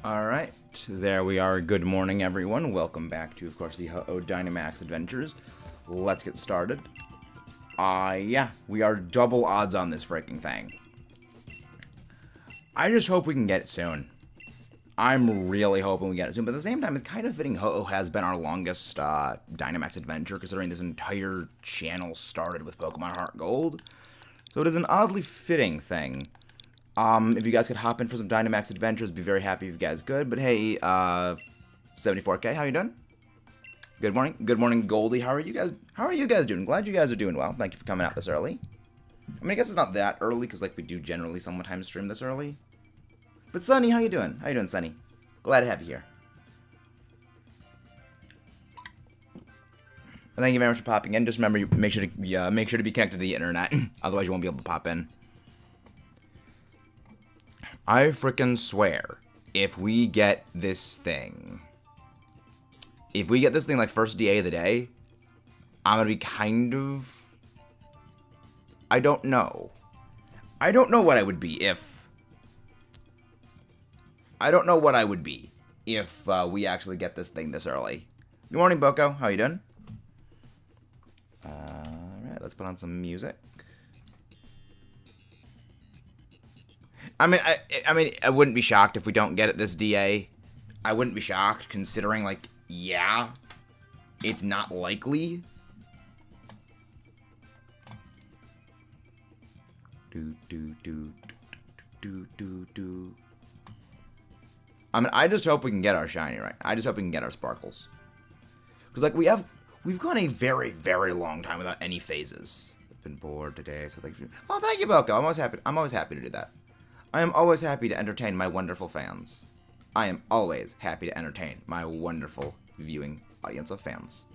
Alright, there we are. Good morning, everyone. Welcome back to, of course, the Dynamax adventures. Let's get started. Yeah, we are double odds on this freaking thing. I just hope we can get it soon. I'm really hoping we get it soon, but at the same time, it's kind of fitting Ho-Oh has been our longest Dynamax adventure, considering this entire channel started with Pokemon Heart Gold. So it is an oddly fitting thing. If you guys could hop in for some Dynamax adventures, be very happy if you guys could. But hey, 74K, how you doing? Good morning, Goldie. How are you guys doing? Glad you guys are doing well. Thank you for coming out this early. I mean, I guess it's not that early because like we do generally sometimes stream this early. But Sunny, how you doing? How you doing, Sunny? Glad to have you here. Thank you very much for popping in. Just remember, make sure to be connected to the internet. Otherwise, you won't be able to pop in. I frickin' swear, if we get this thing like first DA of the day, I'm gonna be kind of... I don't know what I would be if... we actually get this thing this early. Good morning, Boko. How you doing? Alright, let's put on some music. I mean, I wouldn't be shocked if we don't get it this DA. I wouldn't be shocked, considering, like, yeah, it's not likely. I mean, I just hope we can get our shiny right. I just hope we can get our sparkles. Because, like, we've gone a very, very long time without any phases. I've been bored today, so thank you. Oh, thank you, Boko. I'm always happy to do that. I am always happy to entertain my wonderful fans. I am always happy to entertain my wonderful viewing audience of fans.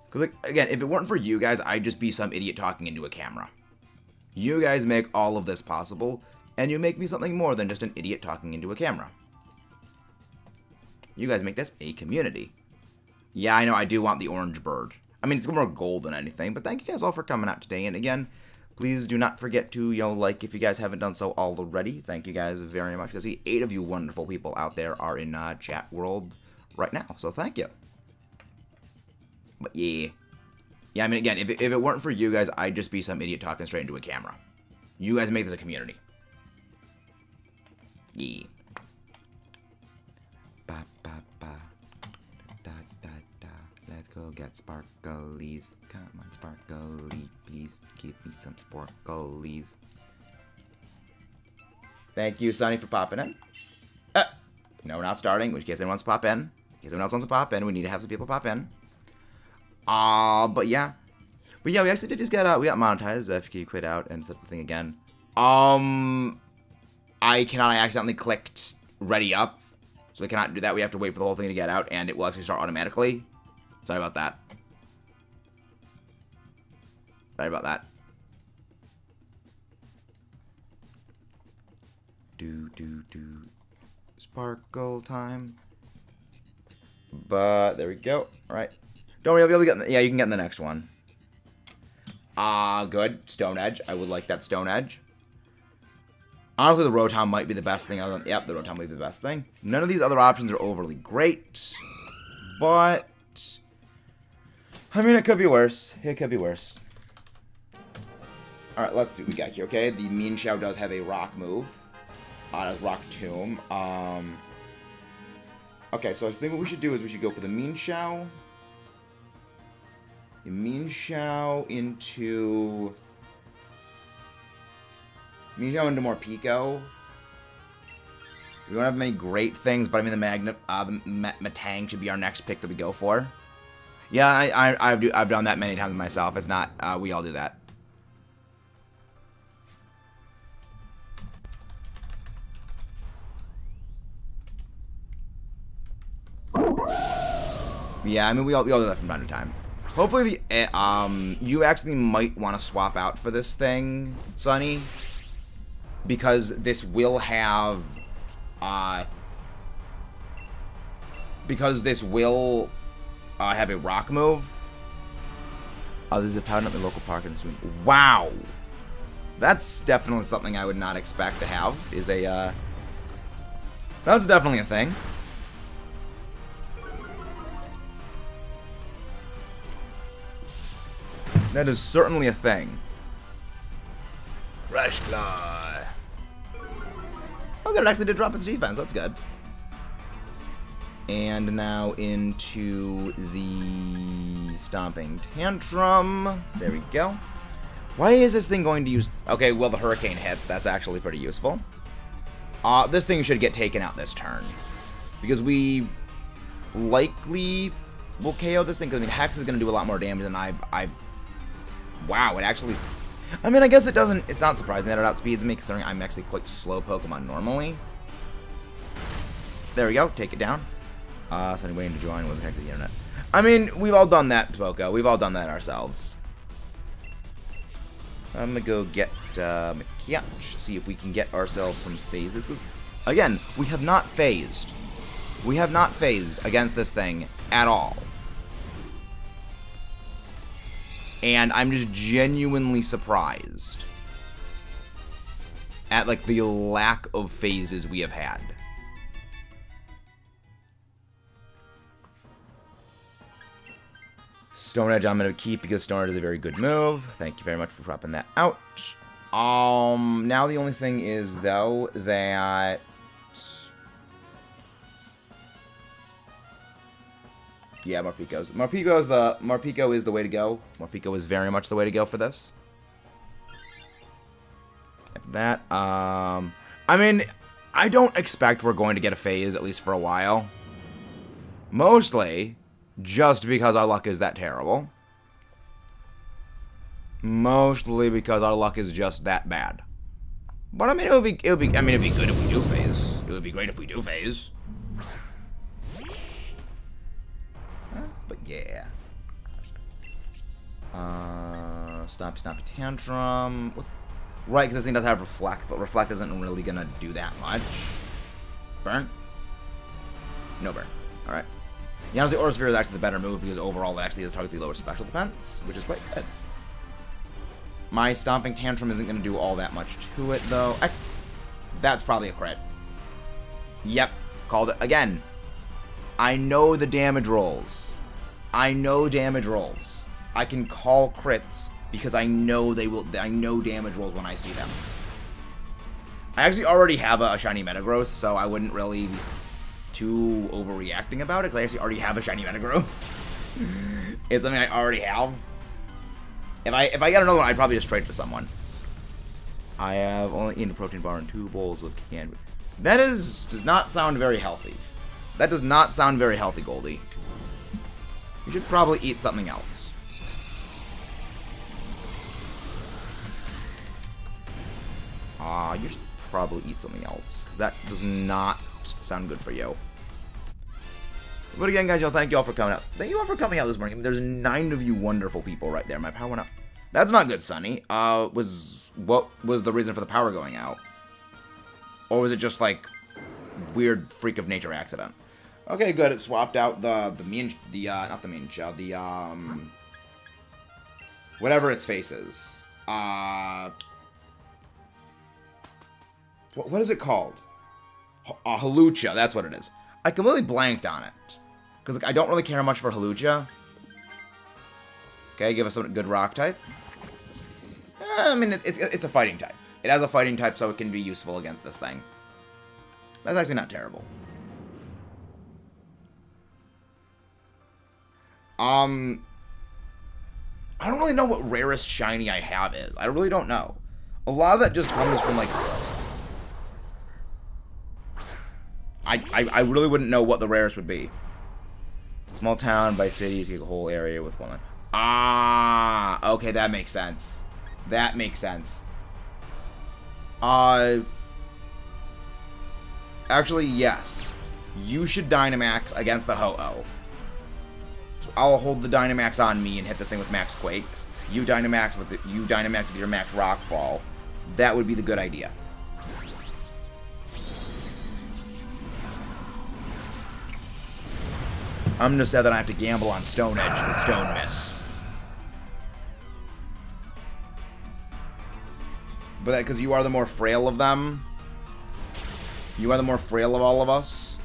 Because, like, again, if it weren't for you guys, I'd just be some idiot talking into a camera. You guys make all of this possible, and you make me something more than just an idiot talking into a camera. You guys make this a community. Yeah, I know, I do want the orange bird. I mean, it's more gold than anything, but thank you guys all for coming out today, and again... Please do not forget to, like if you guys haven't done so already. Thank you guys very much. I see 8 of you wonderful people out there are in chat world right now, so thank you. But yeah. Yeah, I mean, again, if it weren't for you guys, I'd just be some idiot talking straight into a camera. You guys make this a community. Yeah. Ba, ba, ba. Da, da, da. Let's go get sparklies. Come on, sparkly, please give me some sparklies. Thank you, Sunny, for popping in. No, we're not starting. In case anyone wants to pop in. In case anyone else wants to pop in, we need to have some people pop in. But yeah. But yeah, we actually did just get, we got monetized. If you quit out and set the thing again. I accidentally clicked ready up. So we cannot do that. We have to wait for the whole thing to get out, and it will actually start automatically. Sorry about that. Sorry about that. Do. Sparkle time. But, there we go. Alright. Don't worry, I'll be able to get... Yeah, you can get in the next one. Good. Stone Edge. I would like that Stone Edge. Honestly, the Rotom might be the best thing. Yep, the Rotom might be the best thing. None of these other options are overly great. But... I mean, it could be worse. It could be worse. Alright, let's see what we got here, okay? The Mean Shao does have a rock move. It has Rock Tomb. Okay, so I think what we should do is we should go for the Mean Shao. The Mean Shao into... Mean Shao into more Pico. We don't have many great things, but I mean the Matang should be our next pick that we go for. Yeah, I've done that many times myself. It's not, we all do that. Yeah, I mean, we all do that from time to time. Hopefully, you actually might want to swap out for this thing, Sonny. Because this will have, have a rock move. Oh, there's a powder at the local park in Sweden. Wow! That's definitely something I would not expect to have, is a, That's definitely a thing. That is certainly a thing. Fresh Fly. Oh, good. It actually did drop its defense. That's good. And now into the Stomping Tantrum. There we go. Why is this thing going to use... Okay, well, the Hurricane hits. That's actually pretty useful. This thing should get taken out this turn. Because we likely will KO this thing. Because, I mean, Hex is going to do a lot more damage than I've... Wow, it actually... I mean, I guess it doesn't... It's not surprising that it outspeeds me, considering I'm actually quite slow Pokemon normally. There we go. Take it down. Sending waiting to join. Wasn't connected to the internet. I mean, we've all done that, Poco. We've all done that ourselves. I'm gonna go get Makiach, see if we can get ourselves some phases. Because, again, we have not phased. We have not phased against this thing at all. And I'm just genuinely surprised at, like, the lack of phases we have had. Stone Edge I'm going to keep because Stone Edge is a very good move. Thank you very much for dropping that out. Now the only thing is, though, that... Yeah, Morpeko is the way to go. Morpeko is very much the way to go for this. That, I mean, I don't expect we're going to get a phase, at least for a while. Mostly just because our luck is that terrible. Mostly because our luck is just that bad. But I mean, it'd be good if we do phase. It would be great if we do phase. But yeah. Stompy Tantrum. Right, because this thing does have Reflect, but Reflect isn't really gonna do that much. Burn? No burn. Alright. Yeah, honestly, Aura Sphere is actually the better move because overall it actually has target lower special defense, which is quite good. My Stomping Tantrum isn't going to do all that much to it, though. That's probably a crit. Yep, called it. Again, I know the damage rolls. I know damage rolls. I can call crits because I know they will. I know damage rolls when I see them. I actually already have a shiny Metagross, so I wouldn't really be too overreacting about it, because I actually already have a shiny Metagross. It's something I already have. If I get another one, I'd probably just trade it to someone. I have only eaten a protein bar and 2 bowls of canned. That does not sound very healthy. That does not sound very healthy, Goldie. You should probably eat something else. You should probably eat something else, because that does not sound good for you. But again, guys, thank you all for coming out. Thank you all for coming out this morning. There's 9 of you wonderful people right there. My power went out. That's not good, Sonny. What was the reason for the power going out? Or was it just like weird freak of nature accident? Okay, good. It swapped out not the main shell, whatever its face is. What is it called? Halucha, that's what it is. I completely blanked on it. Because I don't really care much for Halucha. Okay, give us a good rock type. I mean, it's a fighting type. It has a fighting type, so it can be useful against this thing. That's actually not terrible. I don't really know what rarest shiny I have is. I really don't know. A lot of that just comes from, like... I really wouldn't know what the rarest would be. Small town by cities, you get a whole area with one. Ah, okay, that makes sense. That makes sense. Actually, yes. You should Dynamax against the Ho-Oh. So I'll hold the Dynamax on me and hit this thing with Max Quakes. You Dynamax with your Max Rockfall. That would be the good idea. I'm gonna say that I have to gamble on Stone Edge with Stone Miss. But that because you are the more frail of them. You are the more frail of all of us.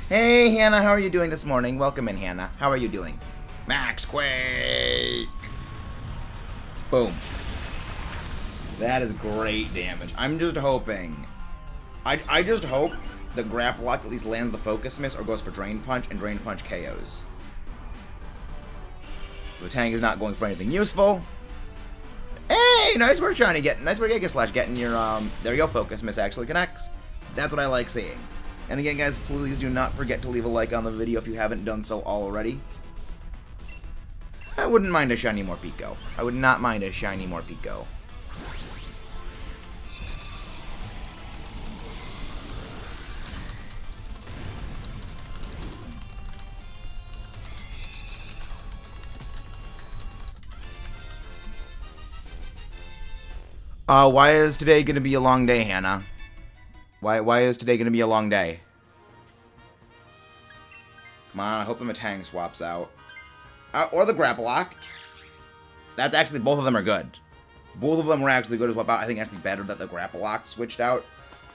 Hey, Hannah, how are you doing this morning? Welcome in, Hannah. How are you doing? Max Quake! Boom. That is great damage. I'm just hoping. I just hope the Grapple Lock at least lands the Focus Miss or goes for Drain Punch, and Drain Punch KOs. The tank is not going for anything useful. Hey, nice work, Johnny. Nice work, Giga getting your, there you go, Focus Miss actually connects. That's what I like seeing. And again, guys, please do not forget to leave a like on the video if you haven't done so already. I wouldn't mind a shiny Morpeko. I would not mind a shiny Morpeko. Why is today going to be a long day, Hannah? Why is today going to be a long day? Come on, I hope the Matang swaps out. Or the Grapple Lock. That's actually, both of them are good. Both of them were actually good to swap out. I think actually better that the Grapple Lock switched out.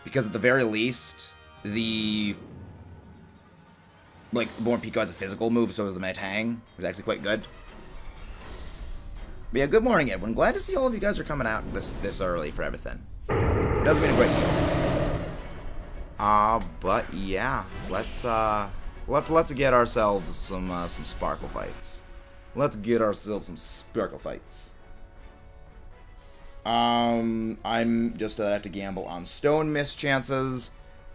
Because at the very least, the... like, Morpeko has a physical move, so does the Matang. It was actually quite good. But yeah, good morning, everyone. Glad to see all of you guys are coming out this early for everything. It does mean a great deal. But yeah, let's get ourselves some Sparkle fights. Let's get ourselves some Sparkle fights. I'm just have to gamble on Stone Mist chances.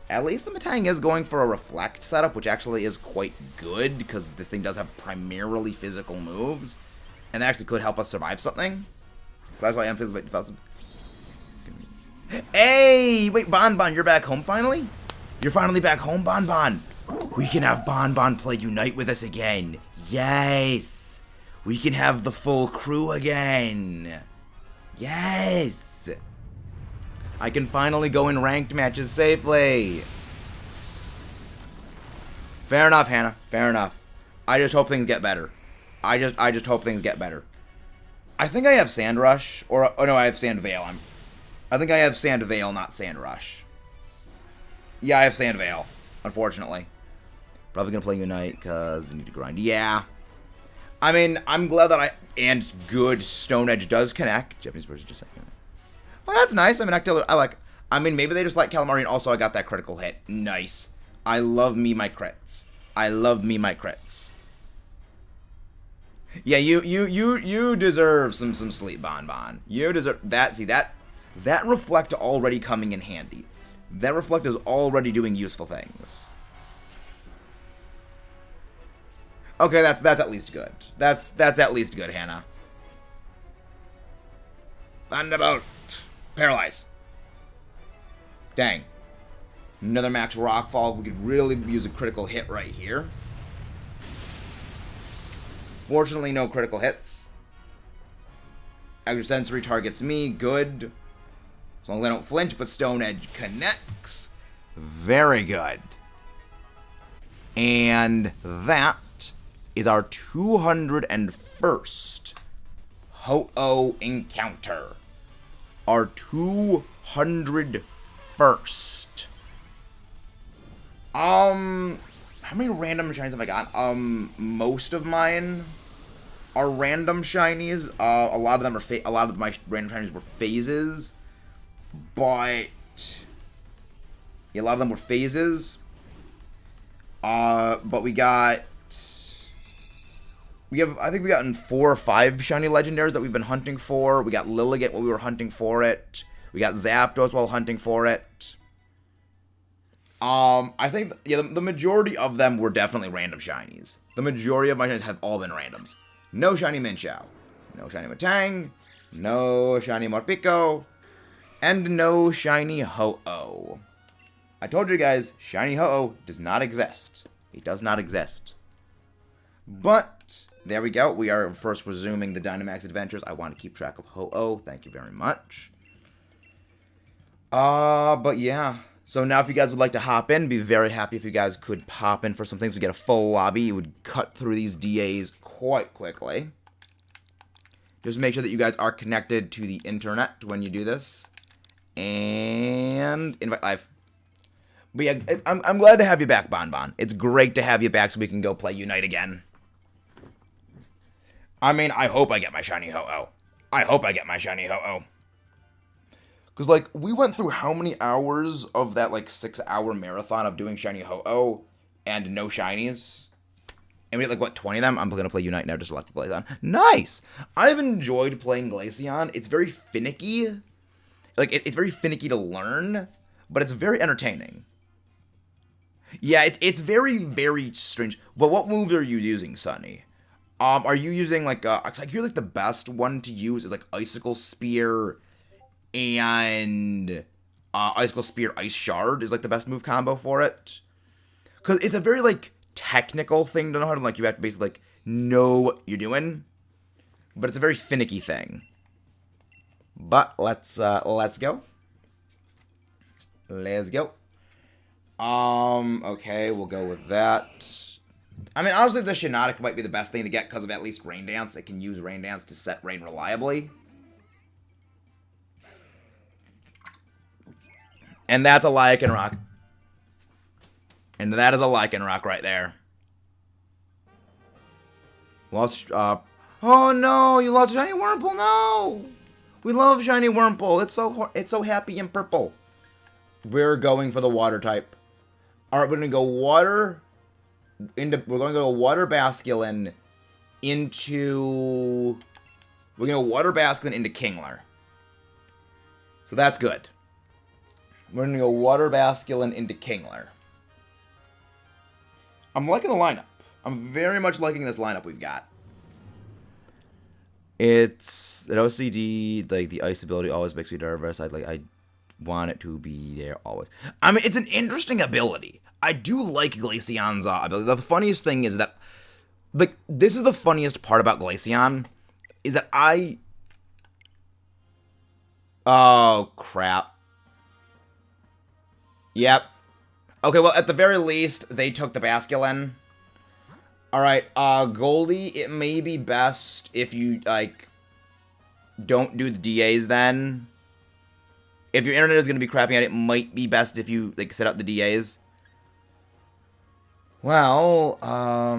At least the Matang is going for a Reflect setup, which actually is quite good because this thing does have primarily physical moves. And that actually could help us survive something. That's why I'm thinking about. Hey! Wait, Bon, you're back home finally? You're finally back home, Bon. We can have Bon play Unite with us again. Yes! We can have the full crew again. Yes! I can finally go in ranked matches safely. Fair enough, Hannah. Fair enough. I just hope things get better. I just hope things get better. I think I have Sand Rush, or oh no, I have Sand Veil. I think I have Sand Veil, not Sand Rush. Yeah, I have Sand Veil, unfortunately. Probably gonna play Unite because I need to grind. Yeah. I mean, I'm glad that and good Stone Edge does connect. Japanese person just saying. Well, that's nice. I mean, maybe they just like Calamari, and also I got that critical hit. Nice. I love me my crits. Yeah, you deserve some sleep, Bon. You deserve that. See that Reflect already coming in handy. That Reflect is already doing useful things. Okay, that's at least good. That's at least good, Hannah. Thunderbolt. Paralyze. Dang. Another max Rockfall. We could really use a critical hit right here. Fortunately, no critical hits. Extrasensory targets me. Good. As long as I don't flinch, but Stone Edge connects. Very good. And that is our 201st Ho-Oh encounter. Our 201st. How many random shinies have I got? Most of mine are random shinies. A lot of them are a lot of my random shinies were phases, but yeah, a lot of them were phases. But I think we gotten 4 or 5 shiny legendaries that we've been hunting for. We got Lilligant while we were hunting for it. We got Zapdos while hunting for it. I think, yeah, the majority of them were definitely random shinies. The majority of my shinies have all been randoms. No shiny Minchao. No shiny Matang. No shiny Morpeko. And no shiny Ho-Oh. I told you guys, shiny Ho-Oh does not exist. It does not exist. But, there we go. We are first resuming the Dynamax adventures. I want to keep track of Ho-Oh. Thank you very much. But yeah. So now if you guys would like to hop in, be very happy if you guys could pop in for some things. We get a full lobby. You would cut through these DAs quite quickly. Just make sure that you guys are connected to the internet when you do this. And and invite live. But yeah, I'm glad to have you back, Bonbon. It's great to have you back so we can go play Unite again. I mean, I hope I get my shiny Ho-Oh. I hope I get my shiny Ho-Oh. Because, like, we went through how many hours of that, like, 6-hour marathon of doing shiny Ho-Oh and no shinies? And we had, like, what, 20 of them? I'm going to play Unite now just to select Glaceon. Nice! I've enjoyed playing Glaceon. It's very finicky. Like, it's very finicky to learn, but it's very entertaining. Yeah, it's very, very strange. But what moves are you using, Sunny? Are you using, like, I hear, like, the best one to use is, like, Icicle Spear and Icicle Spear Ice Shard is, like, the best move combo for it. Because it's a very, like, technical thing to know how to, like, you have to basically, like, know what you're doing. But it's a very finicky thing. But let's go. Let's go. Okay, we'll go with that. I mean, honestly, the Shiinotic might be the best thing to get because of at least Rain Dance. It can use Rain Dance to set Rain reliably. And that's a Lycanroc. And that is a Lycanroc right there. Lost, oh no, you lost Shiny Wurmple, no! We love Shiny Wurmple, it's so happy and purple. We're going for the water type. Alright, we're gonna go water... we're going to go Water Basculin into... We're going to go Water Basculin into Kingler. So that's good. We're going to go Water Basculin into Kingler. I'm liking the lineup. I'm very much liking this lineup we've got. It's an OCD, like the ice ability always makes me nervous. I want it to be there always. I mean, it's an interesting ability. I do like Glaceon's ability. The funniest thing is that, like, this is the funniest part about Glaceon, is that oh, crap. Yep. Okay, well, at the very least, they took the Basculin. Alright, Goldie, it may be best if you, like, don't do the DAs then. If your internet is going to be crapping out, it might be best if you, like, set up the DAs. Well, I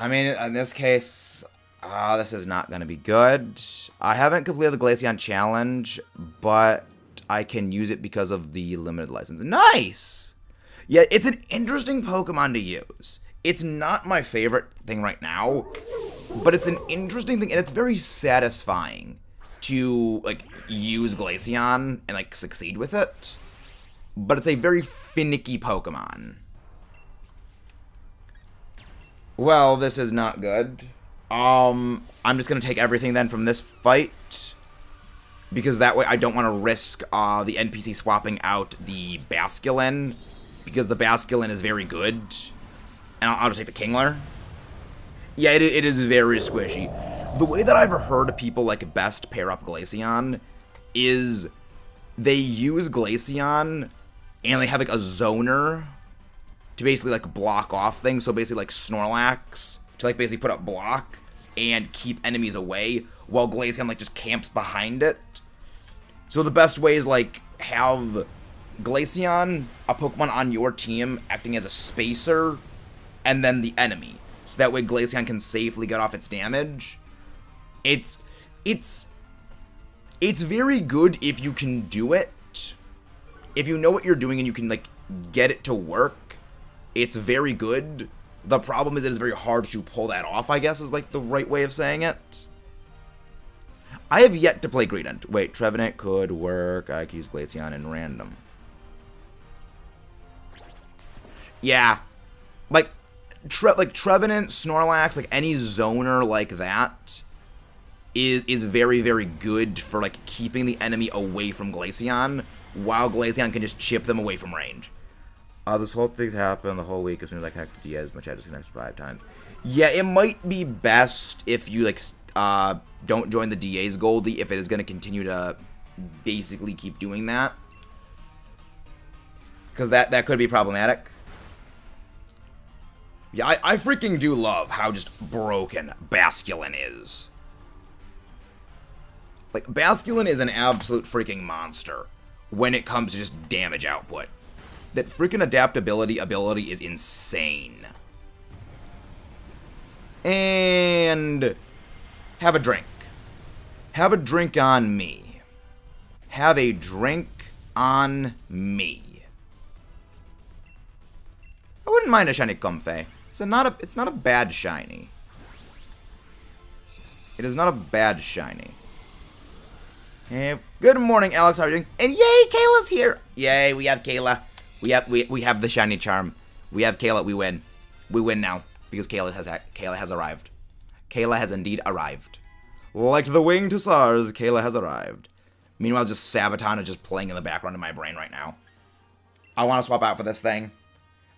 mean, in this case, this is not going to be good. I haven't completed the Glaceon challenge, but I can use it because of the limited license. Nice! Yeah, it's an interesting Pokemon to use. It's not my favorite thing right now, but it's an interesting thing, and it's very satisfying to, like, use Glaceon and, like, succeed with it. But it's a very finicky Pokemon. Well, this is not good. I'm just gonna take everything then from this fight, because that way I don't want to risk the NPC swapping out the Basculin, because the Basculin is very good, and I'll just take the Kingler. Yeah, it is very squishy. The way that I've heard people, like, best pair up Glaceon is they use Glaceon and they have, like, a zoner to basically, like, block off things. So basically, like, Snorlax to, like, basically put up block and keep enemies away, while Glaceon, like, just camps behind it. So the best way is, like, have Glaceon, a Pokemon on your team, acting as a spacer, and then the enemy. So that way Glaceon can safely get off its damage. It's very good if you can do it. If you know what you're doing and you can, like, get it to work, it's very good. The problem is it is very hard to pull that off, I guess, is, like, the right way of saying it. I have yet to play Greedent. Wait, Trevenant could work. I could use Glaceon in random. Yeah. Like Trevenant, Snorlax, like, any zoner like that is very, very good for, like, keeping the enemy away from Glaceon, while Glaceon can just chip them away from range. This whole thing happened the whole week as soon as I connected to Diaz, which I just connected 5 times. Yeah, it might be best if you, like, don't join the DA's Goldie, if it is going to continue to basically keep doing that. Because that could be problematic. Yeah, I freaking do love how just broken Basculin is. Like, Basculin is an absolute freaking monster. when it comes to just damage output. That freaking adaptability ability is insane. And have a drink. Have a drink on me. Have a drink on me. I wouldn't mind a shiny Comfey. It's not a bad shiny. It is not a bad shiny. Hey, good morning, Alex. How are you doing? And yay, Kayla's here. Yay, we have Kayla. We have the shiny charm. We have Kayla. We win. We win now because Kayla has arrived. Kayla has indeed arrived. Like the winged hussars, Kayla has arrived. Meanwhile, just Sabaton is just playing in the background of my brain right now. I want to swap out for this thing.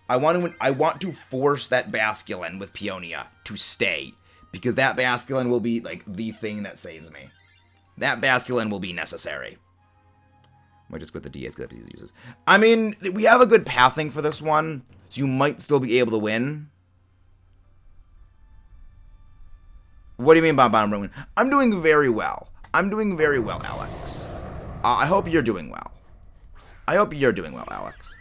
I want to force that Basculin with Peonia to stay, because that Basculin will be like the thing that saves me. That Basculin will be necessary. Might just quit the DS because these uses. I mean, we have a good pathing for this one, so you might still be able to win. What do you mean by bottom ruin? I'm doing very well. I'm doing very well, Alex. I hope you're doing well. I hope you're doing well, Alex.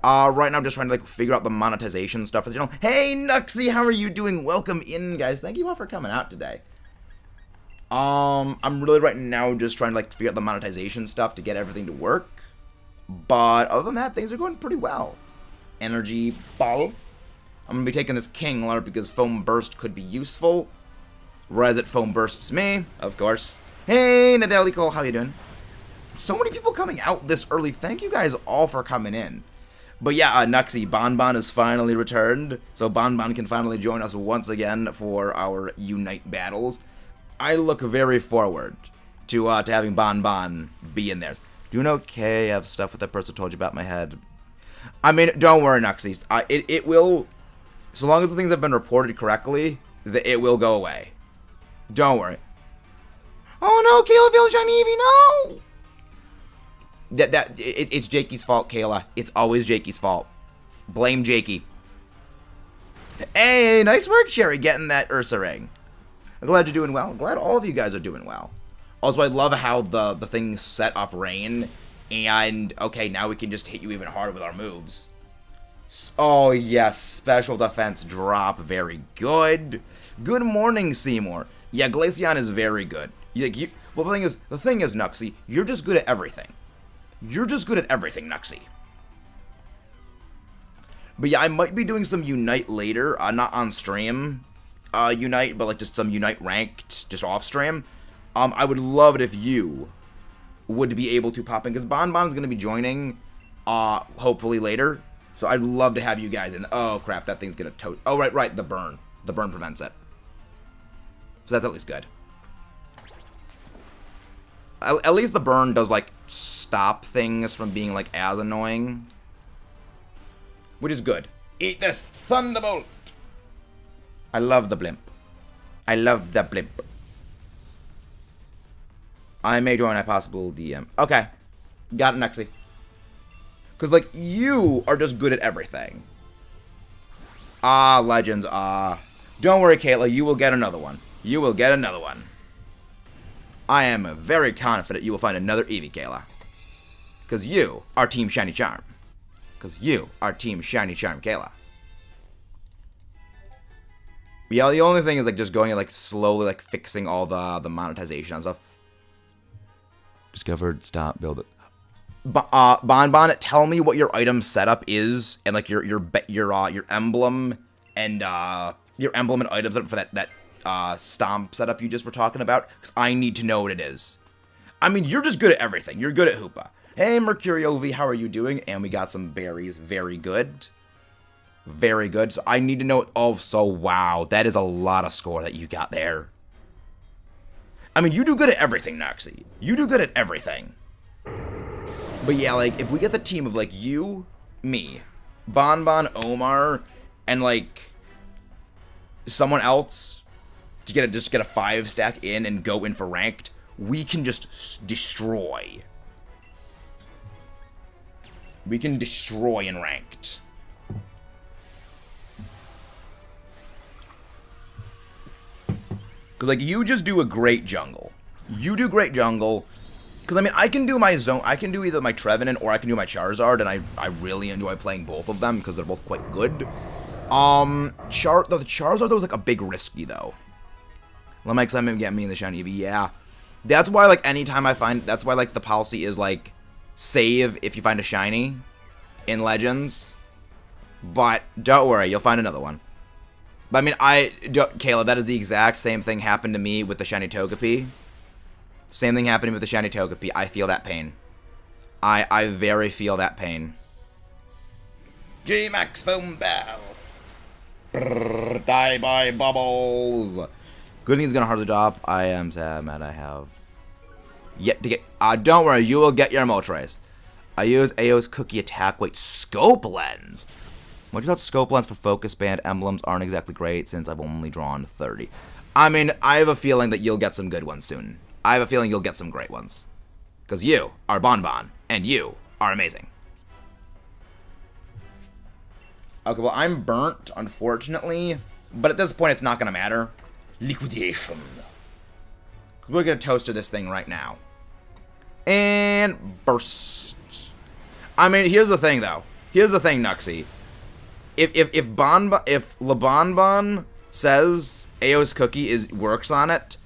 Right now I'm just trying to, like, figure out the monetization stuff for the channel. Hey, Nuxie, how are you doing? Welcome in, guys. Thank you all for coming out today. I'm really right now just trying to, like, figure out the monetization stuff to get everything to work. But other than that, things are going pretty well. Energy ball. I'm going to be taking this Kingler because Foam Burst could be useful. Whereas it Foam Bursts me, of course. Hey, Nadelico, how you doing? So many people coming out this early. Thank you guys all for coming in. But yeah, Nuxie, Bonbon is finally returned. So Bonbon can finally join us once again for our Unite battles. I look very forward to having Bonbon be in there. Doing okay, I have stuff with that person told you about my head. I mean, don't worry, Nuxie. It will, so long as the things have been reported correctly, it will go away. Don't worry. Oh no, Kayla feels shiny Eevee, no! It's Jakey's fault, Kayla. It's always Jakey's fault. Blame Jakey. Hey, nice work, Sherry, getting that Ursa ring. I'm glad you're doing well. I'm glad all of you guys are doing well. Also, I love how the thing set up rain. And, okay, now we can just hit you even harder with our moves. Oh, yes, special defense drop. Very good. Good morning, Seymour. Yeah, Glaceon is very good. Well, the thing is, Nuxie, you're just good at everything. You're just good at everything, Nuxie. But yeah, I might be doing some Unite later. Not on stream, Unite, but like just some Unite ranked, just off stream. I would love it if you would be able to pop in, because Bonbon's going to be joining, hopefully later. So I'd love to have you guys in. Oh, crap, that thing's going to tote. Oh, right, the burn. The burn prevents it. So that's at least good. At least the burn does, like, stop things from being, like, as annoying. Which is good. Eat this, Thunderbolt! I love the blimp. I love the blimp. I may join a possible DM. Okay. Got it, Nuxie. Because, like, you are just good at everything. Ah, legends, ah. Don't worry, Kayla, you will get another one. You will get another one. I am very confident you will find another Eevee, Kayla. Because you are Team Shiny Charm. Because you are Team Shiny Charm, Kayla. Yeah, the only thing is, like, just going and, like, slowly, like, fixing all the monetization and stuff. Discovered, stop, build it. Bonbon, tell me what your item setup is, and, like, your emblem and your emblem and items for that stomp setup you just were talking about, because I need to know what it is. I mean, you're just good at everything. You're good at Hoopa. Hey, Mercuriovi, how are you doing? And we got some berries. Very good. Very good. So I need to know. Oh, so wow. That is a lot of score that you got there. I mean, you do good at everything, Noxie. You do good at everything. But yeah, like, if we get the team of, like, you, me, Bonbon, Omar, and, like, someone else to just get a 5-stack in and go in for ranked, we can just destroy. We can destroy in ranked. Because, like, you just do a great jungle. You do great jungle. Because, I mean, I can do my zone, I can do either my Trevenant or I can do my Charizard, and I really enjoy playing both of them because they're both quite good. The Charizard, though, was, like, a big risky, though. Let my excitement get me in the shiny Eevee, yeah. That's why, like, anytime I find, that's why, like, the policy is, like, save if you find a shiny in Legends. But don't worry, you'll find another one. But, I mean, Caleb, that is the exact same thing happened to me with the shiny Togepi. Same thing happening with the shiny Togepi. I feel that pain. I very feel that pain. G-Max Foam Blast. Brrr, die by bubbles. Good thing he's gonna hard the job. I am sad, man. I have yet to get. Don't worry, you will get your Moltres. I use AO's Cookie Attack Weight Scope Lens. What you thought Scope Lens for Focus Band emblems aren't exactly great since I've only drawn 30. I mean, I have a feeling that you'll get some good ones soon. I have a feeling you'll get some great ones. Because you are Bonbon, and you are amazing. Okay, well, I'm burnt, unfortunately. But at this point, it's not going to matter. Liquidation. We're going to toaster this thing right now. And burst. I mean, here's the thing, though. Here's the thing, Nuxie. If LeBonbon says AO's Cookie works on it,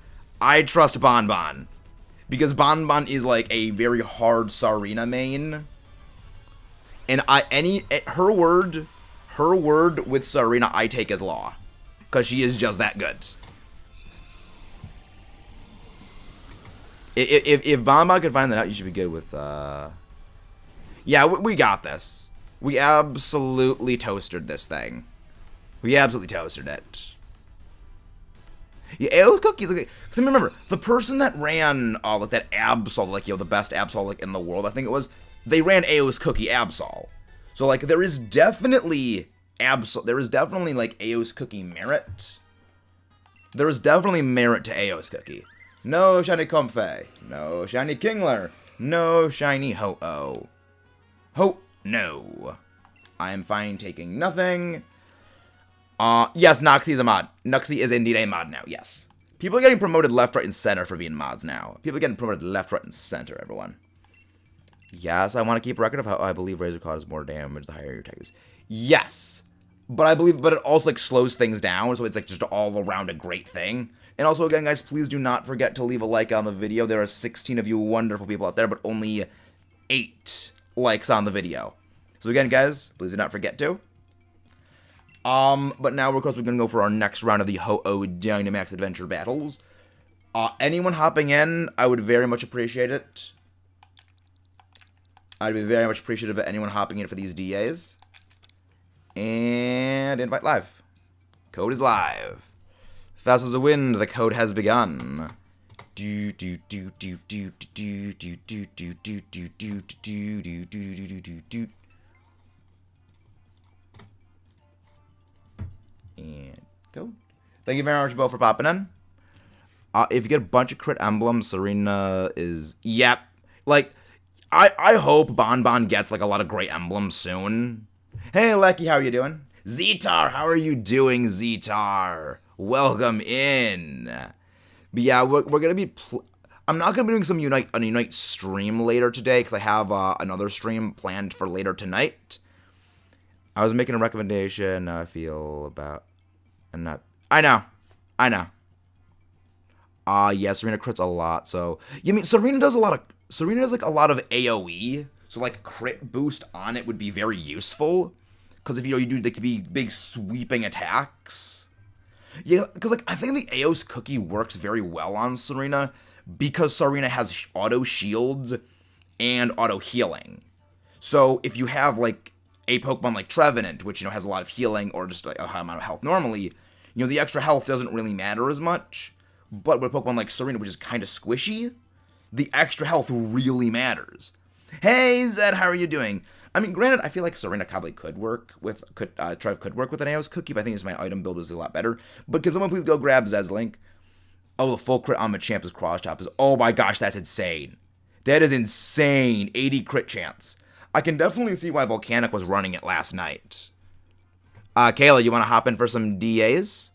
I trust Bonbon. Because Bonbon is like a very hard Sarina main. And her word with Sarina I take as law. Because she is just that good. If Bonbon can find that out, you should be good with yeah, we got this. We absolutely toasted this thing. We absolutely toasted it. Yeah, AO's Cookies. Because remember, the person that ran like that Absol, like the best Absol like in the world, I think it was, they ran AO's Cookie Absol. So like there is definitely like AO's Cookie merit. There is definitely merit to AO's Cookie. No shiny Comfey. No shiny Kingler. No shiny Ho-Oh. No. I am fine taking nothing. Yes, Noxie is a mod. Nuxie is indeed a mod now, yes. People are getting promoted left, right, and center for being mods now. People are getting promoted left, right, and center, everyone. Yes, I want to keep record of how I believe Razor Claw does more damage the higher your attack is. Yes. But it also, like, slows things down, so it's, like, just all around a great thing. And also, again, guys, please do not forget to leave a like on the video. There are 16 of you wonderful people out there, but only 8 likes on the video. So again, guys, please do not forget to. But now, of course, we're going to go for our next round of the Ho-Oh Dynamax Adventure Battles. Anyone hopping in, I would very much appreciate it. I'd be very much appreciative of anyone hopping in for these DAs. And invite live. Code is live. Fast as the wind, the code has begun. And go. Thank you very much, Bo, for popping in. If you get a bunch of crit emblems, Serena is... Yep. Like, I hope Bonbon gets, like, a lot of great emblems soon. Hey, Lecky, how are you doing? Zetar, how are you doing, Zetar? Welcome in. But yeah, we're going to be... I'm not going to be doing some Unite stream later today, because I have another stream planned for later tonight. I was making a recommendation. I feel about... I'm not... I know. Yeah, Serena crits a lot, so... You mean, Serena does like a lot of AoE, so like crit boost on it would be very useful. Because if you do like big sweeping attacks. Yeah, because like I think the AO's Cookie works very well on Serena, because Serena has auto shields and auto healing. So if you have like a Pokemon like Trevenant, which has a lot of healing or just like a high amount of health normally, the extra health doesn't really matter as much. But with a Pokemon like Serena, which is kind of squishy, the extra health really matters. Hey Zed, how are you doing? I mean, granted, I feel like Serena probably could work with Trev could work with an AO's Cookie, but I think just my item build is a lot better. But can someone please go grab Zed's link? Oh, the full crit on Machamp's cross chop is... Oh my gosh, that's insane. That is insane. 80 crit chance. I can definitely see why Volcanic was running it last night. Kayla, you want to hop in for some DAs?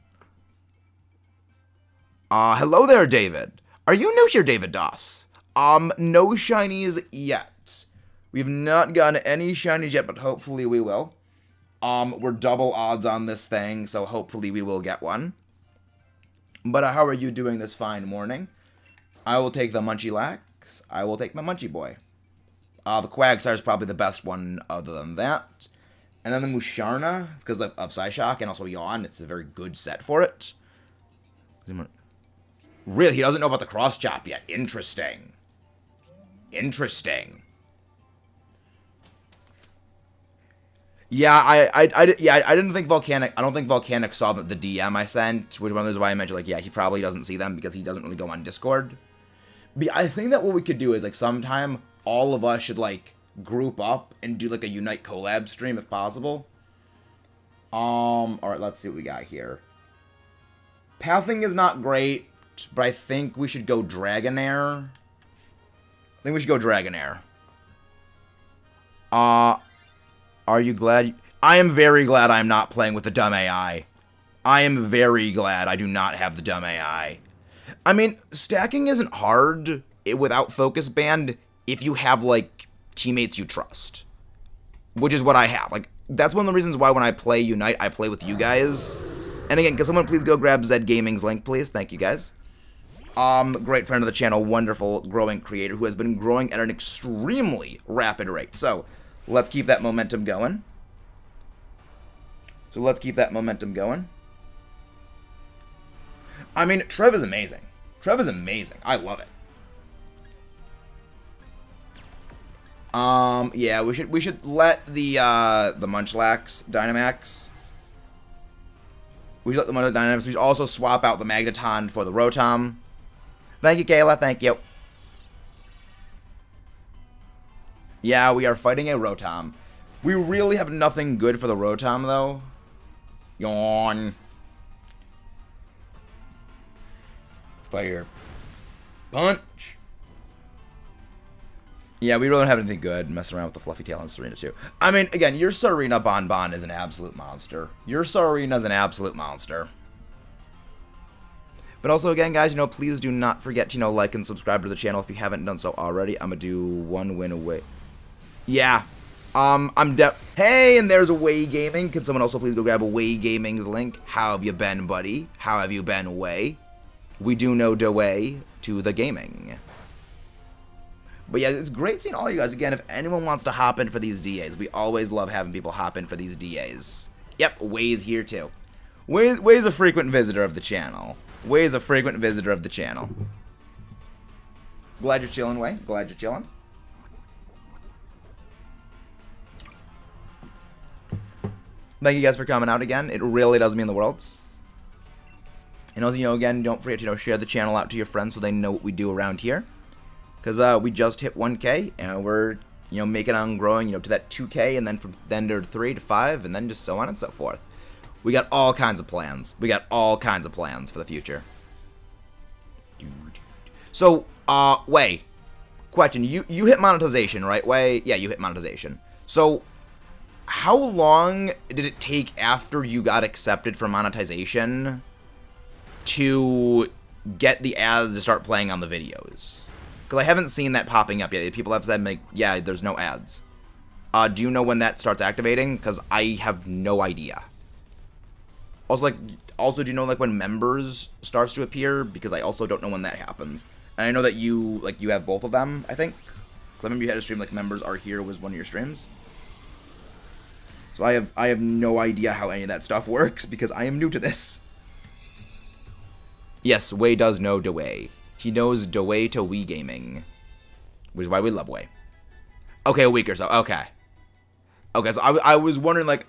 Hello there, David. Are you new here, David Doss? No shinies yet. We've not gotten any shinies yet, but hopefully we will. We're double odds on this thing, so hopefully we will get one. But how are you doing this fine morning? I will take the Munchlax. I will take my Munchie Boy. The Quagsire is probably the best one other than that. And then the Musharna, because of Psyshock and also Yawn, it's a very good set for it. Really? He doesn't know about the Cross Chop yet. Interesting. Interesting. Yeah, I didn't think Volcanic. I don't think Volcanic saw the DM I sent, which one is why I mentioned, like, yeah, he probably doesn't see them because he doesn't really go on Discord. But I think that what we could do is, like, sometime all of us should, like, group up and do, like, a Unite collab stream if possible. Alright, let's see what we got here. Pathing is not great, but I think we should go Dragonair. Are you glad? I am very glad I'm not playing with the dumb AI. I am very glad I do not have the dumb AI. I mean, stacking isn't hard without Focus Band if you have, like, teammates you trust. Which is what I have. Like, that's one of the reasons why when I play Unite, I play with you guys. And again, can someone please go grab Zed Gaming's link, please? Thank you, guys. Great friend of the channel, wonderful growing creator who has been growing at an extremely rapid rate. So, let's keep that momentum going. I mean, Trev is amazing. I love it. Yeah, we should let the Munchlax Dynamax. We should let the Munchlax Dynamax. We should also swap out the Magneton for the Rotom. Thank you, Kayla. Thank you. Yeah, we are fighting a Rotom. We really have nothing good for the Rotom, though. Yawn. Fire. Punch. Yeah, we really don't have anything good messing around with the Fluffy Tail and Serena, too. I mean, again, your Serena Bonbon is an absolute monster. But also, again, guys, please do not forget to, like and subscribe to the channel if you haven't done so already. I'm gonna do one win away. Yeah. Hey, and there's Way Gaming. Can someone also please go grab a Way Gaming's link? How have you been, buddy? How have you been, Way? We do know the way to the gaming. But yeah, it's great seeing all you guys. Again, if anyone wants to hop in for these DAs, we always love having people hop in for these DAs. Yep, Way's here too. Way's a frequent visitor of the channel. Glad you're chilling, Way. Glad you're chilling. Thank you guys for coming out again. It really does mean the world. And also, again, don't forget to, share the channel out to your friends so they know what we do around here. Because we just hit 1K, and we're, making on growing, to that 2K, and then from then to 3 to 5, and then just so on and so forth. We got all kinds of plans. For the future. So, Way, question. You hit monetization, right, Way? Yeah, you hit monetization. So, how long did it take after you got accepted for monetization to get the ads to start playing on the videos? Because I haven't seen that popping up yet. People have said, like, yeah, there's no ads. Do you know when that starts activating? Because I have no idea. Also, do you know, like, when members starts to appear? Because I also don't know when that happens. And I know that you have both of them, I think. Because I remember you had a stream, like, members are here was one of your streams. So I have no idea how any of that stuff works, because I am new to this. Yes, Way does know DeWay. He knows DeWay to Wii Gaming. Which is why we love Way. Okay, a week or so. Okay. Okay, so I was wondering, like,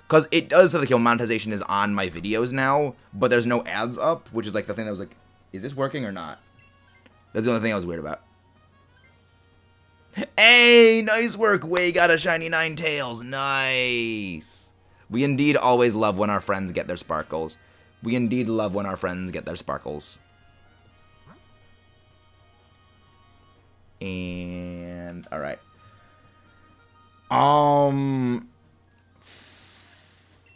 because it does say, like, monetization is on my videos now, but there's no ads up, which is, like, the thing that was, like, is this working or not? That's the only thing I was weird about. Hey, nice work, Way got a shiny Ninetales. Nice. We indeed always love when our friends get their sparkles. And, alright.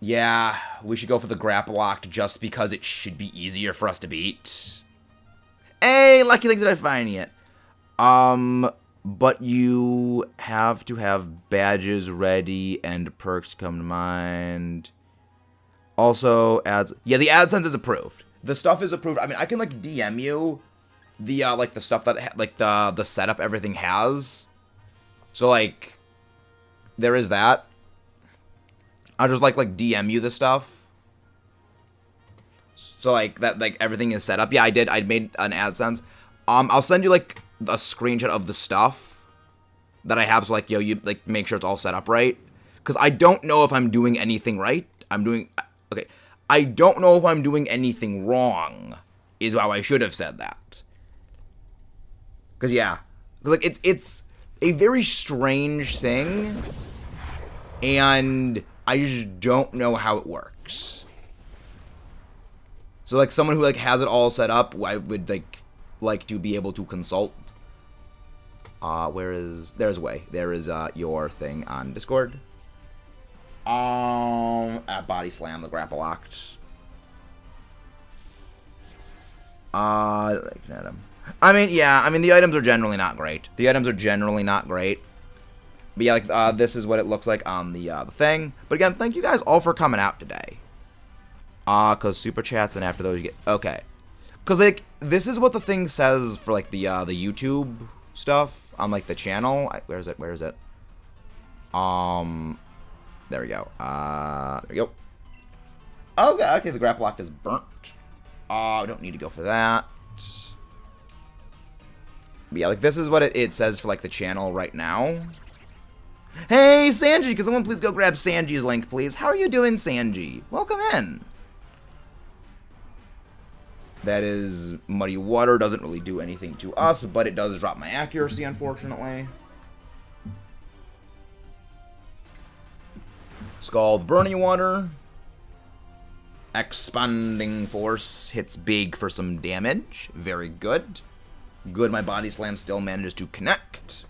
Yeah, we should go for the Grapple Locked just because it should be easier for us to beat. Hey, Lucky Things, did I find it? But you have to have badges ready and perks come to mind. Also, ads. Yeah, the AdSense is approved. The stuff is approved. I mean, I can like DM you the like the stuff that like the setup everything has. So like, there is that. I'll just like DM you the stuff. So like that like everything is set up. Yeah, I did. I made an AdSense. I'll send you like a screenshot of the stuff that I have. So like, yo, you like make sure it's all set up right. Because I don't know if I'm doing anything right. Okay. I don't know if I'm doing anything wrong. Is how I should have said that. Because yeah, like it's a very strange thing, and I just don't know how it works. So like someone who like has it all set up, I would like to be able to consult. There's Way. There is your thing on Discord. At Body Slam, the grapple locked. I mean, yeah, the items are generally not great. But yeah, like, this is what it looks like on the thing. But again, thank you guys all for coming out today. Cause super chats, and after those you get, okay. Cause like, this is what the thing says for like the YouTube stuff on like the channel. Where is it? There we go. There we go. Okay, the grapple lock is burnt. I don't need to go for that. But yeah, like, this is what it says for, like, the channel right now. Hey, Sanji! Can someone please go grab Sanji's link, please? How are you doing, Sanji? Welcome in. That is Muddy Water. Doesn't really do anything to us, but it does drop my accuracy, unfortunately. Scald Burning Water. Expanding Force hits big for some damage. Very good. Good, my Body Slam still manages to connect.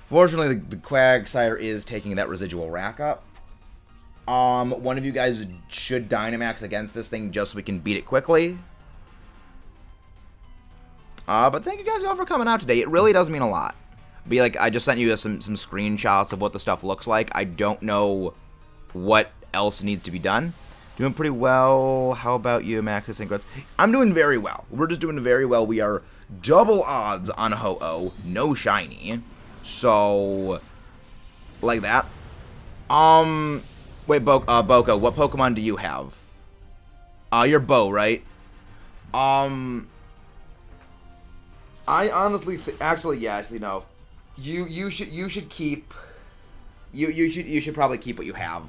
Fortunately, the Quagsire is taking that residual rack up. One of you guys should Dynamax against this thing just so we can beat it quickly. But thank you guys all for coming out today. It really does mean a lot. Be like, I just sent you some screenshots of what the stuff looks like. I don't know what else needs to be done. Doing pretty well. How about you, Maxis and Grunts? I'm doing very well. We're just doing very well. We are double odds on Ho-Oh. No shiny. So, like that. Wait, Boko, what Pokemon do you have? You're Bo, right? I honestly, actually, no. You should keep. You should probably keep what you have.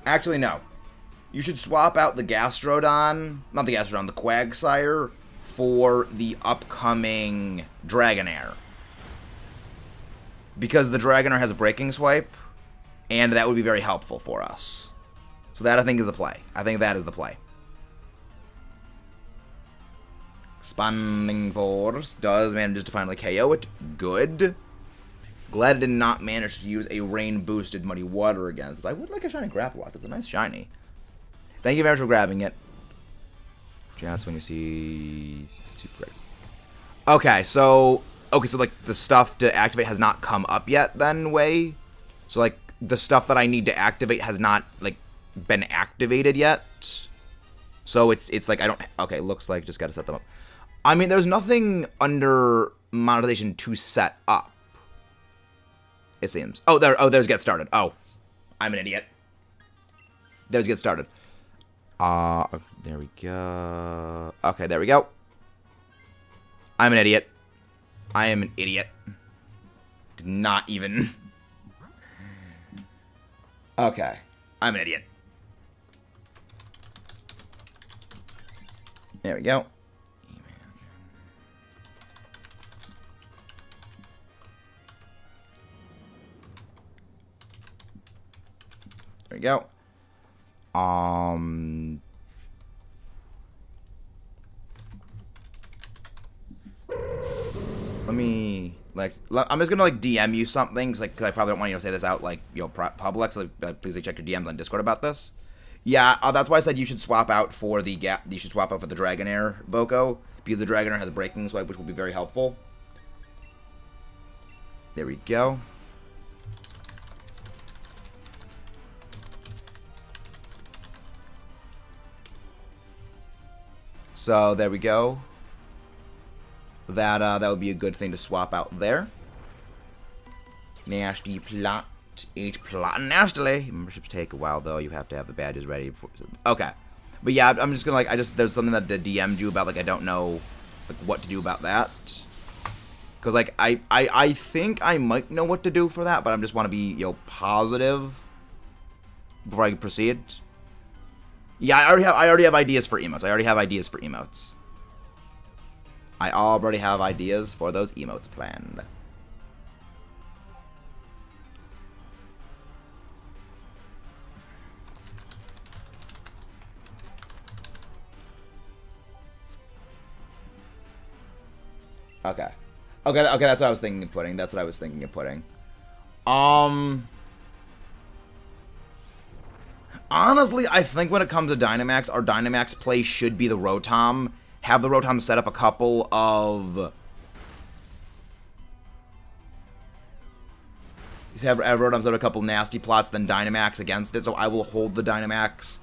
Actually, no. You should swap out the Gastrodon, not the Gastrodon, the Quagsire, for the upcoming Dragonair. Because the Dragonair has a Breaking Swipe, and that would be very helpful for us. So that, I think, is the play. I think that is the play. Expanding Force does manage to finally KO it. Good. Glad I did not manage to use a rain-boosted Muddy Water against. I would like a shiny grapple lock. It's a nice shiny. Thank you very much for grabbing it. Chats when you see super great. Okay, so like the stuff to activate has not come up yet then, Way. So like the stuff that I need to activate has not like been activated yet. So it's like I don't. Okay, looks like just got to set them up. I mean, there's nothing under monetization to set up. It seems. There's Get Started. Oh, I'm an idiot. There's Get Started. There we go. Okay, there we go. I'm an idiot. I am an idiot. Did not even. Okay, I'm an idiot. There we go. There we go. Let me I'm just gonna like DM you something because I probably don't want you to say this out like public. So please check your DMs on Discord about this. Yeah, that's why I said you should swap out for the You should swap out for the Dragonair Boko, because the Dragonair has a breaking swipe, which will be very helpful. There we go. So there we go. That would be a good thing to swap out there. Nasty plot. H plot nastily. Memberships take a while though. You have to have the badges ready. Okay. But yeah, I'm just gonna there's something that the DM'd you about, I don't know what to do about that. Cause I think I might know what to do for that, but I just want to be positive before I proceed. Yeah, I already have ideas for emotes. I already have ideas for emotes those emotes planned. Okay. Okay, that's what I was thinking of putting. Honestly, I think when it comes to Dynamax, our Dynamax play should be the Rotom. Have the Rotom set up a couple of... Have Rotom set up a couple nasty plots, then Dynamax against it, so I will hold the Dynamax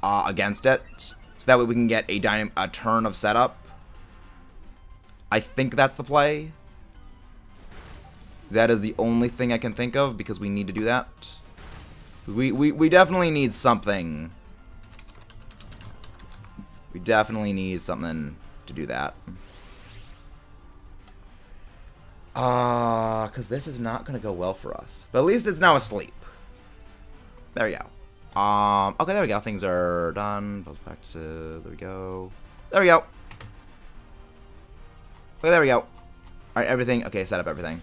against it. So that way we can get a turn of setup. I think that's the play. That is the only thing I can think of, because we need to do that. We definitely need something. We definitely need something to do that. Because this is not going to go well for us. But at least it's now asleep. There we go. Okay, there we go. Things are done. Back to, there we go. There we go. Okay, there we go. Alright, everything. Okay, set up everything.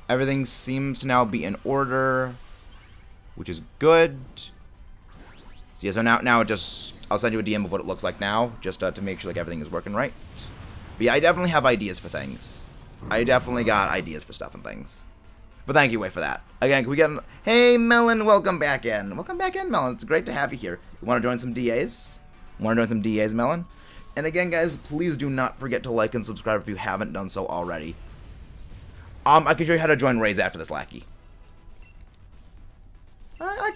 Everything seems to now be in order, which is good. So yeah, so now it just... I'll send you a DM of what it looks like now, just to make sure everything is working right. But yeah, I definitely have ideas for things. I definitely got ideas for stuff and things. But thank you, Wei, for that. Again, can we get... Hey, Melon, welcome back in. Welcome back in, Melon. It's great to have you here. You want to join some DAs? Want to join some DAs, Melon? And again, guys, please do not forget to like and subscribe if you haven't done so already. I can show you how to join raids after this, Lackey.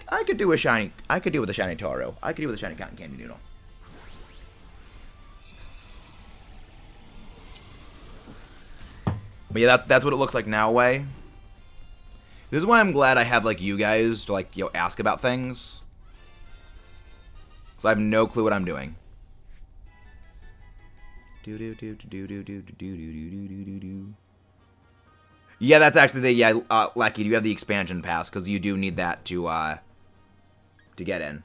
I could do a shiny... I could do with a shiny Toro. I could do with a shiny Cotton Candy Noodle. But yeah, that's what it looks like now, Way. This is why I'm glad I have, you guys to, ask about things. So I have no clue what I'm doing. Yeah, that's actually the, Lackey, you have the expansion pass, because you do need that to get in.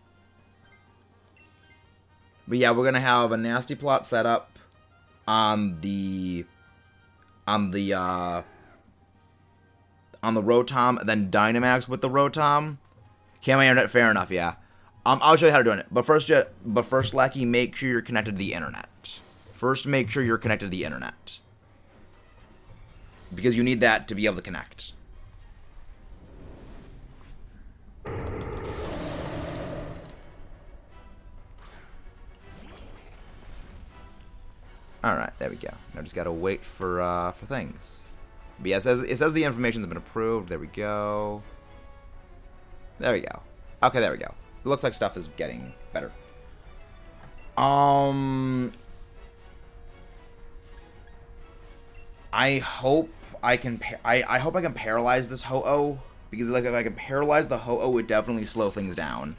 But yeah, we're gonna have a nasty plot set up on the Rotom, and then Dynamax with the Rotom. Can't my internet? Fair enough, yeah. I'll show you how to do it. But first, Lackey, make sure you're connected to the internet. First, make sure you're connected to the internet. Because you need that to be able to connect. Alright, there we go. Now just gotta wait for things. But yeah, it says the information's been approved. There we go. There we go. Okay, there we go. It looks like stuff is getting better. I hope I can paralyze this Ho-Oh, because if I can paralyze the Ho-Oh, it would definitely slow things down.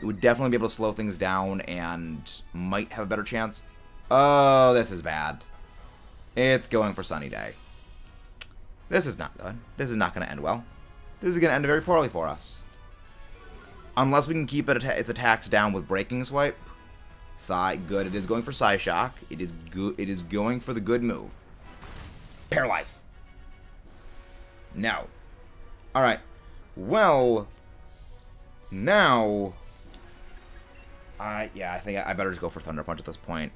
It would definitely be able to slow things down and might have a better chance. Oh, this is bad. It's going for Sunny Day. This is not good. This is not going to end well. This is going to end very poorly for us. Unless we can keep its attacks down with Breaking Swipe. Good. It is going for Psyshock. It is good. It is going for the good move. Paralyze. No. Alright. Well, now... yeah, I think I better just go for Thunder Punch at this point.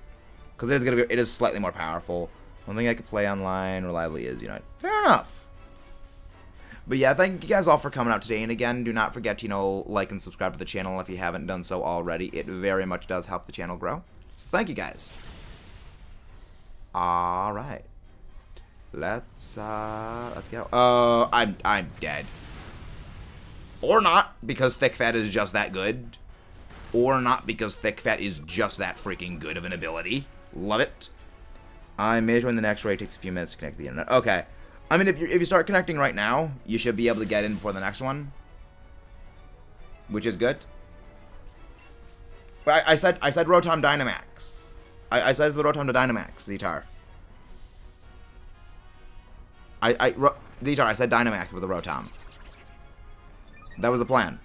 Because it is slightly more powerful. One thing I could play online reliably is Unite. Fair enough. But yeah, thank you guys all for coming out today. And again, do not forget to, like and subscribe to the channel if you haven't done so already. It very much does help the channel grow. So thank you guys. All right. Let's go. I'm dead. Or not, because Thick Fat is just that good. Or not, because Thick Fat is just that freaking good of an ability. Love it. I may join the next raid. It takes a few minutes to connect to the internet. Okay. I mean, if you start connecting right now, you should be able to get in before the next one. Which is good. But I said Rotom Dynamax. I said the Rotom to Dynamax, Zetar. Zetar, I said Dynamax with the Rotom. That was the plan.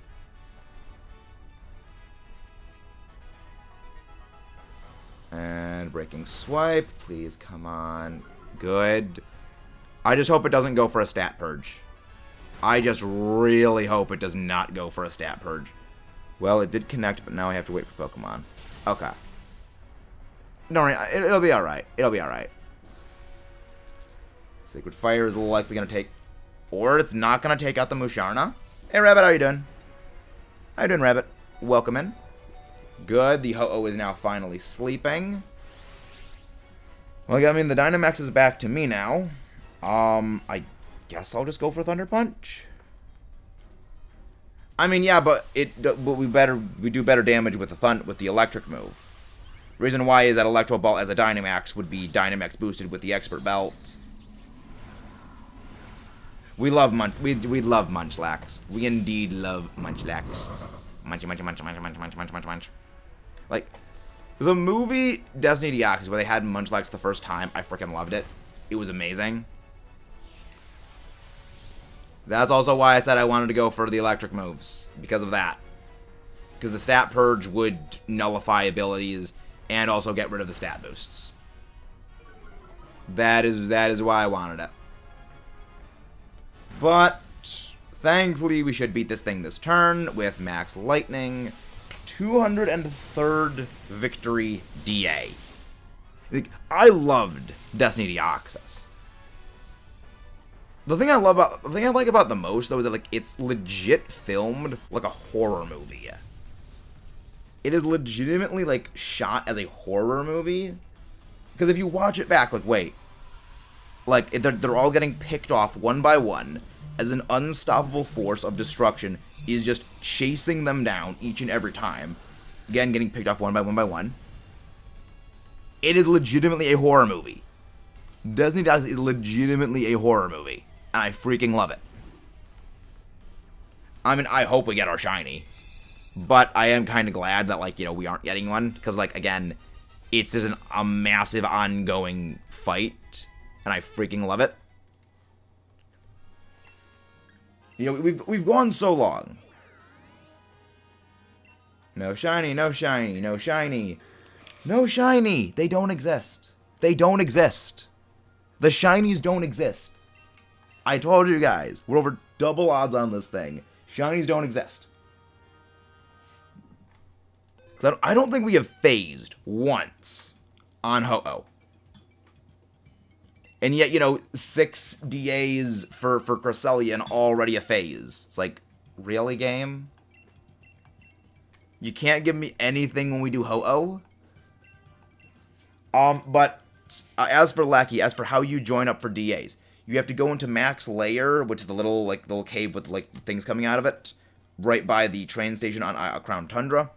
And breaking swipe. Please, come on. Good. I just hope it doesn't go for a stat purge. I just really hope it does not go for a stat purge. Well, it did connect, but now I have to wait for Pokemon. Okay. Don't worry, it'll be alright. It'll be alright. Sacred Fire is likely going to take... Or it's not going to take out the Musharna. Hey, Rabbit, how you doing? How you doing, Rabbit? Welcome in. Good. The Ho-Oh is now finally sleeping. Well, I mean, the Dynamax is back to me now. I guess I'll just go for Thunder Punch. I mean, yeah, but we do better damage with the electric move. Reason why is that Electro Ball as a Dynamax would be Dynamax boosted with the Expert Belt. We love Munchlax. We indeed love Munchlax. Munch. Like, the movie Destiny Deoxys, where they had Munchlax the first time, I freaking loved it. It was amazing. That's also why I said I wanted to go for the electric moves. Because of that. Because the stat purge would nullify abilities and also get rid of the stat boosts. That is why I wanted it. But thankfully we should beat this thing this turn with Max Lightning. 203rd victory DA. Like, I loved Destiny Deoxys. The thing I like about the most though is that like it's legit filmed like a horror movie. It is legitimately like shot as a horror movie. Because if you watch it back, like wait. Like they're all getting picked off one by one as an unstoppable force of destruction is just chasing them down each and every time. Again, getting picked off one by one. It is legitimately a horror movie. Destiny Deoxys is legitimately a horror movie. And I freaking love it. I mean, I hope we get our shiny. But I am kind of glad that, like, we aren't getting one. Because, like, again, it's just a massive ongoing fight. And I freaking love it. We've gone so long. No shiny, no shiny, no shiny. No shiny! They don't exist. They don't exist. The shinies don't exist. I told you guys, we're over double odds on this thing. Shinies don't exist. Because I don't think we have phased once on Ho-Oh. And yet, 6 DAs for Cresselia and already a phase. It's like, really, game? You can't give me anything when we do Ho-Oh? But as for Lackey, as for how you join up for DAs, you have to go into Max Lair, which is the little cave with things coming out of it, right by the train station on Crown Tundra.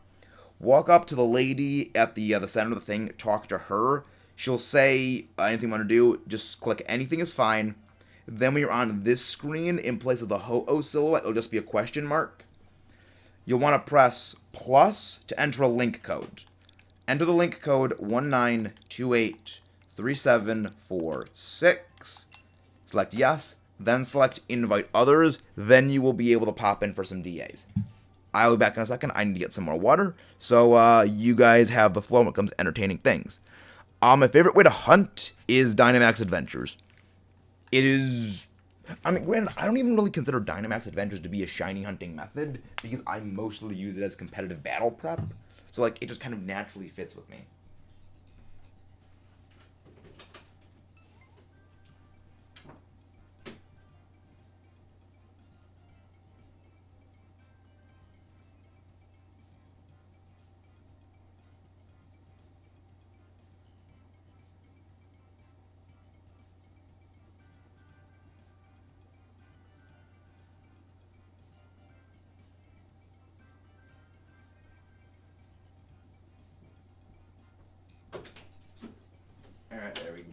Walk up to the lady at the center of the thing, talk to her. She'll say anything you want to do, just click anything is fine. Then when you're on this screen, in place of the Ho-Oh silhouette, it'll just be a question mark. You'll want to press plus to enter a link code. Enter the link code 19283746. Select yes, then select invite others. Then you will be able to pop in for some DAs. I'll be back in a second. I need to get some more water. So you guys have the flow when it comes to entertaining things. My favorite way to hunt is Dynamax Adventures. It is... I mean, granted, I don't even really consider Dynamax Adventures to be a shiny hunting method because I mostly use it as competitive battle prep. So, like, it just kind of naturally fits with me.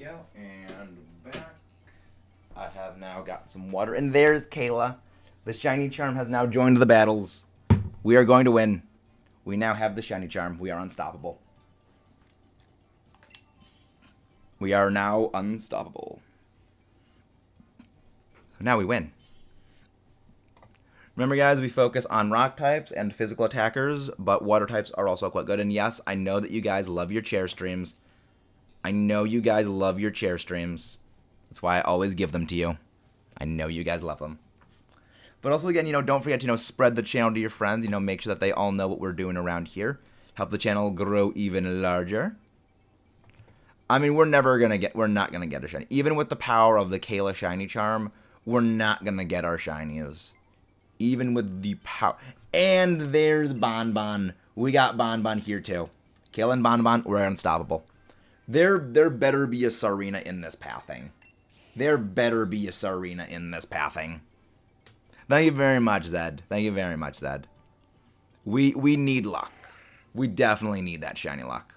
go. And back. I have now got some water. And there's Kayla. The shiny charm has now joined the battles. We are going to win. We now have the shiny charm. We are unstoppable. We are now unstoppable. So now we win. Remember, guys, we focus on rock types and physical attackers, but water types are also quite good. And yes, I know that you guys love your chair streams. I know you guys love your chair streams. That's why I always give them to you. I know you guys love them. But also, again, don't forget to, spread the channel to your friends. Make sure that they all know what we're doing around here. Help the channel grow even larger. I mean, we're not gonna get a shiny. Even with the power of the Kayla shiny charm, we're not gonna get our shinies. Even with the power. And there's Bonbon. We got Bonbon here too. Kayla and Bonbon, we're unstoppable. There better be a Sarina in this pathing. There better be a Sarina in this pathing. Thank you very much, Zed. Thank you very much, Zed. We need luck. We definitely need that shiny luck.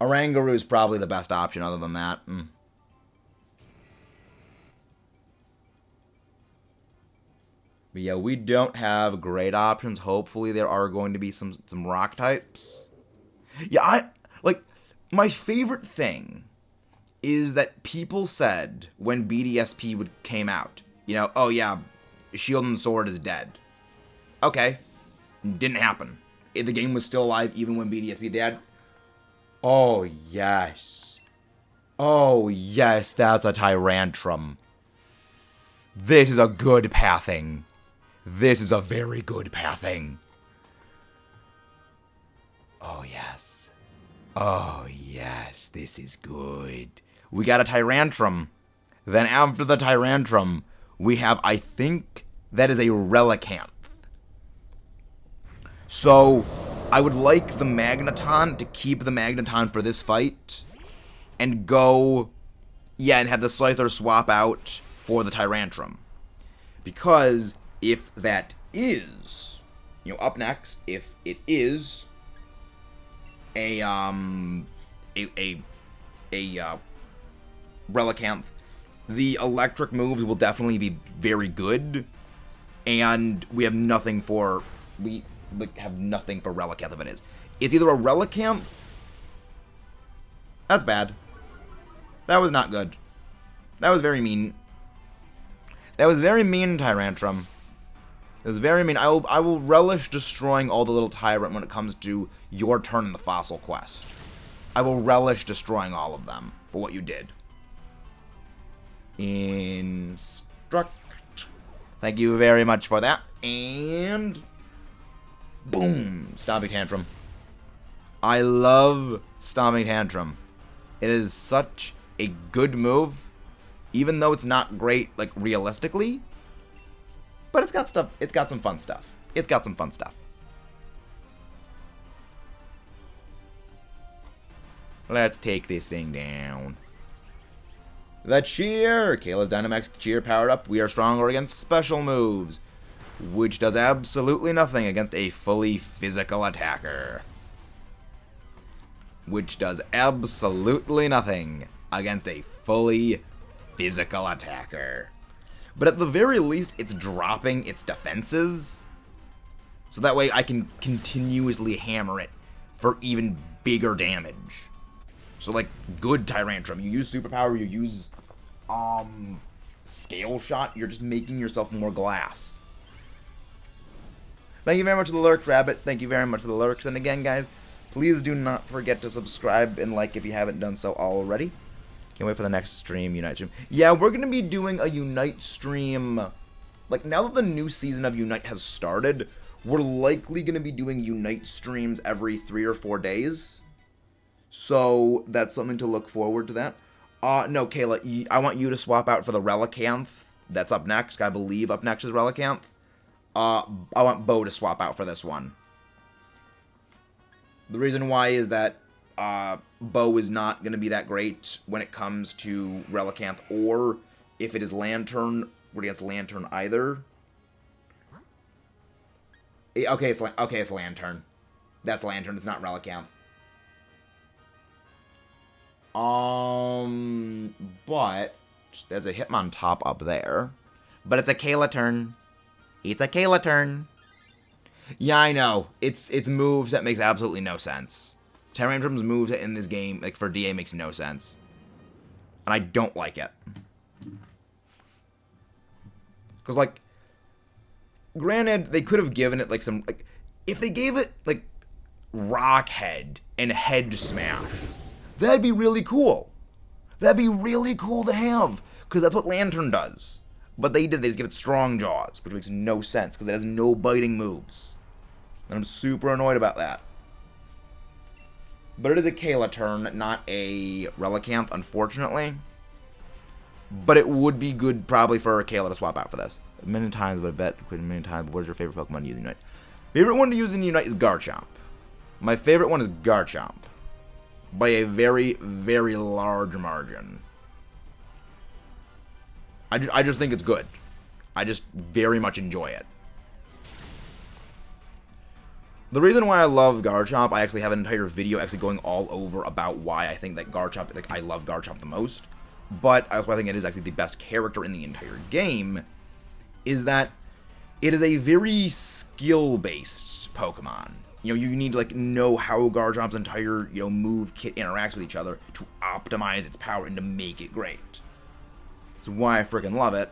Oranguru is probably the best option other than that. But yeah, we don't have great options. Hopefully there are going to be some rock types. Yeah, my favorite thing is that people said when BDSP came out, oh yeah, Shield and Sword is dead. Okay. Didn't happen. The game was still alive even when BDSP dead. Oh yes. Oh yes, that's a Tyrantrum. This is a good pathing. This is a very good pathing. Oh, yes. Oh, yes. This is good. We got a Tyrantrum. Then after the Tyrantrum, we have, I think, that is a Relicanth. So, I would like the Magneton to keep the Magneton for this fight. And go, and have the Scyther swap out for the Tyrantrum. Because if that is, up next, if it is a Relicanth, the electric moves will definitely be very good, and we have nothing for Relicanth if it is. It's either a Relicanth. That's bad. That was not good. That was very mean. That was very mean, Tyrantrum. It was very mean. I will relish destroying all the little Tyrant when it comes to your turn in the Fossil Quest. I will relish destroying all of them for what you did. Instruct. Thank you very much for that. And boom, Stomping Tantrum. I love Stomping Tantrum. It is such a good move, even though it's not great, realistically. But it's got stuff. It's got some fun stuff. It's got some fun stuff. Let's take this thing down. The cheer! Kayla's Dynamax cheer powered up. We are stronger against special moves, which does absolutely nothing against a fully physical attacker. Which does absolutely nothing against a fully physical attacker. But at the very least, it's dropping its defenses. So that way I can continuously hammer it for even bigger damage. So good Tyrantrum. You use Superpower, you use Scale Shot, you're just making yourself more glass. Thank you very much for the lurks, Rabbit. Thank you very much for the lurks. And again, guys, please do not forget to subscribe and like if you haven't done so already. Can't wait for the next stream, Unite stream. Yeah, we're going to be doing a Unite stream. Now that the new season of Unite has started, we're likely going to be doing Unite streams every 3 or 4 days. So, that's something to look forward to that. No, Kayla, I want you to swap out for the Relicanth. That's up next. I believe up next is Relicanth. I want Bo to swap out for this one. The reason why is that Bo is not going to be that great when it comes to Relicanth, or if it is Lantern, we're against Lantern either. Okay, it's Lantern. That's Lantern. It's not Relicanth. But there's a Hitmontop up there. But it's a Kayla turn. It's a Kayla turn. Yeah, I know. It's moves that makes absolutely no sense. Tyrantrum's moves in this game, like for DA, makes no sense. And I don't like it. Because, like, granted, they could have given it, like, some, like, if they gave it, like, Rock Head and Head Smash, that'd be really cool. That'd be really cool to have. Because that's what Lantern does. But they just give it Strong Jaws, which makes no sense, because it has no biting moves. And I'm super annoyed about that. But it is a Kayla turn, not a Relicanth, unfortunately. But it would be good, probably, for a Kayla to swap out for this. Many times, but I bet many times. But what is your favorite Pokemon to use in Unite? Favorite one to use in Unite is Garchomp. My favorite one is Garchomp. By a very, very large margin. I just think it's good. I just very much enjoy it. The reason why I love Garchomp, I actually have an entire video actually going all over about why I think that Garchomp, like, I love Garchomp the most. But I think it is actually the best character in the entire game, is that it is a very skill-based Pokemon. You know, you need to, like, know how Garchomp's entire, you know, move kit interacts with each other to optimize its power and to make it great. That's why I freaking love it.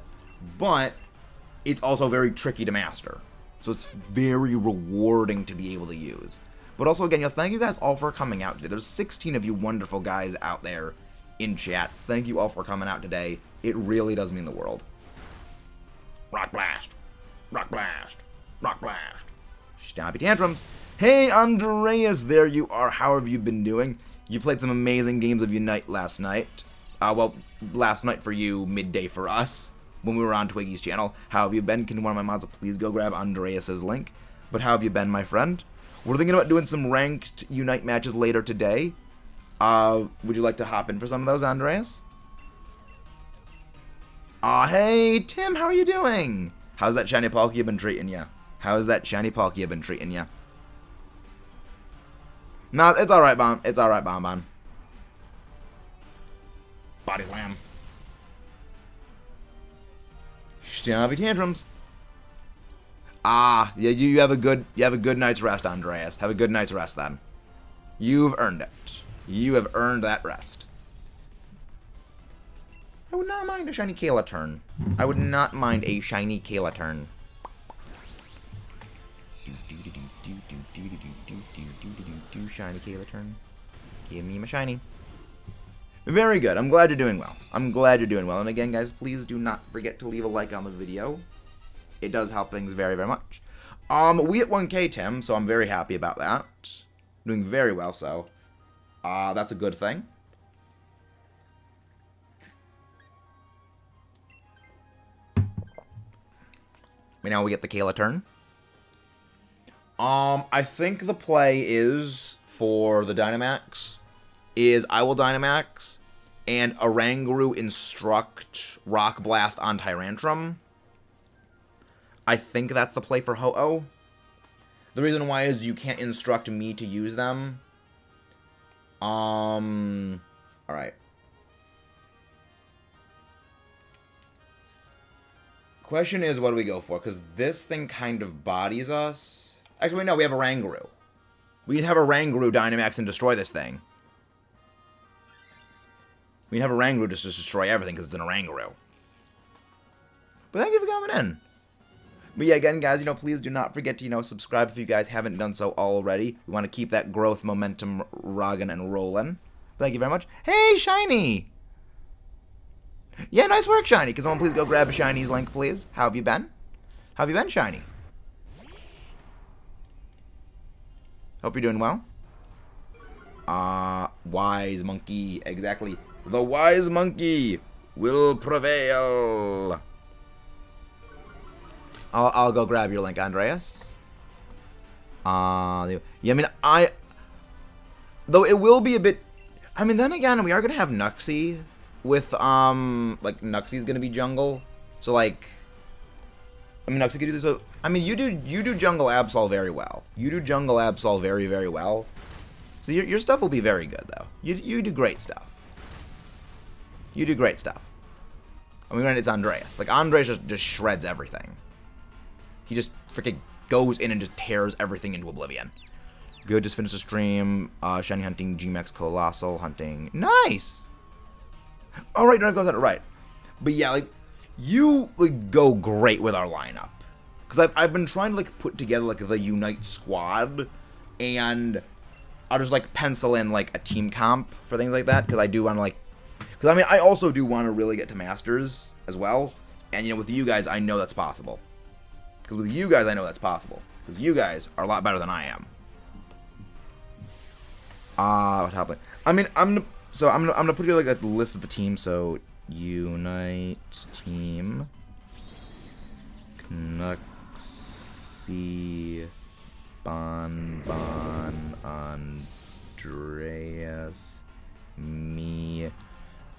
But it's also very tricky to master. So it's very rewarding to be able to use. But also, again, you know, thank you guys all for coming out today. There's 16 of you wonderful guys out there in chat. Thank you all for coming out today. It really does mean the world. Rock Blast. Rock Blast. Rock Blast. Stompy Tantrums. Hey, Andreas, there you are. How have you been doing? You played some amazing games of Unite last night. Well, last night for you, midday for us, when we were on Twiggy's channel. How have you been? Can one of my mods please go grab Andreas's link? But how have you been, my friend? We're thinking about doing some ranked Unite matches later today. Would you like to hop in for some of those, Andreas? Hey, Tim, how are you doing? How's that shiny Palkia been treating you? How's that shiny Palkia been treating you? Nah, it's alright, Bomb. It's alright, Bonbon. Body Slam. Stompy Tantrums. Yeah, you have a good night's rest, Andreas. Have a good night's rest then. You've earned it. You have earned that rest. I would not mind a shiny Kayla turn. I would not mind a shiny Kayla turn. Shiny Kayla turn. Give me my shiny. Very good. I'm glad you're doing well. I'm glad you're doing well. And again, guys, please do not forget to leave a like on the video. It does help things very, very much. We hit 1K, Tim, so I'm very happy about that. Doing very well, so that's a good thing. Now we get the Kayla turn. I think the play is, for the Dynamax, is I will Dynamax and Oranguru instruct Rock Blast on Tyrantrum. I think that's the play for Ho-Oh. The reason why is you can't instruct me to use them. Alright. Question is, what do we go for? Because this thing kind of bodies us. Actually, no, we have Oranguru. We can have Oranguru Dynamax and destroy this thing. We can have Oranguru just to destroy everything because it's an Oranguru. But thank you for coming in. But yeah, again, guys, please do not forget to, subscribe if you guys haven't done so already. We want to keep that growth momentum rocking and rolling. Thank you very much. Hey, Shiny! Yeah, nice work, Shiny. Can someone please go grab Shiny's link, please? How have you been? How have you been, Shiny? Hope you're doing well. Wise monkey. Exactly. The wise monkey will prevail. I'll go grab your link, Andreas. Yeah, though it will be a bit, then again, we are going to have Nuxie with, Nuxie's going to be jungle. So, Nuxie could do this. So, you do jungle Absol very well. You do jungle Absol very, very well. So your stuff will be very good, though. You do great stuff. You do great stuff. I mean, it's Andreas. Like, Andreas just shreds everything. He just freaking goes in and just tears everything into oblivion. Good, just finished the stream. Shiny hunting, Gmax Colossal hunting. Nice! Alright, no, I got that right. But yeah, like, you like go great with our lineup. Because I've been trying to, like, put together, like, the Unite squad. And I'll just, like, pencil in, like, a team comp for things like that. Because I do want to, like... Because, I mean, I also do want to really get to Masters as well. And, you know, with you guys, I know that's possible. Because with you guys, I know that's possible. Because you guys are a lot better than I am. What happened? I mean, I'm gonna put together, like, a list of the team. So, Unite team. Knuxy, Bon, Andreas, me,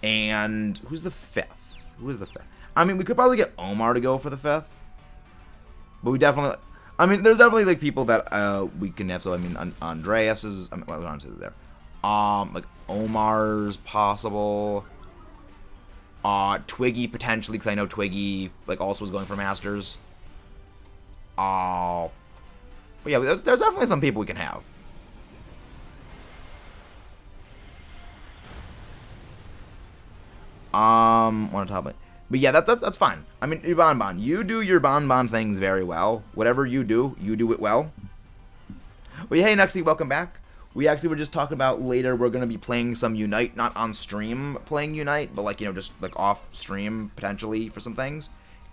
and who's the fifth? Who is the fifth? I mean, we could probably get Omar to go for the fifth, but we definitely. I mean, there's definitely like people that we can have. So I mean, Andreas is. I mean, what was there? Like Omar's possible. Twiggy potentially, because I know Twiggy like also was going for Masters. But yeah, there's definitely some people we can have. Want to top it? But yeah, that's fine. I mean, Bon, you do your Bon things very well. Whatever you do it well. Well, hey, Nuxie, welcome back. We actually were just talking about later we're going to be playing some Unite, not on stream playing Unite, but like, you know, just like off stream potentially for some things.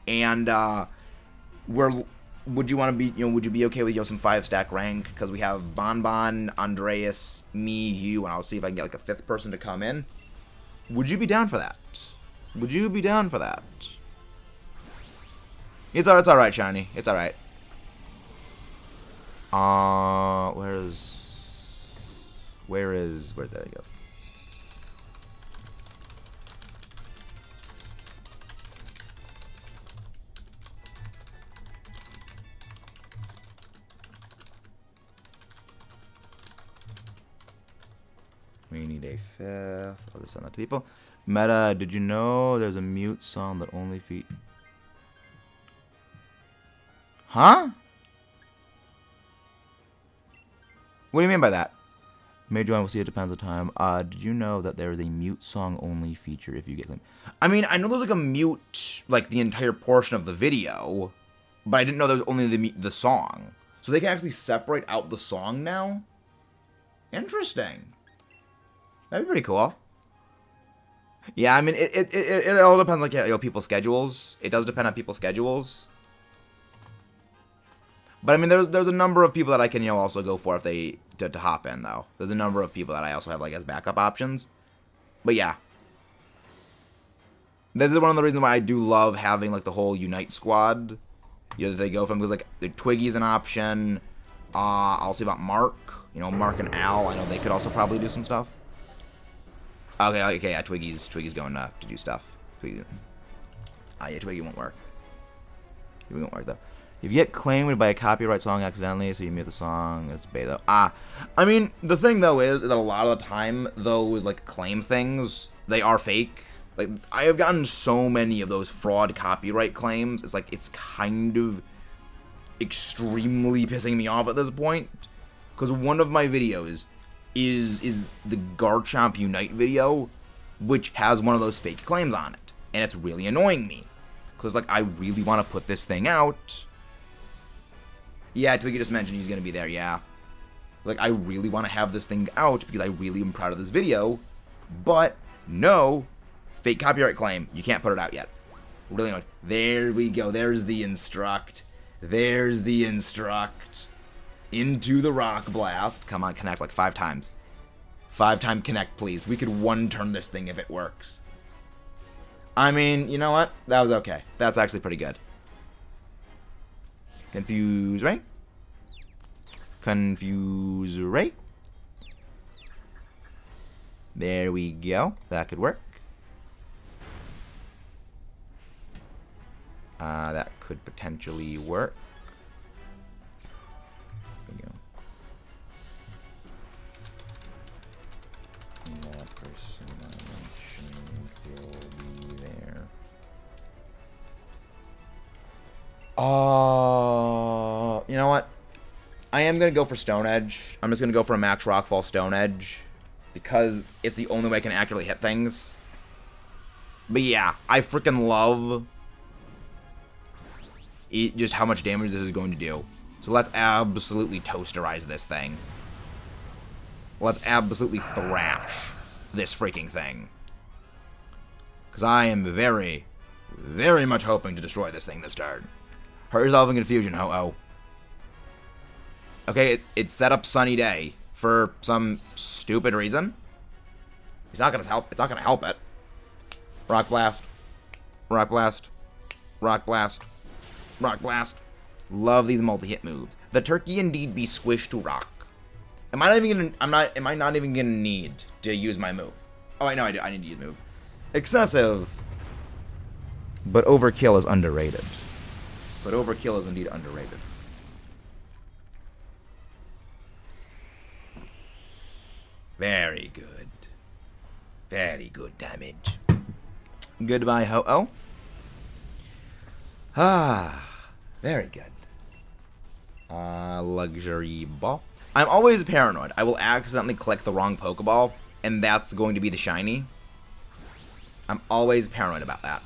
And would you want to be, you know, would you be okay with, you know, some 5-stack rank? Because we have Bon, Andreas, me, you, and I'll see if I can get like a 5th person to come in. Would you be down for that? Would you be down for that? It's alright, Shiny. It's alright. Where there you go. We need a 5th. I'll just send that to people. Meta, did you know there's a mute song that only Huh? What do you mean by that? Major one, we'll see, it depends on time. Did you know that there is a mute song only feature if you get them? I mean, I know there's like a mute, like the entire portion of the video, but I didn't know there was only the song. So they can actually separate out the song now? Interesting. That'd be pretty cool. Yeah, I mean, it all depends, like, you know, people's schedules. It does depend on people's schedules. But I mean, there's a number of people that I can, you know, also go for if they to hop in, though. There's a number of people that I also have like as backup options. But yeah, this is one of the reasons why I do love having like the whole Unite squad. You know, that they go from, because like the Twiggy's an option. I'll see about Mark. You know, Mark and Al. I know they could also probably do some stuff. Okay, yeah, Twiggy's going to do stuff. Twiggy. Yeah, Twiggy won't work. Twiggy won't work though. If you get claimed by a copyright song accidentally, so you mute the song, it's beta. I mean, the thing though is that a lot of the time, those like claim things, they are fake. Like, I have gotten so many of those fraud copyright claims. It's like, it's kind of extremely pissing me off at this point. Because one of my videos is the Garchomp Unite video, which has one of those fake claims on it. And it's really annoying me. Because, like, I really want to put this thing out. Yeah, Twiggy just mentioned he's going to be there, yeah. Like, I really want to have this thing out because I really am proud of this video. But, no, fake copyright claim. You can't put it out yet. Really annoying. There we go. There's the instruct. There's the instruct. Into the Rock Blast. Come on, connect like 5 times. 5-time connect, please. We could one-turn this thing if it works. I mean, you know what? That was okay. That's actually pretty good. Confuse Ray. Confuse Ray. There we go. That could work. That could potentially work. There we go. That person I mentioned You know what? I am going to go for Stone Edge. I'm just going to go for a Max Rockfall Stone Edge. Because it's the only way I can accurately hit things. But yeah, I freaking love just how much damage this is going to do. So let's absolutely toasterize this thing. Let's absolutely thrash this freaking thing. Because I am very, very much hoping to destroy this thing this turn. Hurt yourself in confusion, ho-oh. Okay, it set up Sunny Day for some stupid reason. It's not gonna help. It's not gonna help it. Rock Blast. Rock Blast. Rock Blast. Rock Blast. Love these multi-hit moves. The turkey indeed be squished to rock. Am I not even gonna need to use my move? Oh, I know I do. I need to use move. Excessive. But overkill is underrated. But overkill is indeed underrated. Very good. Very good damage. Goodbye, ho-oh. Ah, very good. Luxury ball. I'm always paranoid. I will accidentally click the wrong Pokeball, and that's going to be the shiny. I'm always paranoid about that.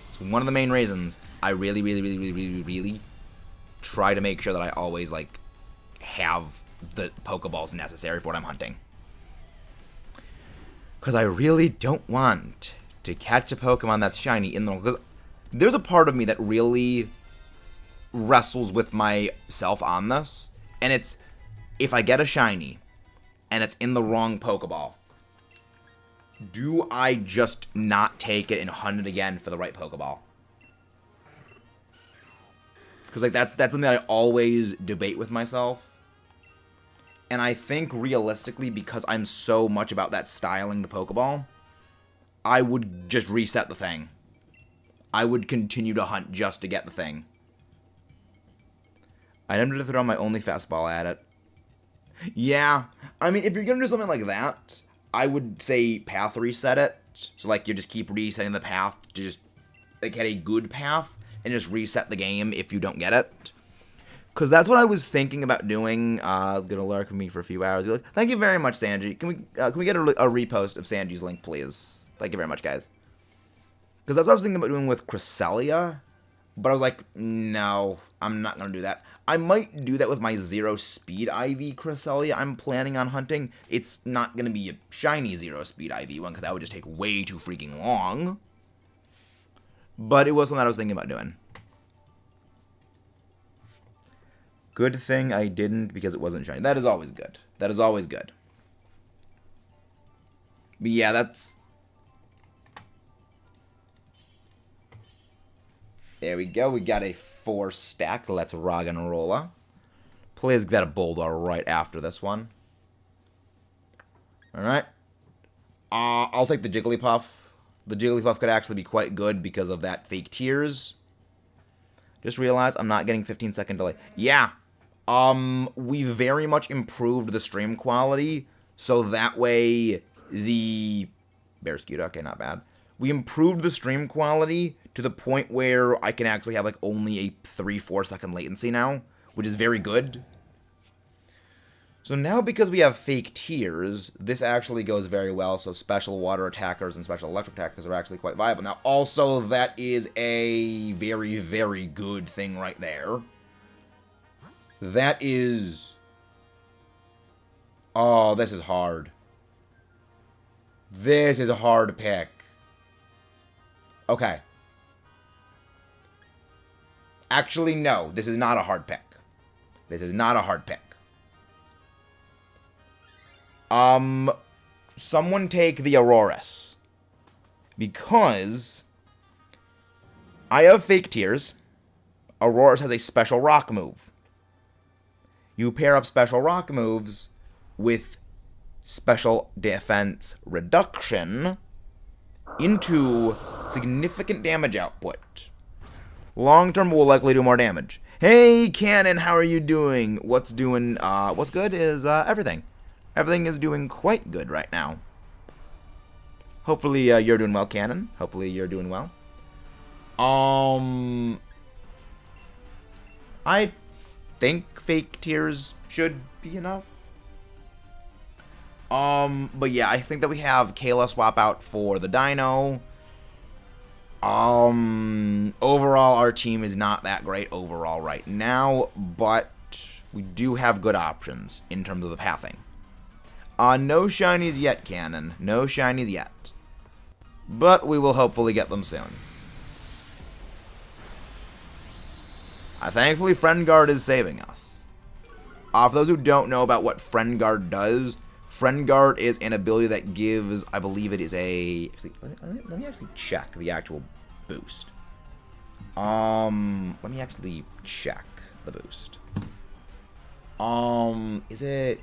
It's one of the main reasons I really try to make sure that I always, like, have the Pokeballs necessary for what I'm hunting. Because I really don't want to catch a Pokemon that's shiny in the... Because there's a part of me that really wrestles with myself on this. And it's, if I get a shiny and it's in the wrong Pokeball, do I just not take it and hunt it again for the right Pokeball? Because, like, that's something that I always debate with myself. And I think, realistically, because I'm so much about that styling the Pokeball, I would just reset the thing. I would continue to hunt just to get the thing. I am to throw my only fastball at it. Yeah, I mean, if you're going to do something like that, I would say path reset it. So, like, you just keep resetting the path to just, like, get a good path and just reset the game if you don't get it. Because that's what I was thinking about doing. Gonna lurk with me for a few hours. Like, thank you very much, Sanji. Can we get a repost of Sanji's link, please? Thank you very much, guys. Because that's what I was thinking about doing with Cresselia. But I was like, no, I'm not going to do that. I might do that with my 0 speed IV Cresselia I'm planning on hunting. It's not going to be a shiny 0 speed IV one, because that would just take way too freaking long. But it was something that I was thinking about doing. Good thing I didn't, because it wasn't shiny. That is always good. That is always good. But yeah, that's... There we go. We got a 4 stack. Let's rock and rolla. Please get a Bulldog right after this one. Alright. I'll take the Jigglypuff. The Jigglypuff could actually be quite good because of that fake tears. Just realized I'm not getting 15-second delay. Yeah. We very much improved the stream quality, so that way the... Bearscute, okay, not bad. We improved the stream quality to the point where I can actually have, like, only a 3-4 second latency now, which is very good. So now, because we have fake tears, this actually goes very well, so special water attackers and special electric attackers are actually quite viable. Now, also, that is a very, very good thing right there. That is... Oh, this is hard. This is a hard pick. Okay. Actually, no. This is not a hard pick. This is not a hard pick. Someone take the Aurorus. Because I have fake tears. Aurorus has a special rock move. You pair up special rock moves with special defense reduction into significant damage output. Long term will likely do more damage. Hey, Cannon, how are you doing? What's good is everything. Everything is doing quite good right now. Hopefully you're doing well, Cannon. Hopefully you're doing well. I think fake tears should be enough. But yeah, I think that we have Kayla swap out for the Dino. Overall, our team is not that great overall right now, but we do have good options in terms of the pathing. No shinies yet, Cannon. No shinies yet. But we will hopefully get them soon. Thankfully, Friend Guard is saving us. For those who don't know about what Friend Guard does, Friend Guard is an ability that gives, I believe it is a... Actually, let me actually check the actual boost. Let me actually check the boost. Is it...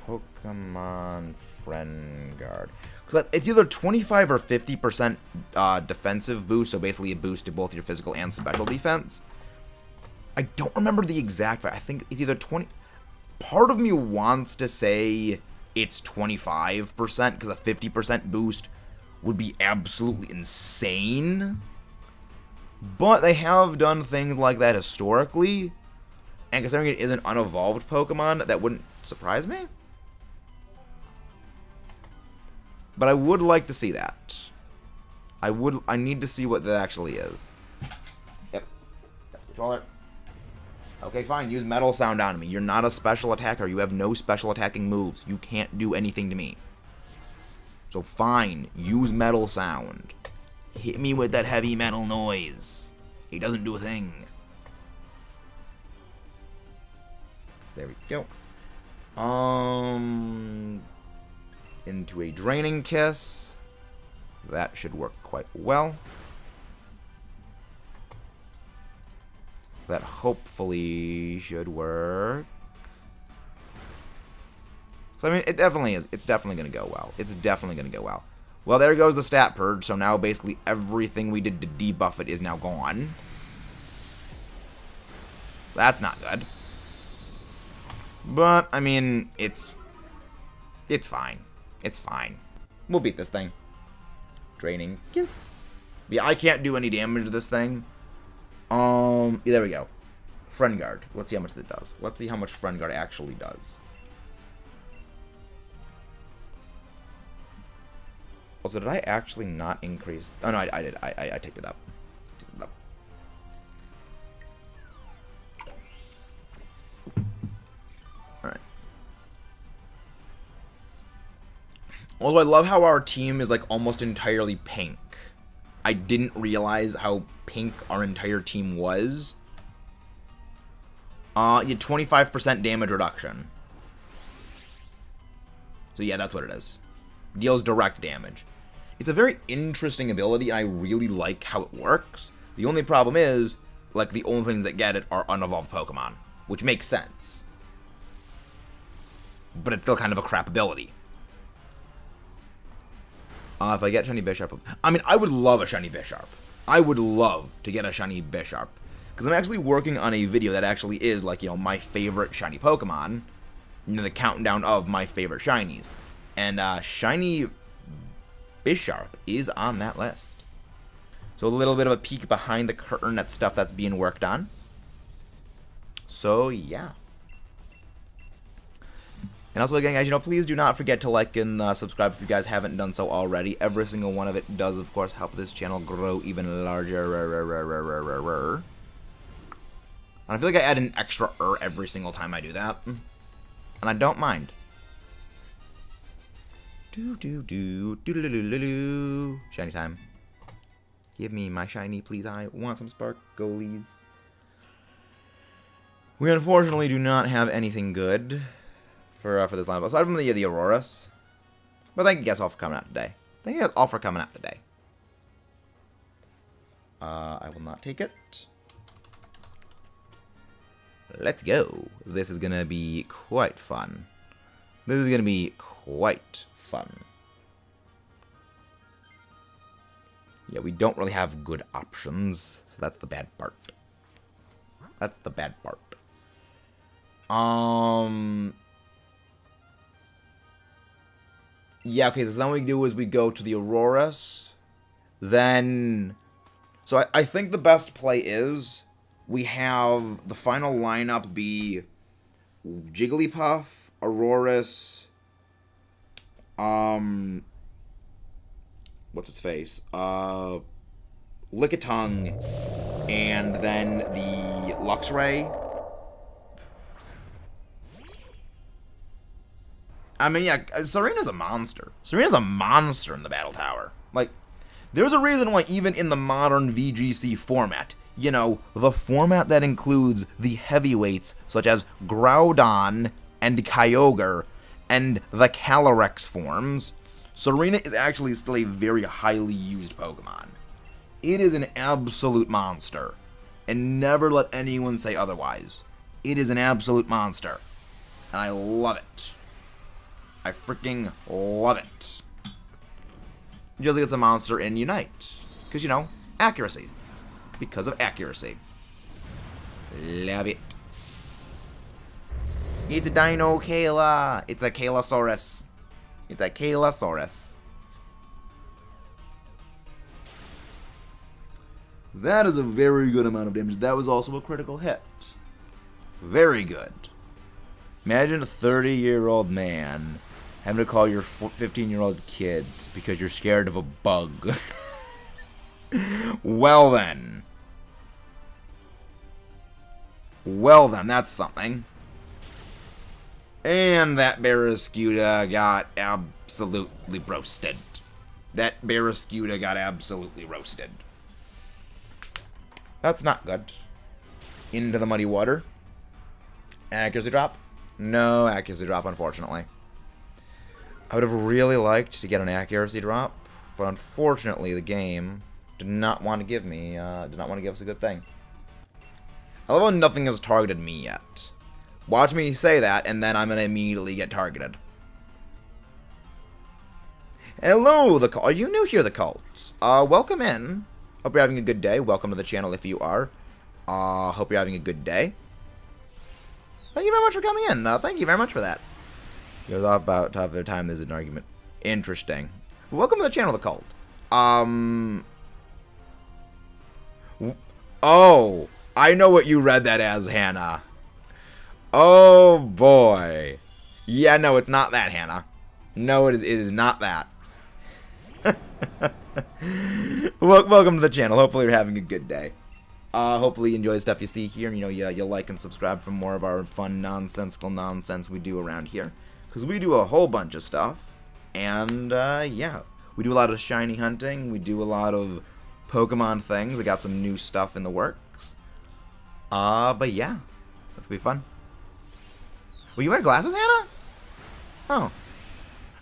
Pokemon Friend Guard. It's either 25 or 50% defensive boost, so basically a boost to both your physical and special defense. I don't remember the exact... I think it's either 20... Part of me wants to say it's 25%, because a 50% boost would be absolutely insane. But they have done things like that historically, and considering it is an unevolved Pokemon, that wouldn't surprise me. But I would like to see that. I need to see what that actually is. Yep. Controller. Okay, fine. Use Metal Sound on me. You're not a special attacker. You have no special attacking moves. You can't do anything to me. So fine. Use Metal Sound. Hit me with that heavy metal noise. He doesn't do a thing. There we go. Into a Draining Kiss. That should work quite well. That hopefully should work. So, I mean, it definitely is. It's definitely going to go well. It's definitely going to go well. Well, there goes the stat purge. So now basically everything we did to debuff it is now gone. That's not good. But, I mean, it's fine. It's fine. We'll beat this thing. Draining Kiss. Yeah, I can't do any damage to this thing. Yeah, there we go. Friend Guard. Let's see how much that does. Let's see how much Friend Guard actually does. Also, did I actually not increase? Oh no, I did. I picked it up. Alright. Although I love how our team is like almost entirely pink. I didn't realize how pink our entire team was. You 25% damage reduction. So yeah, that's what it is. Deals direct damage. It's a very interesting ability. I really like how it works. The only problem is, like, the only things that get it are unevolved Pokemon, which makes sense. But it's still kind of a crap ability. If I get Shiny Bisharp... I mean, I would love a Shiny Bisharp. I would love to get a Shiny Bisharp. Because I'm actually working on a video that actually is, like, you know, my favorite Shiny Pokemon. You know, the countdown of my favorite Shinies. And, Shiny Bisharp is on that list. So a little bit of a peek behind the curtain at stuff that's being worked on. So, yeah. And also, again, guys, you know, please do not forget to like and subscribe if you guys haven't done so already. Every single one of it does, of course, help this channel grow even larger. And I feel like I add an extra every single time I do that. And I don't mind. Shiny time. Give me my shiny, please. I want some sparklies. We unfortunately do not have anything good for this lineup, aside from the Auroras. But thank you guys all for coming out today. Thank you guys all for coming out today. I will not take it. Let's go. This is gonna be quite fun. This is gonna be quite fun. Yeah, we don't really have good options, so that's the bad part. That's the bad part. Yeah, okay, so then what we do is we go to the Auroras. Then So I think the best play is we have the final lineup be Jigglypuff, Aurorus, what's its face? Lickitung, and then the Luxray. I mean, yeah, Serena's a monster. Serena's a monster in the Battle Tower. Like, there's a reason why even in the modern VGC format, you know, the format that includes the heavyweights such as Groudon and Kyogre and the Calyrex forms, Serena is actually still a very highly used Pokemon. It is an absolute monster, and never let anyone say otherwise. It is an absolute monster, and I love it. I freaking love it. Usually it's a monster in Unite, because, you know, accuracy. Because of accuracy. Love it. It's a Dino Kayla. It's a Kaylasaurus. It's a Kaylasaurus. That is a very good amount of damage. That was also a critical hit. Very good. Imagine a 30-year-old man having to call your 15-year-old kid because you're scared of a bug. Well then. Well then, that's something. And that Barraskewda got absolutely roasted. That Barraskewda got absolutely roasted. That's not good. Into the muddy water. Accuracy drop? No accuracy drop, unfortunately. I would have really liked to get an accuracy drop, but unfortunately the game did not want to give me, did not want to give us a good thing. I love how nothing has targeted me yet. Watch me say that, and then I'm going to immediately get targeted. Hello, the cult. Are you new here, the cult? Welcome in. Hope you're having a good day. Welcome to the channel if you are. Hope you're having a good day. Thank you very much for coming in. Thank you very much for that. It was all about top of the time there's an argument. Interesting. Welcome to the channel, the cult. Oh, I know what you read that as, Hannah. Oh, boy. Yeah, no, it's not that, Hannah. No, it is not that. Welcome to the channel. Hopefully you're having a good day. Hopefully you enjoy the stuff you see here. And, you know, you like and subscribe for more of our fun, nonsensical nonsense we do around here. Because we do a whole bunch of stuff. And, yeah. We do a lot of shiny hunting. We do a lot of Pokemon things. I got some new stuff in the works. But yeah. That's gonna be fun. Will you wear glasses, Hannah? Oh.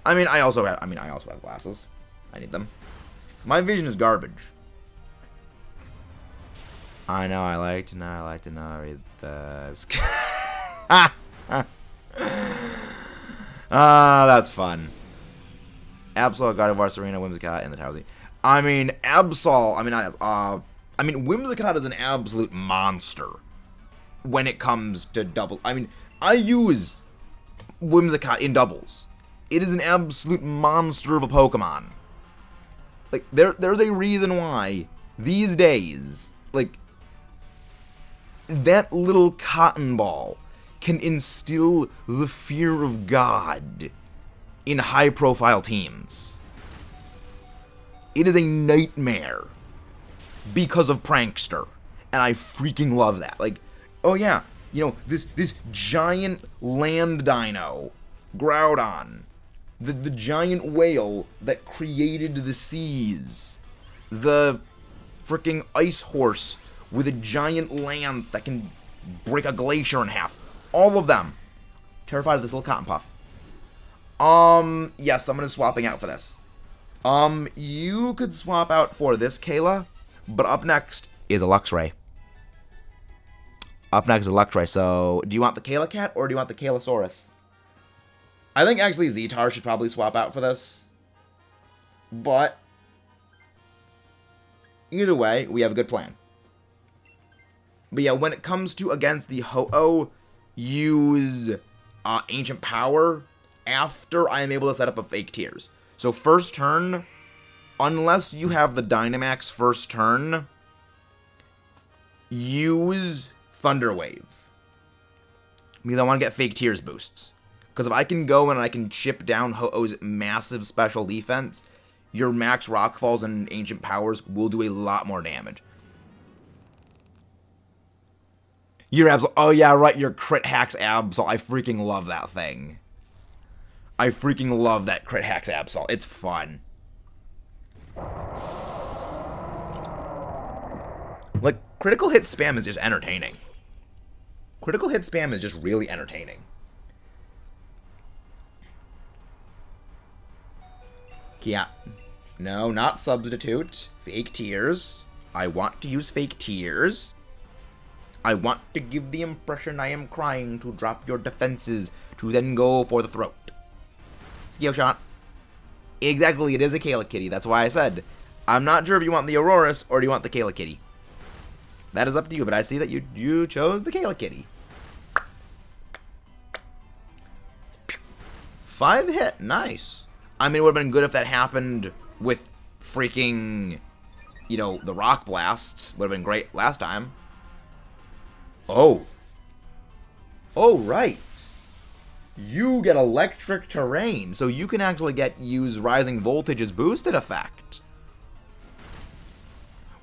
I mean, I also have glasses. I need them. My vision is garbage. I know, I like to know, read this. That's fun. Absol, Gardevoir, Serena, Whimsicott, and the Tower. I mean, Absol, Whimsicott is an absolute monster when it comes to double. I mean, I use Whimsicott in doubles. It is an absolute monster of a Pokemon. Like, there's a reason why these days, like, that little cotton ball can instill the fear of God in high-profile teams. It is a nightmare because of Prankster, and I freaking love that. Like, oh yeah, you know, this giant land dino, Groudon, the giant whale that created the seas, the freaking ice horse with a giant lance that can break a glacier in half. All of them. Terrified of this little cotton puff. Yes, someone is swapping out for this. You could swap out for this Kayla, but up next is a Luxray. Up next is a Luxray, so do you want the Kayla Cat or do you want the Kaylasaurus? I think actually Zetar should probably swap out for this. But either way, we have a good plan. But yeah, when it comes to against the Ho-Oh, use Ancient Power after I am able to set up a fake Tears. So first turn, unless you have the Dynamax first turn, use Thunder Wave. Because I want to get fake tears boosts. Because if I can go and I can chip down Ho-Oh's massive special defense, your max Rockfalls and Ancient Powers will do a lot more damage. Your Absol... Oh, yeah, right, your Crit Hacks Absol. I freaking love that thing. I freaking love that Crit Hacks Absol. It's fun. Like, critical hit spam is just entertaining. Critical hit spam is just really entertaining. Yeah. No, not substitute. Fake tears. I want to use fake tears. I want to give the impression I am crying to drop your defenses to then go for the throat. Skill shot. Exactly, it is a Kayla Kitty. That's why I said, I'm not sure if you want the Auroras or do you want the Kayla Kitty. That is up to you, but I see that you chose the Kayla Kitty. 5 hit, nice. I mean, it would have been good if that happened with freaking, you know, the Rock Blast. Would have been great last time. Oh. Oh, right. You get Electric Terrain, so you can actually use Rising Voltage's boosted effect.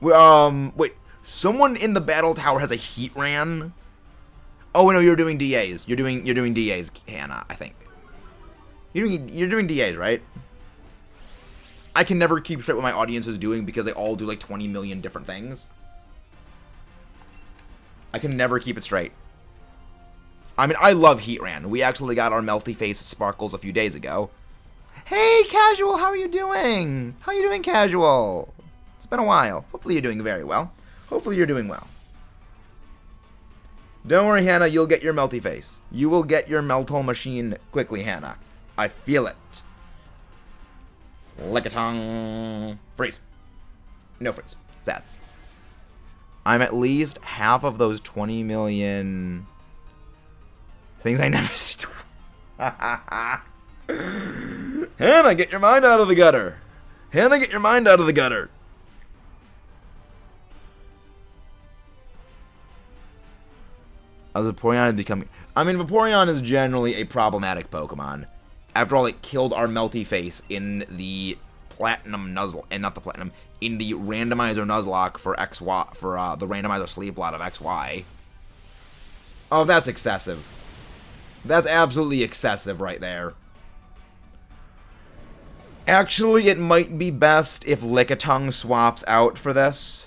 Wait. Someone in the Battle Tower has a Heat Ran? Oh, no, you're doing DAs. You're doing DAs, Hannah, I think. You're doing DAs, right? I can never keep straight what my audience is doing because they all do like 20 million different things. I can never keep it straight. I mean, I love Heatran. We actually got our Melty Face Sparkles a few days ago. Hey, Casual, how are you doing? How are you doing, Casual? It's been a while. Hopefully you're doing very well. Hopefully you're doing well. Don't worry, Hannah, you'll get your Melty Face. You will get your Meltol Machine quickly, Hannah. I feel it. Lickitung. Freeze. No freeze. Sad. I'm at least half of those 20 million things I never see. Hannah, get your mind out of the gutter. Hannah, get your mind out of the gutter. As Vaporeon is becoming... I mean, Vaporeon is generally a problematic Pokemon. After all, it killed our Melty Face in the Platinum Nuzlocke, and not the Platinum, in the Randomizer Nuzlocke for XY, for the Randomizer Sleep Lot of XY. Oh, that's excessive. That's absolutely excessive right there. Actually, it might be best if Lickitung swaps out for this.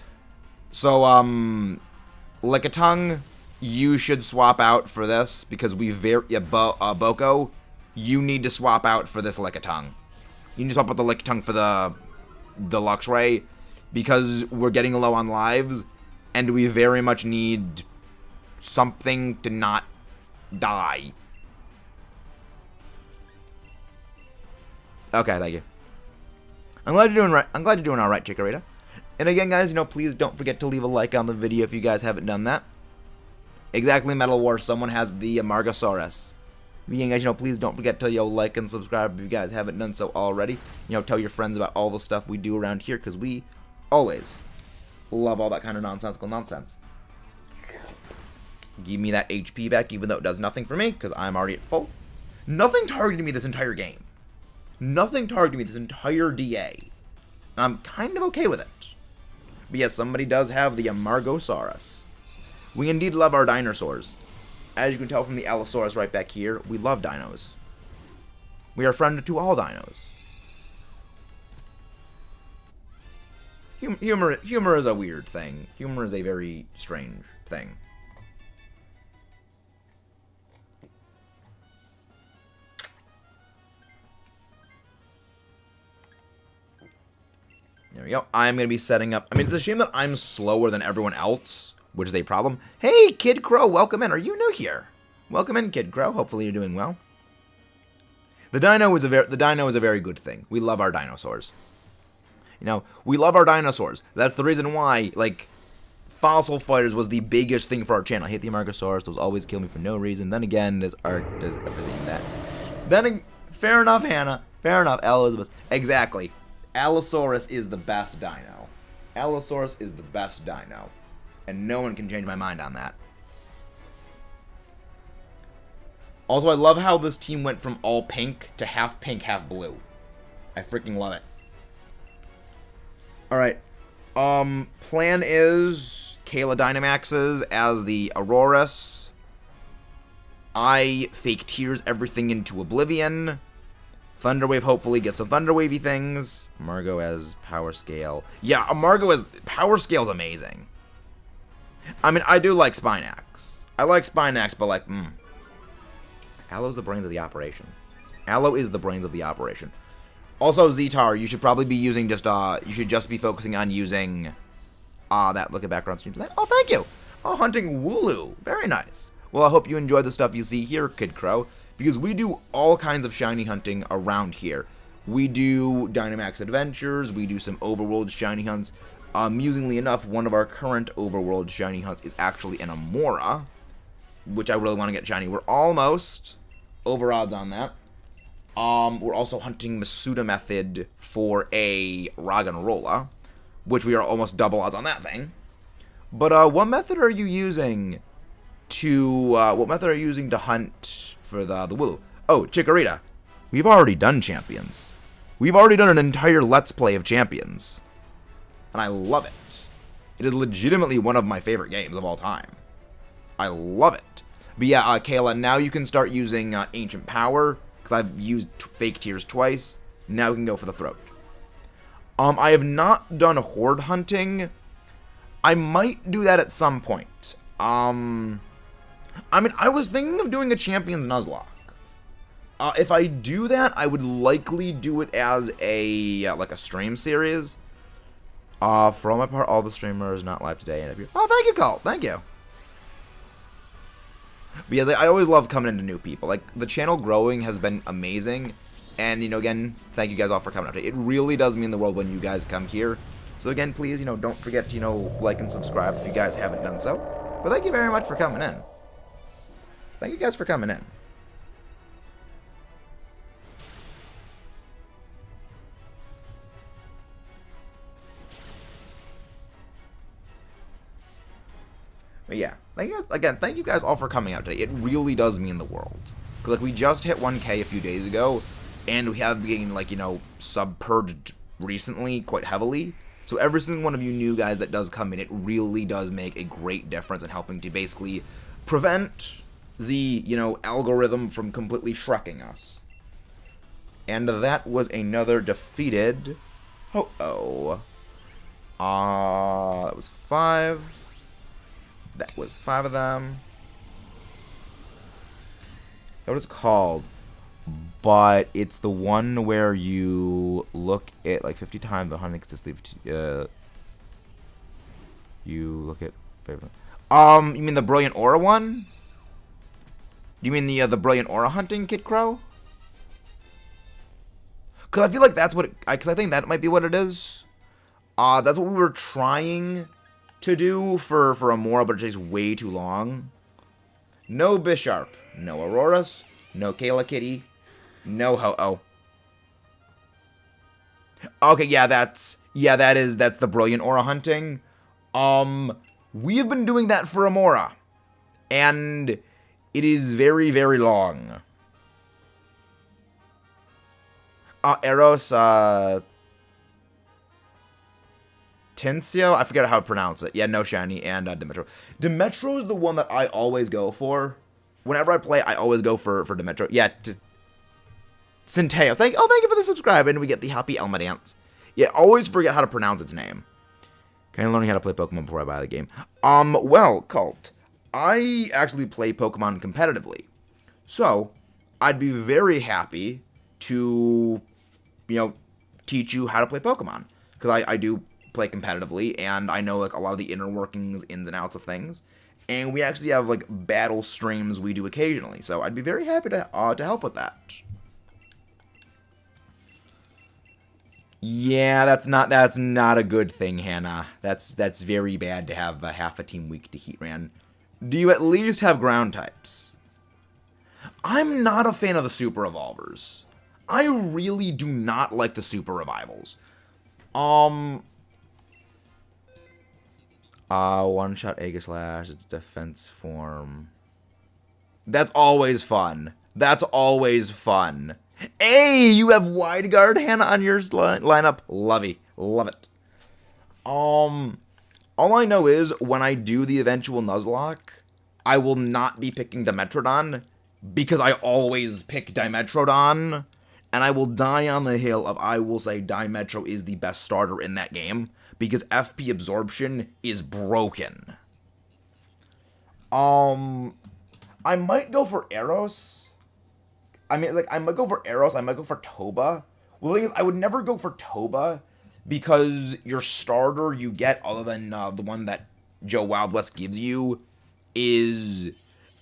So, Lickitung, you should swap out for this, because Boko, you need to swap out for this Lickitung. You need to swap out the Lickitung for the Luxray, because we're getting low on lives, and we very much need something to not die. Okay, thank you. I'm glad you're doing right. I'm glad you're doing all right, Chikorita. And again, guys, please don't forget to leave a like on the video if you guys haven't done that. Exactly, Metal War. Someone has the Amargasaurus. Again, guys, please don't forget to like and subscribe if you guys haven't done so already. Tell your friends about all the stuff we do around here, because we always love all that kind of nonsensical nonsense. Give me that HP back, even though it does nothing for me, because I'm already at full. Nothing targeted me this entire game. Nothing targeted me this entire DA. I'm kind of okay with it. But yes, somebody does have the Amargosaurus. We indeed love our dinosaurs. As you can tell from the Allosaurus right back here, we love dinos. We are friendly to all dinos. Humor is a weird thing. Humor is a very strange thing. There we go. I'm going to be setting up... I mean, it's a shame that I'm slower than everyone else, which is a problem. Hey, Kid Crow, welcome in. Are you new here? Welcome in, Kid Crow. Hopefully you're doing well. The dino is a very good thing. We love our dinosaurs. We love our dinosaurs. That's the reason why, Fossil Fighters was the biggest thing for our channel. I hate the Amargasaurus. Those always kill me for no reason. Then again, there's art, there's everything that. Fair enough, Hannah. Fair enough, Elizabeth. Exactly. Allosaurus is the best dino. Allosaurus is the best dino. And no one can change my mind on that. Also, I love how this team went from all pink to half pink, half blue. I freaking love it. Alright. Plan is Kayla Dynamaxes as the Auroras. I fake tears everything into oblivion. Thunderwave hopefully gets some Thunderwavy things. Margot as Power Scale. Yeah, Margot as Power Scale is amazing. I mean, I do like Spinax. I like Spinax, but like, Aloe's the brains of the operation. Aloe is the brains of the operation. Also, Zetar, you should probably be using just, you should just be focusing on using, that look at background streams. Oh, thank you. Oh, hunting Wooloo. Very nice. Well, I hope you enjoy the stuff you see here, Kid Crow, because we do all kinds of shiny hunting around here. We do Dynamax Adventures, we do some Overworld shiny hunts. Amusingly enough, one of our current Overworld shiny hunts is actually an Amora, which I really want to get shiny. We're almost over odds on that. We're also hunting Masuda Method for a Roggenrola, which we are almost double odds on that thing. But what method are you using to hunt for the Wooloo? Oh, Chikorita. We've already done Champions. We've already done an entire Let's Play of Champions. And I love it. It is legitimately one of my favorite games of all time. I love it. But yeah, Kayla, now you can start using Ancient Power, because I've used Fake Tears twice. Now we can go for the Throat. I have not done Horde hunting. I might do that at some point. I mean, I was thinking of doing a Champions Nuzlocke. If I do that, I would likely do it as a, like a stream series. For all my part, all the streamers not live today. And oh, thank you, Colt. Thank you. But yeah, I always love coming into new people. Like, the channel growing has been amazing. And, you know, again, thank you guys all for coming out today. It really does mean the world when you guys come here. So again, please, you know, don't forget to, you know, like and subscribe if you guys haven't done so. But thank you very much for coming in. Thank you guys for coming in. But yeah, thank you guys, again, thank you guys all for coming out today. It really does mean the world. Because, like, we just hit 1K a few days ago, and we have been, like, you know, sub-purged recently quite heavily. So every single one of you new guys that does come in, it really does make a great difference in helping to basically prevent the, you know, algorithm from completely shrekking us. And that was another defeated Ho-Oh. That was 5. That was 5 of them. What is it called? But it's the one where you look at like 50 times the hunting consistently. You look at favorite. You mean the Brilliant Aura one? You mean the Brilliant Aura hunting, Kid Crow? Cause I feel like that's what. Cause I think that might be what it is. That's what we were trying to do for Amora, but it takes way too long. No Bisharp, no Auroras, no Kayla Kitty, no Ho-Oh. Okay, yeah, that's the Brilliant Aura hunting. We have been doing that for Amora, and it is very, very long. Eros, Tencio? I forget how to pronounce it. Yeah, no shiny, and Dimetro. Dimetro is the one that I always go for. Whenever I play, I always go for Dimetro. Yeah, Centeo. Thank you for the subscribe, and we get the Happy Elma Dance. Yeah, always forget how to pronounce its name. Kind of learning how to play Pokemon before I buy the game. Well, Cult, I actually play Pokemon competitively. So, I'd be very happy to, you know, teach you how to play Pokemon. Because I do play competitively, and I know, like, a lot of the inner workings, ins and outs of things. And we actually have, like, battle streams we do occasionally. So, I'd be very happy to help with that. Yeah, that's not a good thing, Hannah. That's very bad to have half a team weak to Heatran. Do you at least have ground types? I'm not a fan of the Super Evolvers. I really do not like the Super Revivals. One shot Aegislash, it's defense form. That's always fun. That's always fun. Hey, you have Wide Guard Hannah on your lineup. Lovey. Love it. All I know is when I do the eventual Nuzlocke, I will not be picking Dimetrodon because I always pick Dimetrodon, and I will die on the hill of I will say Dimetro is the best starter in that game because FP absorption is broken. I might go for Eros. I mean, like, I might go for Eros. I might go for Toba. Well, the thing is, I would never go for Toba because your starter you get, other than the one that Joe Wild West gives you, is...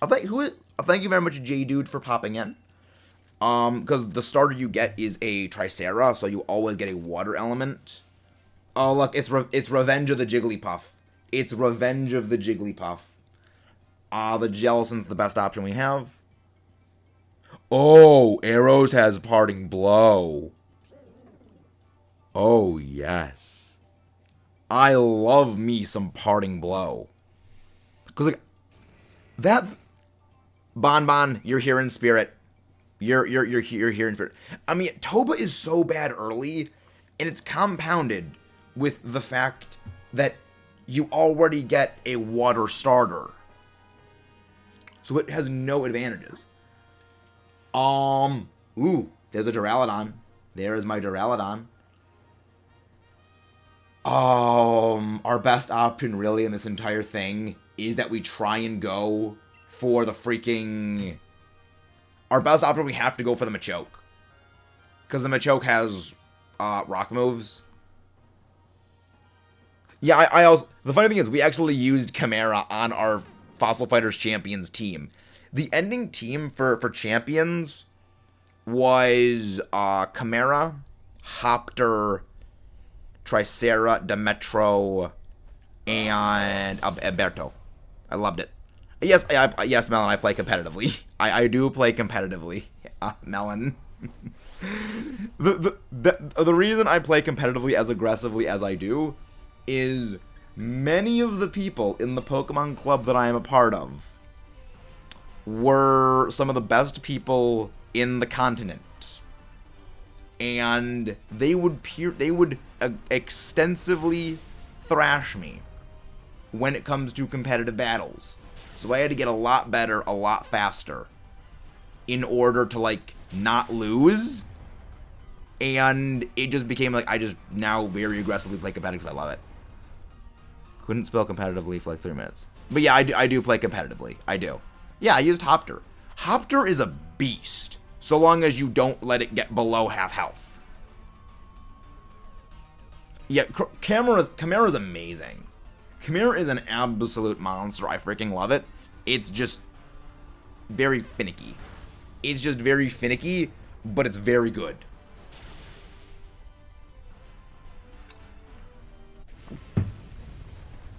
Thank you very much, J-Dude, for popping in. Because the starter you get is a Tricera, so you always get a water element. Oh, look, it's Revenge of the Jigglypuff. It's Revenge of the Jigglypuff. The Jellicent's the best option we have. Oh, Arrows has Parting Blow. Oh, yes. I love me some Parting Blow. Because, like, that... Bon, you're here in spirit. You're here in spirit. I mean, Toba is so bad early, and it's compounded with the fact that you already get a water starter. So it has no advantages. Ooh, there's a Duraludon. There is my Duraludon. Our best option really in this entire thing is that we try and go for the freaking... Our best option, we have to go for the Machoke. Because the Machoke has, rock moves. Yeah, I also... The funny thing is, we actually used Chimera on our Fossil Fighters Champions team. The ending team for Champions was, Chimera, Hopter, Tricera, Dimetro, and Alberto. I loved it. Yes, yes, Melon, I play competitively. I do play competitively, Melon. The reason I play competitively as aggressively as I do is many of the people in the Pokemon Club that I am a part of were some of the best people in the continent. And they would extensively thrash me when it comes to competitive battles. So I had to get a lot better, a lot faster in order to, like, not lose. And it just became, like, I just now very aggressively play competitive because I love it. Couldn't spell competitively for, like, 3 minutes. But yeah, I do play competitively. I do. Yeah, I used Hopter. Hopter is a beast, so long as you don't let it get below half health. Yeah, Chimera's amazing. Chimera is an absolute monster. I freaking love it. It's just very finicky. It's just very finicky, but it's very good.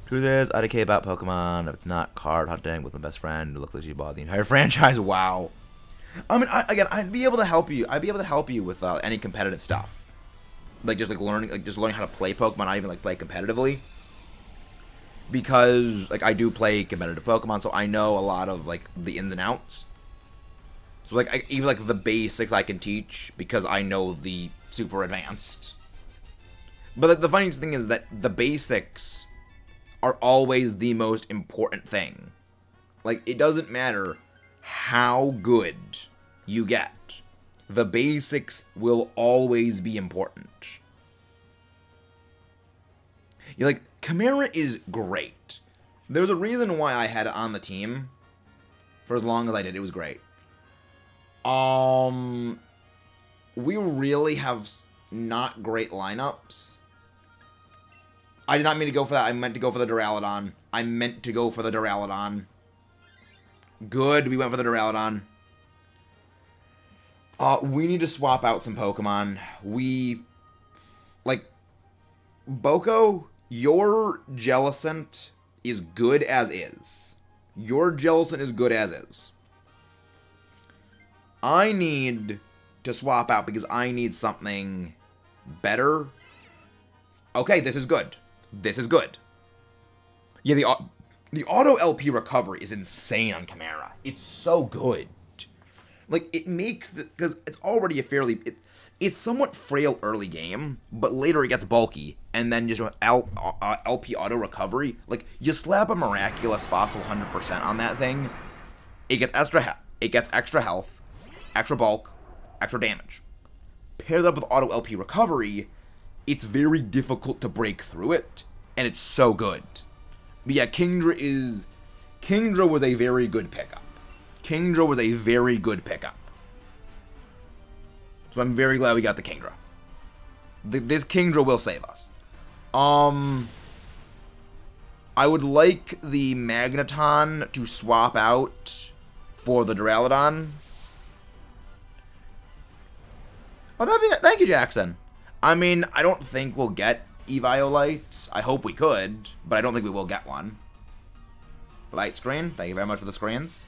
Truth is, I don't care about Pokemon. If it's not card hunting with my best friend, it looks like she bought the entire franchise. Wow. I mean, I'd be able to help you. I'd be able to help you with any competitive stuff, like just learning how to play Pokemon, not even like play competitively. Because like I do play competitive Pokemon, so I know a lot of like the ins and outs. So like even like the basics I can teach because I know the super advanced. But like, the funniest thing is that the basics are always the most important thing. Like, it doesn't matter how good you get. The basics will always be important. You're like, Chimera is great. There's a reason why I had it on the team for as long as I did. It was great. We really have not great lineups. I did not mean to go for that. I meant to go for the Duraludon. Good, we went for the Duraludon. We need to swap out some Pokemon. Boko, your Jellicent is good as is. I need to swap out because I need something better. Okay, this is good. Yeah, the auto LP recovery is insane on Chimera. It's so good. Like, it makes the... Because it's already a fairly... It's somewhat frail early game, but later it gets bulky. And then just LP auto recovery. Like, you slap a miraculous fossil 100% on that thing, it gets extra health, extra bulk, extra damage. Paired up with auto LP recovery, it's very difficult to break through it, and it's so good. But yeah, Kingdra was a very good pickup. Kingdra was a very good pickup. So I'm very glad we got the Kingdra. This Kingdra will save us. I would like the Magneton to swap out for the Duraludon. Oh, thank you, Jackson. I mean, I don't think we'll get Eviolite. I hope we could, but I don't think we will get one. Light screen. Thank you very much for the screens.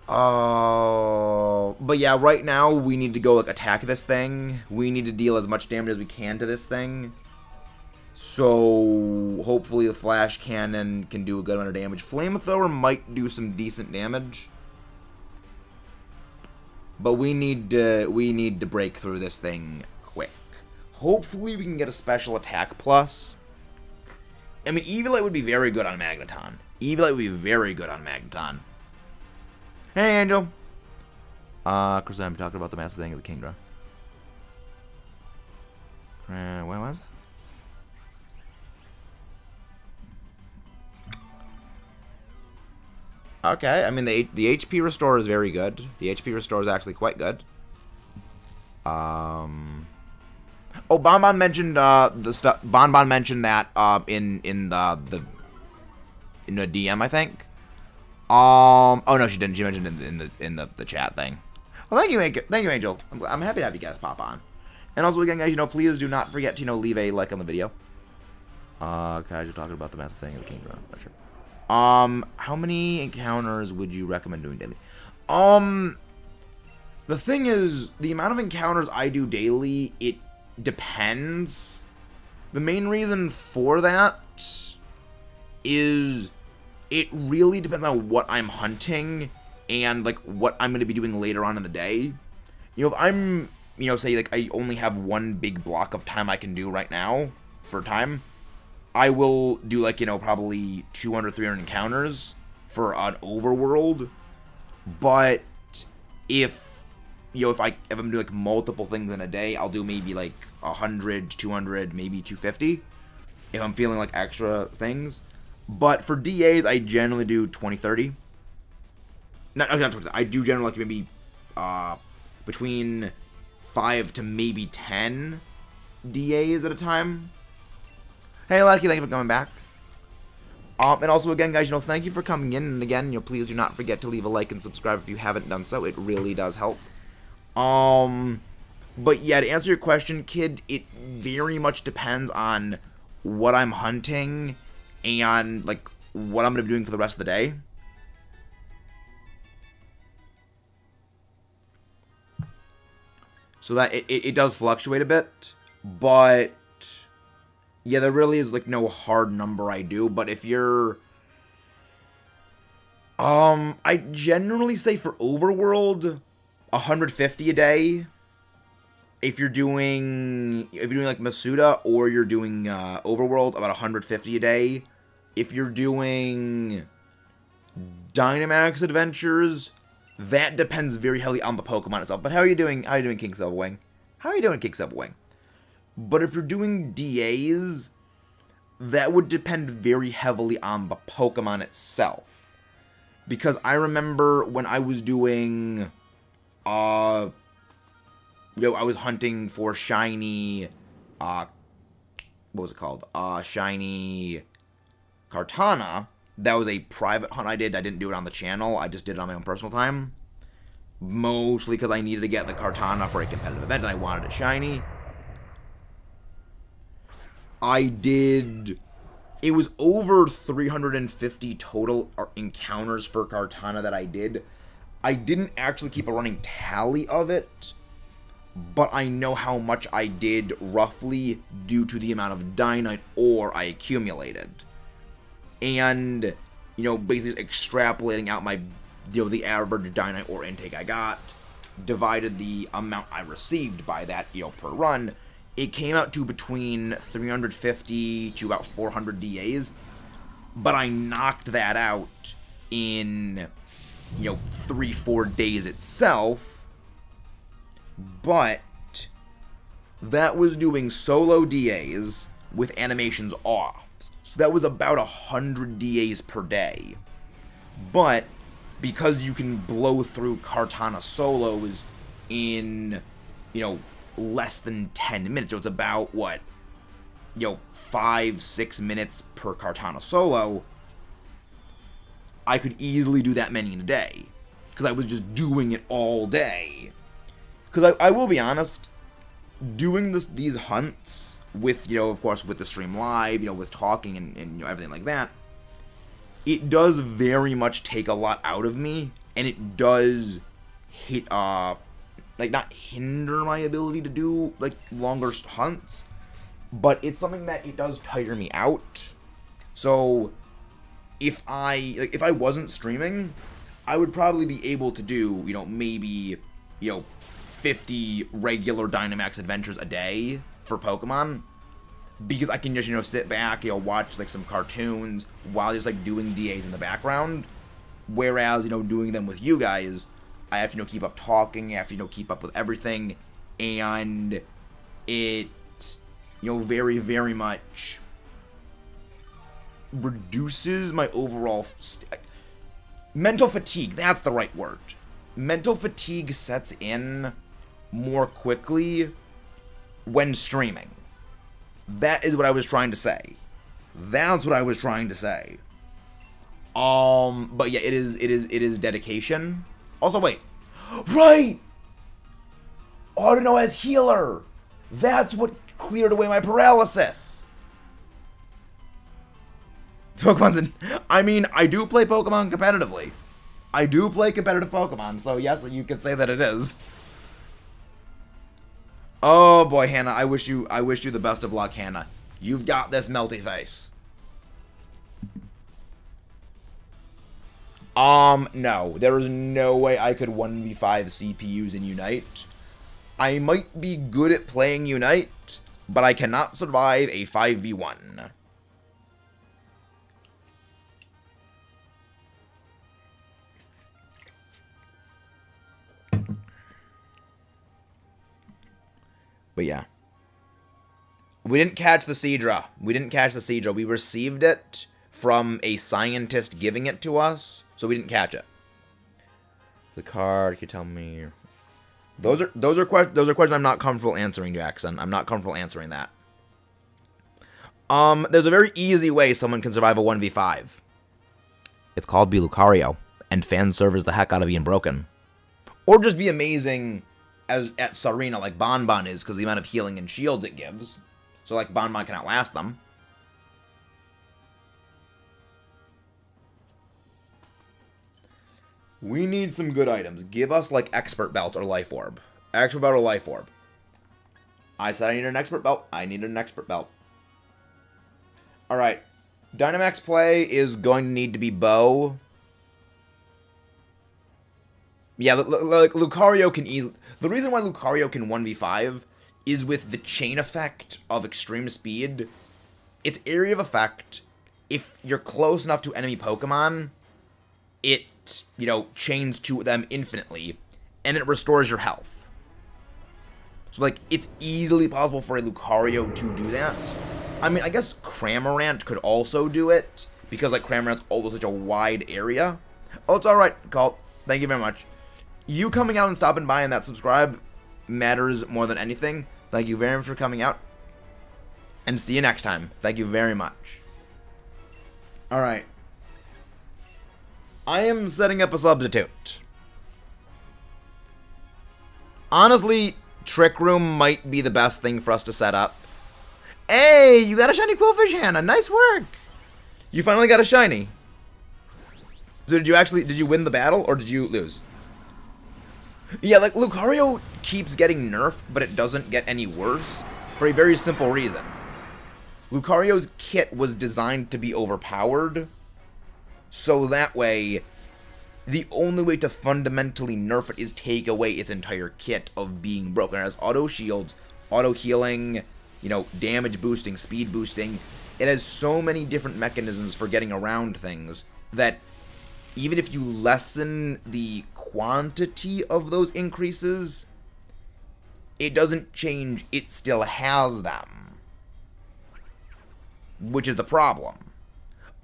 But yeah, right now we need to go like attack this thing. We need to deal as much damage as we can to this thing. So hopefully the Flash Cannon can do a good amount of damage. Flamethrower might do some decent damage. But we need to break through this thing quick. Hopefully we can get a special attack plus. I mean, Eviolite would be very good on Magneton. Eviolite would be very good on Magneton. Hey, Angel. Chris, I'm talking about the massive thing of the Kingdra. When was it? Okay, I mean, the HP restore is very good. The HP restore is actually quite good. Oh, Bonbon mentioned the stuff. Bonbon mentioned that in the DM, I think. Oh no, she didn't. She mentioned it in the chat thing. Well, thank you, Angel. I'm happy to have you guys pop on. And also, again, guys, please do not forget to leave a like on the video. Okay, you're talking about the massive thing of the Kingdom. Not sure. How many encounters would you recommend doing daily? The thing is, the amount of encounters I do daily, it depends. The main reason for that is it really depends on what I'm hunting and, like, what I'm going to be doing later on in the day. If I'm, say, like, I only have one big block of time I can do right now for time, I will do, like, probably 200, 300 encounters for an overworld. But if I'm doing, like, multiple things in a day, I'll do maybe, like, 100, 200, maybe 250 if I'm feeling, like, extra things. But for DAs, I generally do 20, 30. Not 20, I do generally, like, maybe between 5 to maybe 10 DAs at a time. Hey, Lucky, thank you for coming back. And also, again, guys, thank you for coming in. And again, please do not forget to leave a like and subscribe if you haven't done so. It really does help. But yeah, to answer your question, kid, it very much depends on what I'm hunting and, like, what I'm going to be doing for the rest of the day. So that it does fluctuate a bit, but yeah, there really is, like, no hard number I do. But if you're, I generally say for Overworld, 150 a day. If you're doing like Masuda or you're doing Overworld, about 150 a day. If you're doing Dynamax Adventures, that depends very heavily on the Pokemon itself. But how are you doing? How are you doing, King Silverwing? How are you doing, King Silverwing? But if you're doing DAs, that would depend very heavily on the Pokemon itself. Because I remember when I was doing, I was hunting for shiny, what was it called? Shiny Kartana. That was a private hunt I did. I didn't do it on the channel. I just did it on my own personal time. Mostly because I needed to get the Kartana for a competitive event and I wanted it shiny. It was over 350 total encounters for Kartana that I did. I didn't actually keep a running tally of it. but I know how much I did roughly due to the amount of Dynite ore I accumulated. And, you know, basically extrapolating out my, you know, the average Dynite ore intake I got, divided the amount I received by that, you know, per run, it came out to between 350 to about 400 DAs, but I knocked that out in, you know, 3-4 days itself, but that was doing solo DAs with animations off, so that was about 100 DAs per day, but because you can blow through Kartana solos in, you know, less than 10 minutes. So it's about, what, you know, 5-6 minutes per Kartana solo. I could easily do that many in a day. Because I was just doing it all day. Because I will be honest, doing these hunts with, you know, of course, with the stream live, you know, with talking and you know, everything like that, it does very much take a lot out of me, and it does hit, like, not hinder my ability to do, like, longer hunts, but it's something that it does tire me out. So, if I wasn't streaming, I would probably be able to do, you know, maybe, you know, 50 regular Dynamax adventures a day for Pokemon, because I can just, you know, sit back, you know, watch, like, some cartoons while just, like, doing DAs in the background, whereas, you know, doing them with you guys, I have to, you know, keep up talking, I have to, you know, keep up with everything, and it, you know, very, very much reduces my overall mental fatigue. That's the right word. Mental fatigue sets in more quickly when streaming. That is what I was trying to say. That's what I was trying to say. But yeah, it is dedication. Also, wait. Right! Audino as healer! That's what cleared away my paralysis! I mean, I do play Pokemon competitively. I do play competitive Pokemon, so yes, you could say that it is. Oh boy, Hannah, I wish you the best of luck, Hannah. You've got this, melty face. No. There is no way I could 1v5 CPUs in Unite. I might be good at playing Unite, but I cannot survive a 5v1. But yeah. We didn't catch the Seadra. We received it from a scientist giving it to us, so we didn't catch it. The card, can you tell me? Those are questions I'm not comfortable answering, Jackson. I'm not comfortable answering that. There's a very easy way someone can survive a 1v5. It's called be Lucario, and fan servers the heck out of being broken. Or just be amazing at Serena like Bonbon is, because the amount of healing and shields it gives. So like Bonbon can outlast them. We need some good items. Give us like Expert Belt or Life Orb. Expert Belt or Life Orb. I said I needed an Expert Belt. I needed an Expert Belt. Alright. Dynamax play is going to need to be Bow. Yeah, like Lucario can easily... The reason why Lucario can 1v5 is with the chain effect of extreme speed. Its area of effect, if you're close enough to enemy Pokemon, it, you know, chains to them infinitely, and it restores your health. So, like, it's easily possible for a Lucario to do that. I mean, I guess Cramorant could also do it, because, like, Cramorant's over such a wide area. Oh, it's alright, Colt. Thank you very much. You coming out and stopping by and that subscribe matters more than anything. Thank you very much for coming out. And see you next time. Thank you very much. Alright. I am setting up a substitute. Honestly, Trick Room might be the best thing for us to set up. Hey, you got a shiny Quillfish, Hannah. Nice work. You finally got a shiny. So did you win the battle or did you lose? Yeah, like, Lucario keeps getting nerfed, but it doesn't get any worse for a very simple reason. Lucario's kit was designed to be overpowered, so that way, the only way to fundamentally nerf it is take away its entire kit of being broken. It has auto shields, auto healing, you know, damage boosting, speed boosting. It has so many different mechanisms for getting around things that even if you lessen the quantity of those increases, it doesn't change. It still has them, which is the problem.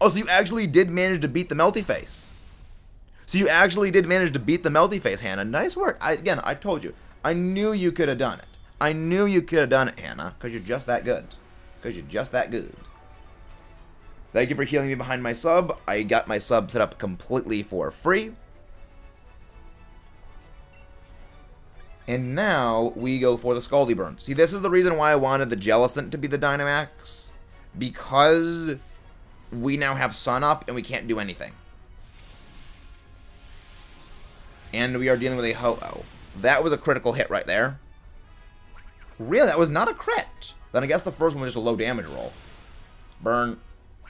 Oh, so you actually did manage to beat the Melty Face. So you actually did manage to beat the Melty Face, Hannah. Nice work. Again, I told you. I knew you could have done it. I knew you could have done it, Hannah, because you're just that good. Because you're just that good. Thank you for healing me behind my sub. I got my sub set up completely for free. And now we go for the Scaldy Burn. See, this is the reason why I wanted the Jellicent to be the Dynamax. Because we now have Sun up and we can't do anything. And we are dealing with a Ho-Oh. That was a critical hit right there. Really? That was not a crit. Then I guess the first one was just a low damage roll. Burn.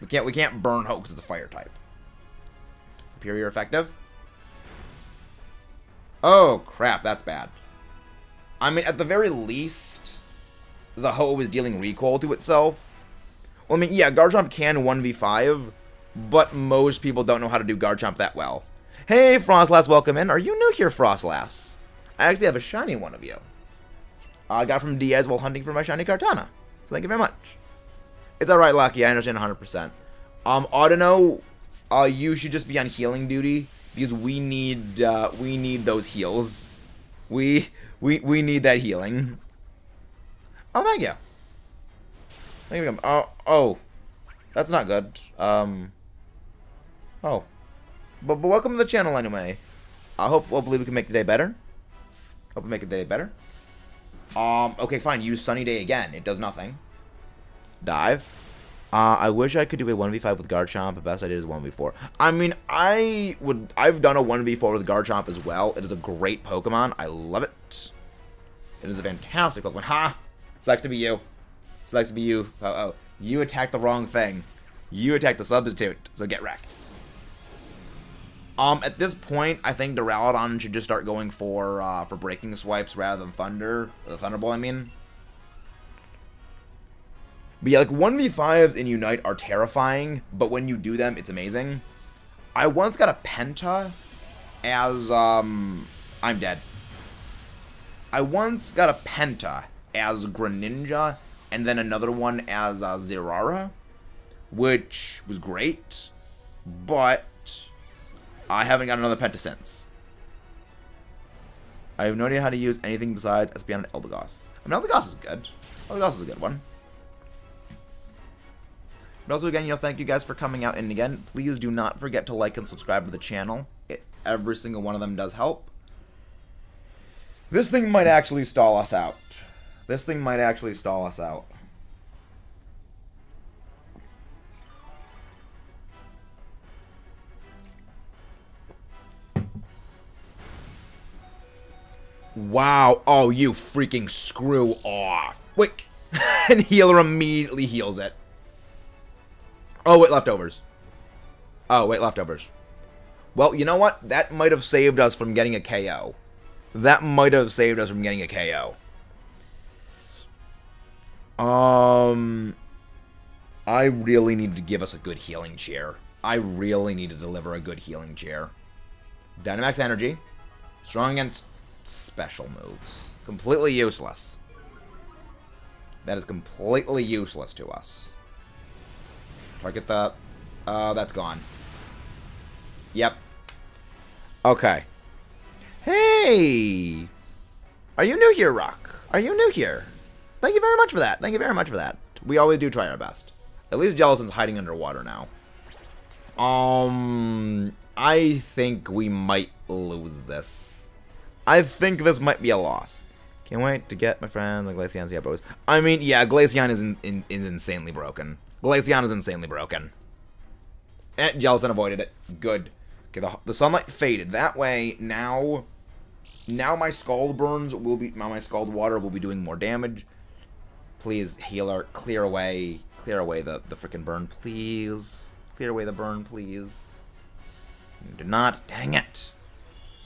We can't burn Ho because it's a fire type. Superior effective. Oh crap, that's bad. I mean, at the very least, the Ho is dealing recoil to itself. Well, I mean, yeah, Garchomp can 1v5, but most people don't know how to do Garchomp that well. Hey, Frostlass, welcome in. Are you new here, Frostlass? I actually have a shiny one of you. I got from Diaz while hunting for my shiny Kartana. So thank you very much. It's alright, Lucky. I understand 100%. Audino, you should just be on healing duty because we need those heals. We need that healing. Oh, thank you. Thank you. Oh, that's not good. Oh, but welcome to the channel anyway. Hopefully we can make the day better. Hope we make the day better. Okay, fine. Use Sunny Day again. It does nothing. Dive. I wish I could do a 1v5 with Garchomp. The best I did is 1v4. I mean, I've done a 1v4 with Garchomp as well. It is a great Pokemon. I love it. It is a fantastic Pokemon. Ha! Sucks to be you. Sucks to be you. Oh. You attacked the wrong thing. You attacked the substitute. So get wrecked. At this point, I think Duraludon should just start going for breaking swipes rather than Thunder. Or the Thunderbolt, I mean. But yeah, like 1v5s in Unite are terrifying, but when you do them, it's amazing. I once got a Penta as, I'm dead. I once got a Penta as Greninja, and then another one as Zerara, which was great, but I haven't got another Penta since. I have no idea how to use anything besides Espeon and Eldegoss. I mean, Eldegoss is good. Eldegoss is a good one. But also, again, thank you guys for coming out. And again, please do not forget to like and subscribe to the channel. Every single one of them does help. This thing might actually stall us out. This thing might actually stall us out. Wow. Oh, you freaking screw off. Wait. And Healer immediately heals it. Oh, wait, leftovers. Oh, wait, leftovers. Well, you know what? That might have saved us from getting a KO. That might have saved us from getting a KO. I really need to give us a good healing chair. I really need to deliver a good healing chair. Dynamax Energy. Strong against special moves. Completely useless. That is completely useless to us. Target that. That's gone. Yep. Okay. Hey! Are you new here, Rock? Are you new here? Thank you very much for that. Thank you very much for that. We always do try our best. At least Jellicent's hiding underwater now. I think we might lose this. I think this might be a loss. Can't wait to get my friend the Glaceon Bros. I mean, yeah, Glaceon is insanely broken. Glaceon is insanely broken. And Jellicent avoided it. Good. Okay, the sunlight faded. That way, now Now my Scald Burns will be... Now my Scald Water will be doing more damage. Please, healer, clear away the freaking burn, please. Clear away the burn, please. You did not. Dang it.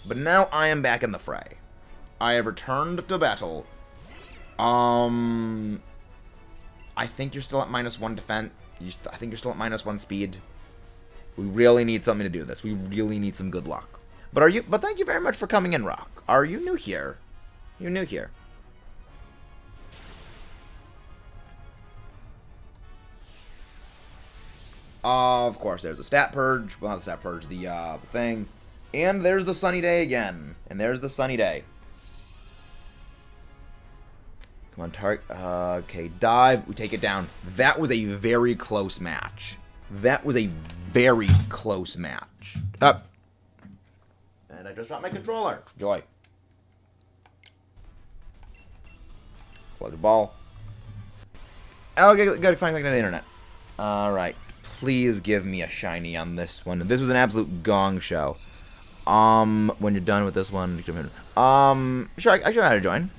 But now I am back in the fray. I have returned to battle. I think you're still at -1 defense. I think you're still at -1 speed. We really need something to do this. We really need some good luck. But thank you very much for coming in, Rock. Are you new here? You're new here. Of course, there's a stat purge. Well, not the stat purge, the thing. And there's the sunny day again. And there's the sunny day. Come on, target. Okay, dive. We take it down. That was a very close match. That was a very close match. Up. And I just dropped my controller. Joy. Plug the ball. Okay, gotta find something on the internet. Alright. Please give me a shiny on this one. This was an absolute gong show. When you're done with this one, sure, I should know how to join.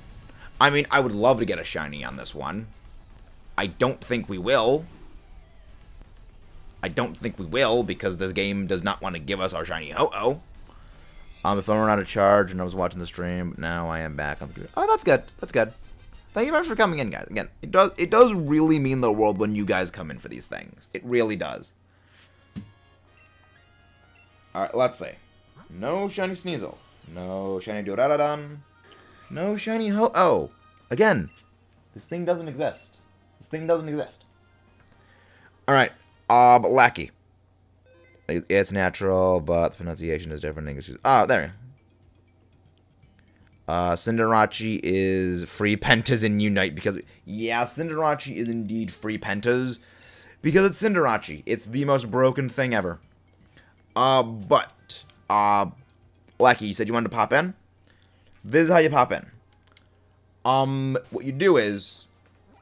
I mean, I would love to get a shiny on this one. I don't think we will. Because this game does not want to give us our shiny Ho-Oh. If I run out of charge and I was watching the stream, but now I am back on the computer. Oh, that's good. That's good. Thank you very much for coming in, guys. Again, it does really mean the world when you guys come in for these things. It really does. Alright, let's see. No shiny Sneasel. No shiny Duraludon. No shiny Ho-Oh. Again, this thing doesn't exist. Alright, but Lackey. It's natural, but the pronunciation is different in English. Oh, there. Cinderace is free pentas in Unite because... Yeah, Cinderace is indeed free pentas because it's Cinderace. It's the most broken thing ever. Lackey, you said you wanted to pop in? This is how you pop in. What you do is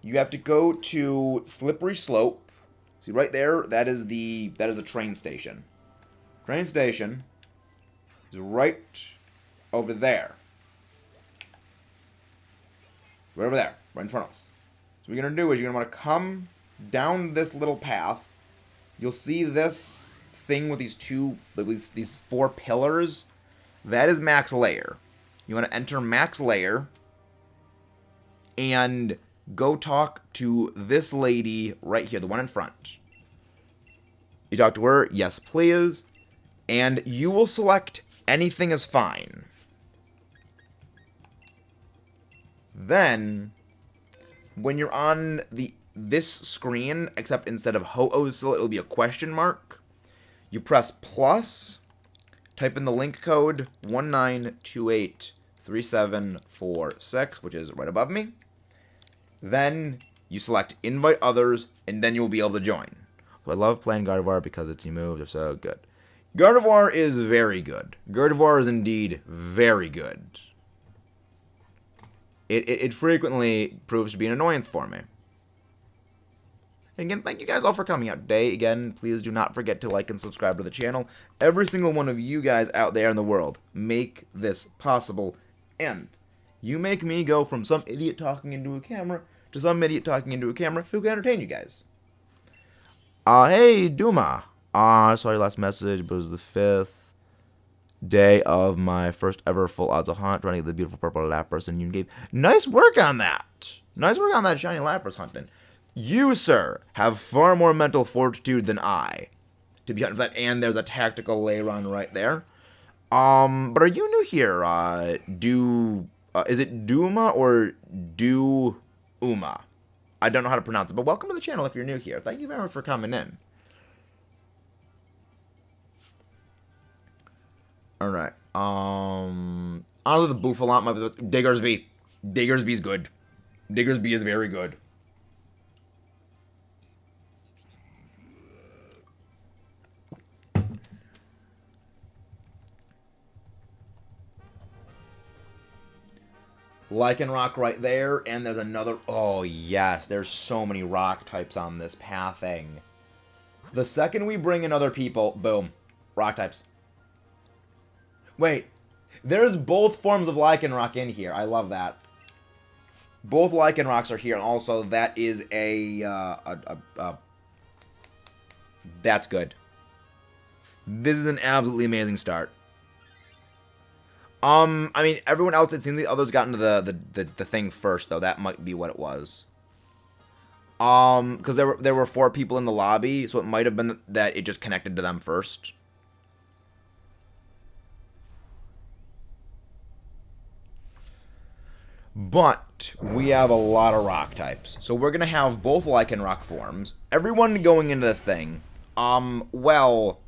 you have to go to Slippery Slope. See right there, that is the train station. Train station is right over there. Right over there, right in front of us. So what you're gonna do is you're gonna want to come down this little path. You'll see this thing with these 4 pillars. That is Max Lair. You want to enter Max Lair and go talk to this lady right here, the one in front. You talk to her, yes please, and you will select anything is fine. Then, when you're on this screen, except instead of Ho-Oh still, it'll be a question mark. You press plus, type in the link code 19283746, which is right above me. Then you select invite others, and then you'll be able to join. So I love playing Gardevoir because its new moves are so good. Gardevoir is very good. Gardevoir is indeed very good. It frequently proves to be an annoyance for me. And again, thank you guys all for coming out today. Again, please do not forget to like and subscribe to the channel. Every single one of you guys out there in the world make this possible. And you make me go from some idiot talking into a camera to some idiot talking into a camera who can entertain you guys. Hey, Duma. I saw your last message, but it was the 5th day of my first ever full odds of hunt, trying to get the beautiful purple Lapras in Union Game. Nice work on that. Nice work on that shiny Lapras hunting. You, sir, have far more mental fortitude than I to be hunting for that, and there's a tactical Lairon right there. But are you new here? Is it Duma or Uma? I don't know how to pronounce it, but welcome to the channel if you're new here. Thank you very much for coming in. Alright, honestly, the Bouffalant, Diggersby. Diggersby's good. Diggersby is very good. Lycanroc right there, and there's another... Oh, yes, there's so many rock types on this pathing. The second we bring in other people, boom, rock types. Wait, There's both forms of Lycanroc in here. I love that. Both Lycanrocs are here, and also that is that's good. This is an absolutely amazing start. I mean, everyone else, it seems the others got into the thing first, though. That might be what it was. Because there were 4 people in the lobby, so it might have been that it just connected to them first. But we have a lot of rock types. So we're going to have both Lycanroc forms. Everyone going into this thing. Well,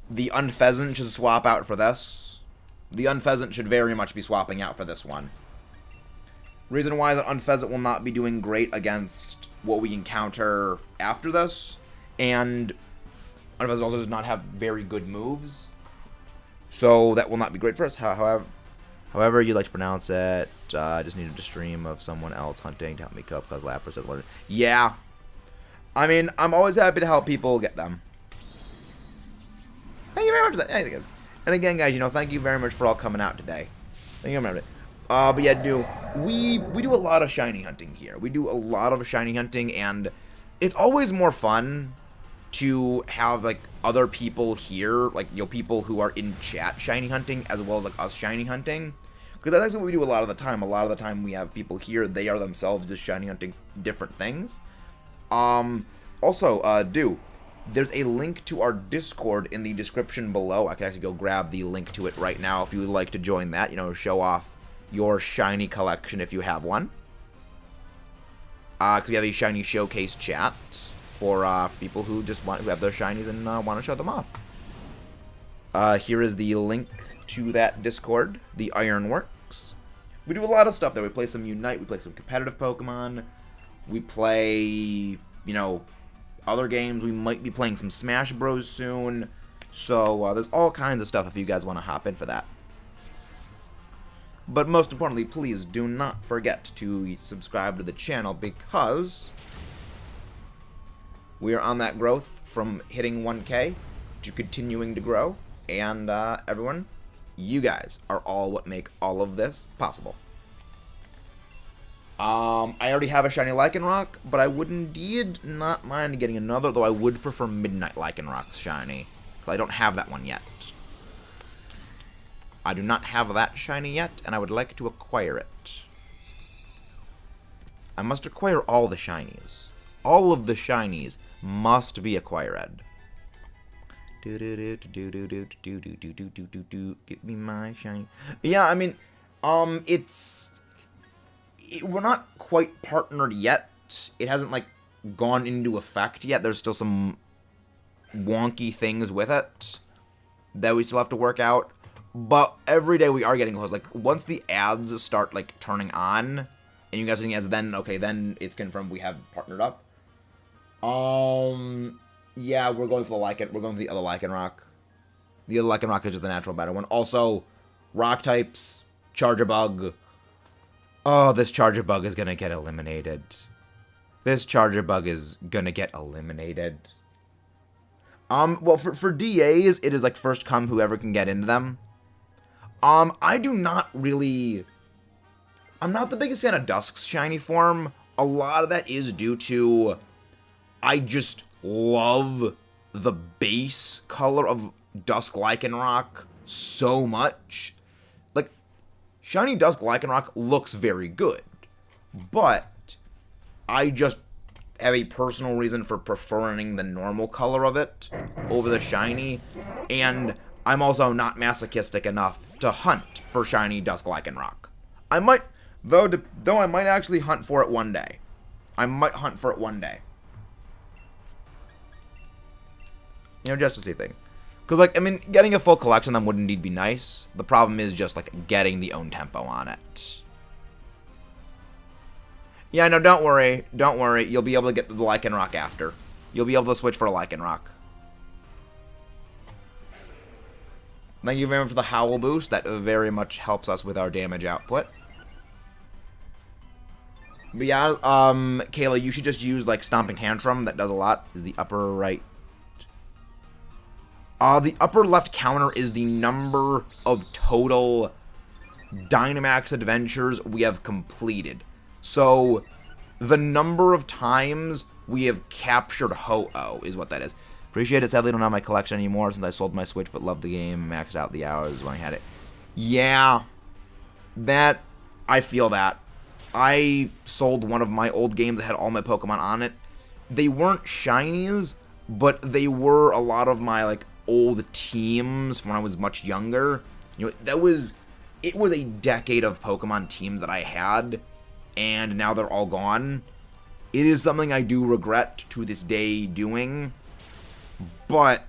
the Unpheasant should swap out for this. The Unpheasant should very much be swapping out for this one. Reason why is that Unpheasant will not be doing great against what we encounter after this. And Unpheasant also does not have very good moves. So that will not be great for us. However you like to pronounce it, I just needed a stream of someone else hunting to help me cope because Lapras doesn't want it. Yeah. I mean, I'm always happy to help people get them. Thank you very much for that. Anything, guys. And again, guys, you know, thank you very much for all coming out today. Thank you very much. But yeah, we do a lot of shiny hunting here. We do a lot of shiny hunting, and it's always more fun to have, like, other people here, like, you know, people who are in chat shiny hunting, as well as, like, us shiny hunting. Because that's actually what we do a lot of the time. A lot of the time we have people here, they are themselves just shiny hunting different things. Also, there's a link to our Discord in the description below. I can actually go grab the link to it right now if you would like to join that, you know, show off your shiny collection if you have one. Because we have a shiny showcase chat for people who just who have their shinies and want to show them off. Here is the link to that Discord, the Ironworks. We do a lot of stuff there. We play some Unite, we play some competitive Pokemon, we play, you know, other games. We might be playing some Smash Bros soon. So there's all kinds of stuff if you guys want to hop in for that. But most importantly, please do not forget to subscribe to the channel because we are on that growth from hitting 1K to continuing to grow. And everyone, you guys are all what make all of this possible. I already have a shiny Lycanroc, but I would indeed not mind getting another, though I would prefer Midnight Lycanroc's shiny, because I don't have that one yet. I do not have that shiny yet, and I would like to acquire it. I must acquire all the shinies. All of the shinies must be acquired. Give me my shiny. Yeah, I mean, we're not quite partnered yet. It hasn't, like, gone into effect yet. There's still some wonky things with it that we still have to work out. But every day we are getting close. Like, once the ads start, like, turning on, and you guys are thinking as then, okay, then it's confirmed we have partnered up. Yeah, we're going for the we're going for the other Lycanroc. The other Lycanroc is just the natural better one. Also, rock types, Charjabug. Oh, this Charjabug is gonna get eliminated. This Charjabug is gonna get eliminated. Well, for DAs, it is like first come whoever can get into them. I do not really... I'm not the biggest fan of Dusk's shiny form. A lot of that is due to... I just love the base color of Dusk Lycanroc so much. Like, shiny Dusk Lycanroc looks very good. But I just have a personal reason for preferring the normal color of it over the shiny. And I'm also not masochistic enough to hunt for shiny Dusk Lycanroc. I might, though I might actually hunt for it one day. I might hunt for it one day. You know, just to see things. Because, like, I mean, getting a full collection of them would indeed be nice. The problem is just, like, getting the own tempo on it. Yeah, no, don't worry. Don't worry. You'll be able to get the Lycanroc after. You'll be able to switch for a Lycanroc. Thank you very much for the Howl boost. That very much helps us with our damage output. But yeah, Kayla, you should just use, like, Stomping Tantrum. That does a lot. Is the upper right... the upper left counter is the number of total Dynamax adventures we have completed. So, the number of times we have captured Ho-Oh is what that is. Appreciate it. Sadly, don't have my collection anymore since I sold my Switch, but loved the game. Maxed out the hours when I had it. Yeah, that, I feel that. I sold one of my old games that had all my Pokemon on it. They weren't shinies, but they were a lot of my, like, old teams from when I was much younger. You know, it was a decade of Pokemon teams that I had, and now they're all gone. It is something I do regret to this day doing, but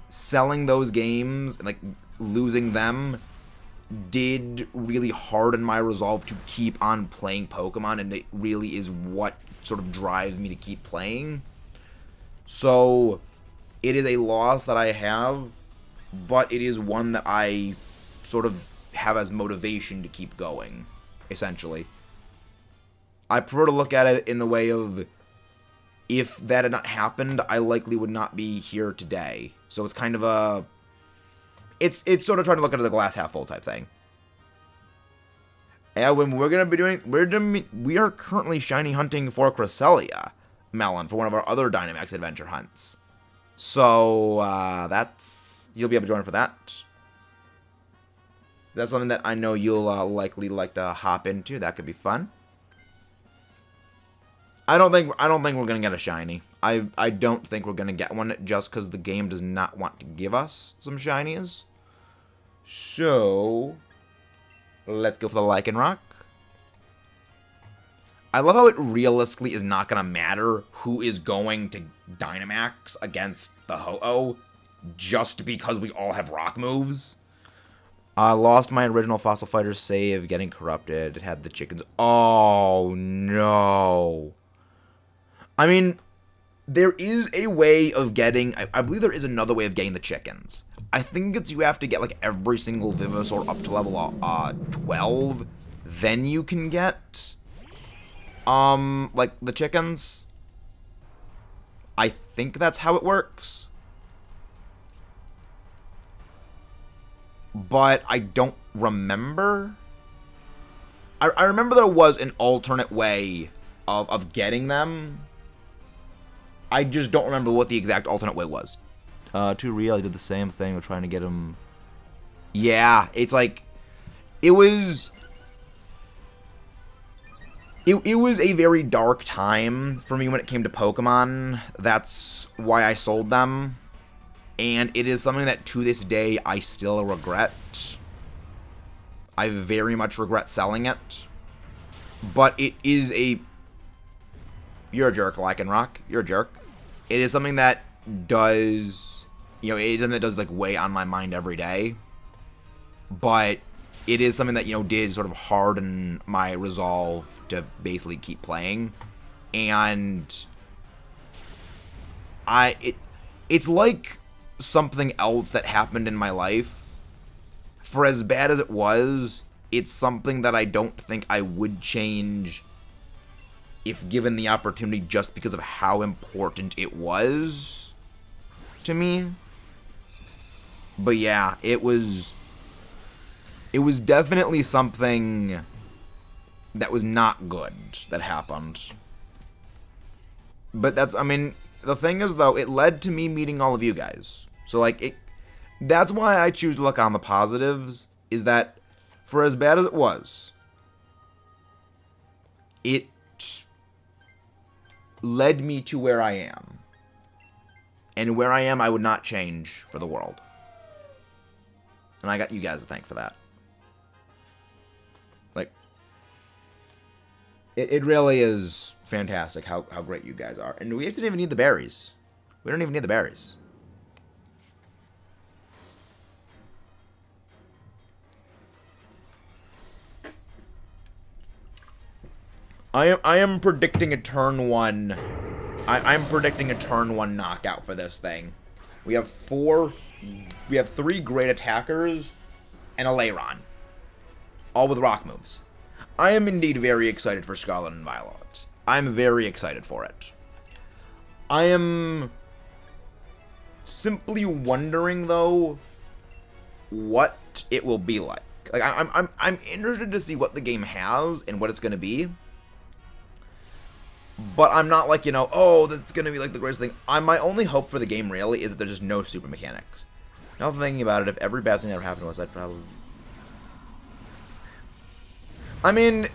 selling those games, like, losing them, did really harden my resolve to keep on playing Pokemon, and it really is what sort of drives me to keep playing. So, it is a loss that I have, but it is one that I sort of have as motivation to keep going, essentially. I prefer to look at it in the way of, if that had not happened, I likely would not be here today. So it's kind of a... It's sort of trying to look at the glass half full type thing. And when we're going to be doing... We are currently shiny hunting for Cresselia Melon for one of our other Dynamax adventure hunts. So, that's... You'll be able to join for that. That's something that I know you'll likely like to hop into. That could be fun. I don't think we're gonna get a shiny. I don't think we're gonna get one just because the game does not want to give us some shinies. So let's go for the Lycanroc. I love how it realistically is not gonna matter who is going to Dynamax against the Ho-Oh, just because we all have rock moves. Lost my original Fossil Fighter save, getting corrupted. It had the chickens. Oh no. I mean, there is a way of getting... I believe there is another way of getting the chickens. I think it's you have to get, like, every single Venusaur up to level 12. Then you can get, like, the chickens. I think that's how it works. But I don't remember. I remember there was an alternate way of getting them. I just don't remember what the exact alternate way was. Too real, I did the same thing of trying to get him. Yeah, it's like, it was a very dark time for me when it came to Pokemon. That's why I sold them. And it is something that to this day I still regret. I very much regret selling it. But it is a... You're a jerk, Lycanroc. You're a jerk. It is something that does... You know, it is something that does, like, weigh on my mind every day. But it is something that, you know, did sort of harden my resolve to basically keep playing. And... It's like something else that happened in my life. For as bad as it was, it's something that I don't think I would change if given the opportunity, just because of how important it was to me. But yeah, it was definitely something that was not good that happened. But that's, I mean, the thing is, though, it led to me meeting all of you guys. So, like, that's why I choose to look on the positives, is that for as bad as it was, it led me to where I am. And where I am, I would not change for the world. And I got you guys to thank for that. Like, it really is fantastic how great you guys are. And we didn't even need the berries. We don't even need the berries. I am predicting a turn 1. I'm predicting a turn 1 knockout for this thing. We have 3 great attackers and a Lairon, all with rock moves. I am indeed very excited for Scarlet and Violet. I'm very excited for it. I am simply wondering, though, what it will be like. Like, I'm interested to see what the game has and what it's going to be. But I'm not like, oh, that's going to be like the greatest thing. My only hope for the game really is that there's just no super mechanics. Now thinking about it, if every bad thing that ever happened to us, I'd probably... I mean,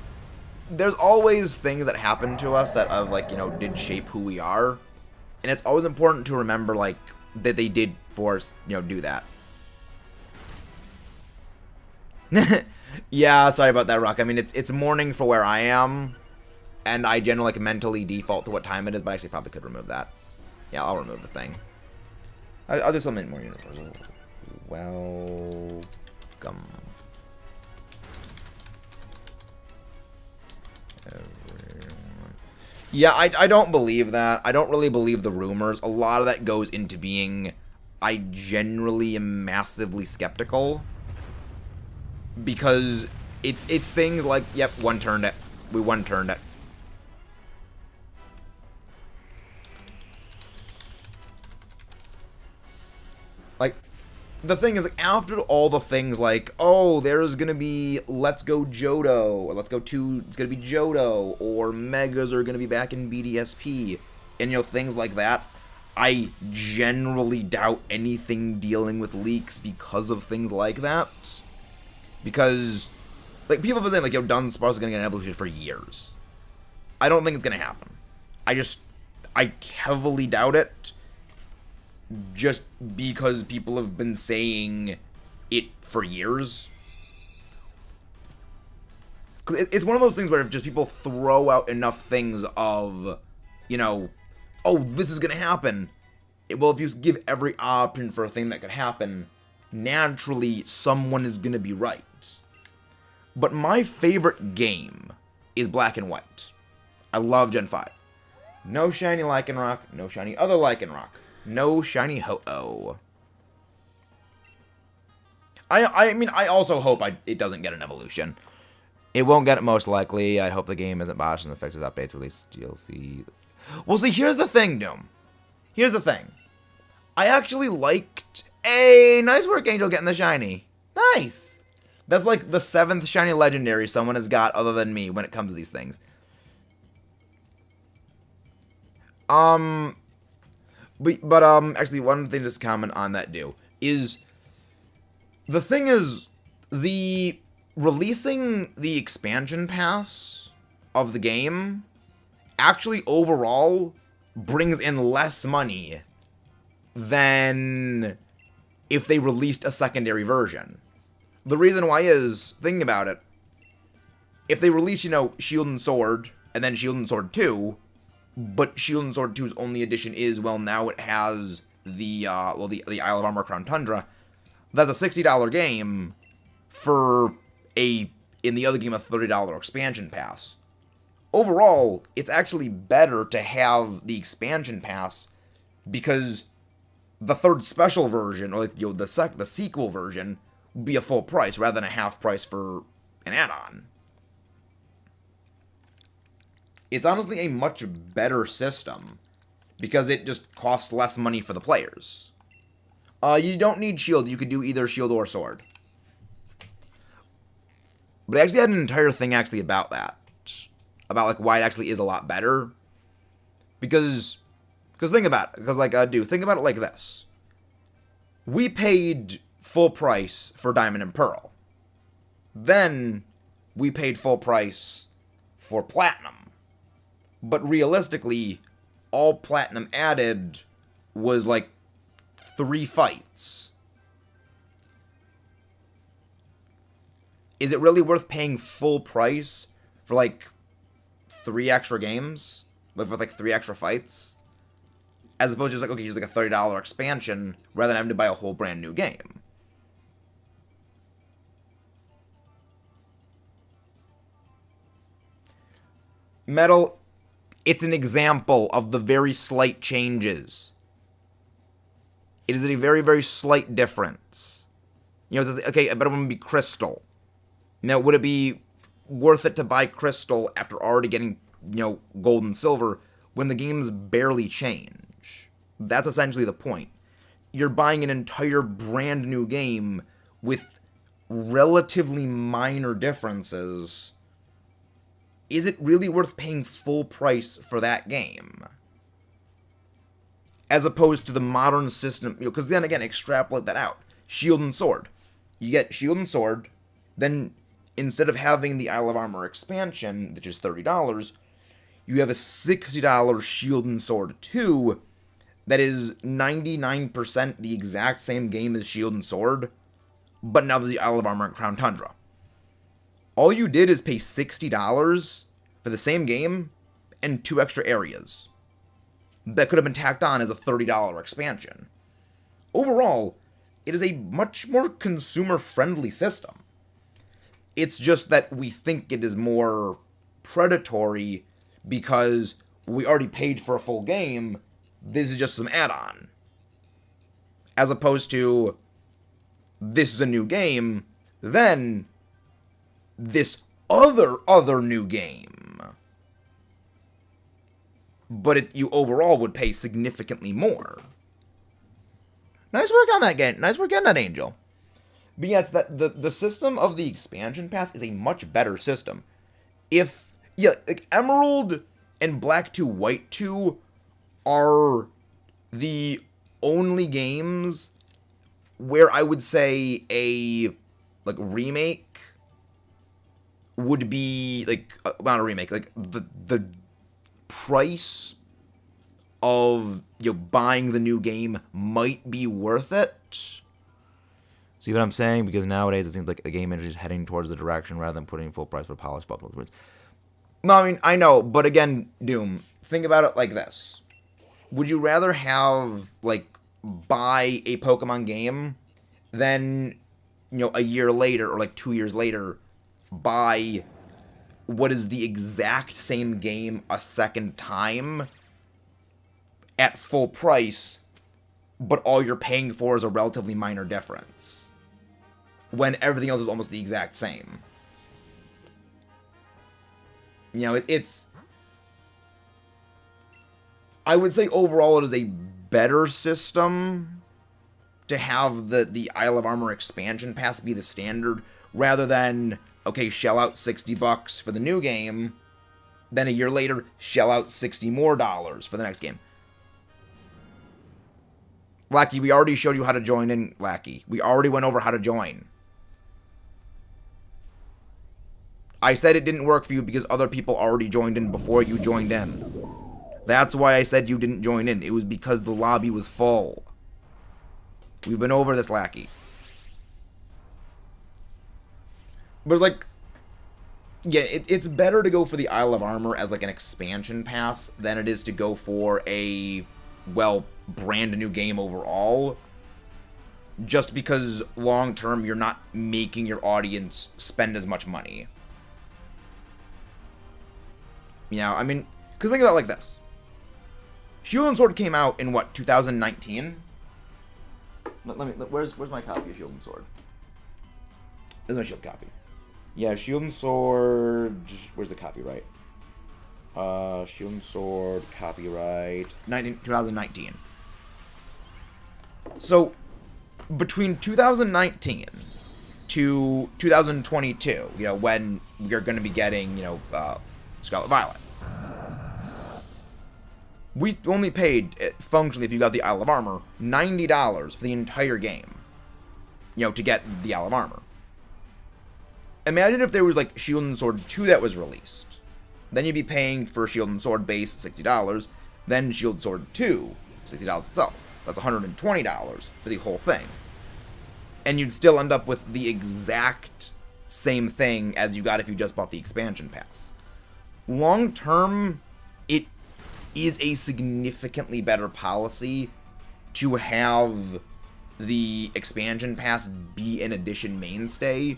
there's always things that happen to us that did shape who we are. And it's always important to remember, like, that they did force, do that. Yeah, sorry about that, Rock. I mean, it's morning for where I am. And I generally mentally default to what time it is, but I actually probably could remove that. Yeah, I'll remove the thing. I'll do something more universal. Welcome. Everyone. Yeah, I don't believe that. I don't really believe the rumors. A lot of that goes into being... I generally am massively skeptical. Because it's things like, yep, one-turned it. We one-turned it. Like, the thing is, like, after all the things like, oh, there's gonna be Let's Go Johto, or Let's Go 2, it's gonna be Johto, or Megas are gonna be back in BDSP, and, things like that, I generally doubt anything dealing with leaks because of things like that. Because, like, people have been saying, like, Dunsparce is gonna get an evolution for years. I don't think it's gonna happen. I heavily doubt it. Just because people have been saying it for years. It's one of those things where if just people throw out enough things of, oh, this is going to happen. Well, if you give every option for a thing that could happen, naturally someone is going to be right. But my favorite game is Black and White. I love Gen 5. No shiny Lycanroc, no shiny other Lycanroc. No shiny Ho-Oh. I mean, I also hope it doesn't get an evolution. It won't get it most likely. I hope the game isn't botched and the fixes updates release DLC. Well, see, here's the thing, Doom. Here's the thing. I actually liked... Hey, nice work, Angel, getting the shiny. Nice. That's like the 7th shiny legendary someone has got other than me when it comes to these things. But actually, one thing just to comment on that, is the thing is, the releasing the expansion pass of the game actually overall brings in less money than if they released a secondary version. The reason why is, thinking about it, if they release, Shield and Sword, and then Shield and Sword 2, but Shield and Sword 2's only edition is, well, now it has the Isle of Armor Crown Tundra. That's a $60 game for in the other game, a $30 expansion pass. Overall, it's actually better to have the expansion pass because the third special version, or the sequel version, would be a full price rather than a half price for an add-on. It's honestly a much better system because it just costs less money for the players. You don't need shield. You could do either shield or sword. But I actually had an entire thing actually about that. About like why it actually is a lot better. Because think about it. Because think about it like this. We paid full price for Diamond and Pearl. Then we paid full price for Platinum. But realistically, all Platinum added was like 3 fights. Is it really worth paying full price for like 3 extra games? Like for like 3 extra fights? As opposed to just like, okay, here's like a $30 expansion rather than having to buy a whole brand new game. Metal, it's an example of the very slight changes. It is a very, very slight difference. It says, okay, I bet it would be Crystal. Now, would it be worth it to buy Crystal after already getting, Gold and Silver when the games barely change? That's essentially the point. You're buying an entire brand new game with relatively minor differences, is it really worth paying full price for that game? As opposed to the modern system, because then again, extrapolate that out. Shield and Sword. You get Shield and Sword, then instead of having the Isle of Armor expansion, which is $30, you have a $60 Shield and Sword 2 that is 99% the exact same game as Shield and Sword, but now there's the Isle of Armor and Crown Tundra. All you did is pay $60 for the same game and 2 extra areas that could have been tacked on as a $30 expansion. Overall, it is a much more consumer-friendly system. It's just that we think it is more predatory because we already paid for a full game, this is just some add-on. As opposed to, this is a new game, then this other new game. But you overall would pay significantly more. Nice work on that game. Nice work on that, Angel. But yeah, it's that the system of the expansion pass is a much better system. Like Emerald and Black 2, White 2 are the only games where I would say a remake would be not a remake, the price of buying the new game might be worth it. See what I'm saying? Because nowadays it seems like the game industry is heading towards the direction rather than putting full price for polished buffalo. No, I mean, I know, but again, Doom, think about it like this. Would you rather have, buy a Pokemon game than, a year later or 2 years later, buy what is the exact same game a second time at full price, but all you're paying for is a relatively minor difference, when everything else is almost the exact same? It's... I would say overall it is a better system to have the Isle of Armor expansion pass be the standard, rather than, okay, shell out $60 for the new game, then a year later, shell out $60 more for the next game. Lackey, we already showed you how to join in, Lackey. We already went over how to join. I said it didn't work for you because other people already joined in before you joined in. That's why I said you didn't join in. It was because the lobby was full. We've been over this, Lackey. But it's better to go for the Isle of Armor as an expansion pass than it is to go for a, brand new game overall. Just because long term you're not making your audience spend as much money. I mean, because think about it like this. Shield and Sword came out in 2019? Where's my copy of Shield and Sword? This is my Shield copy. Yeah, Shield and Sword, where's the copyright? Shield and Sword, copyright, 2019. So, between 2019 to 2022, when we're going to be getting, Scarlet Violet, we only paid, functionally, if you got the Isle of Armor, $90 for the entire game, to get the Isle of Armor. Imagine if there was, Shield and Sword 2 that was released. Then you'd be paying for Shield and Sword base $60, then Shield and Sword 2, $60 itself. That's $120 for the whole thing. And you'd still end up with the exact same thing as you got if you just bought the expansion pass. Long term, it is a significantly better policy to have the expansion pass be an edition mainstay,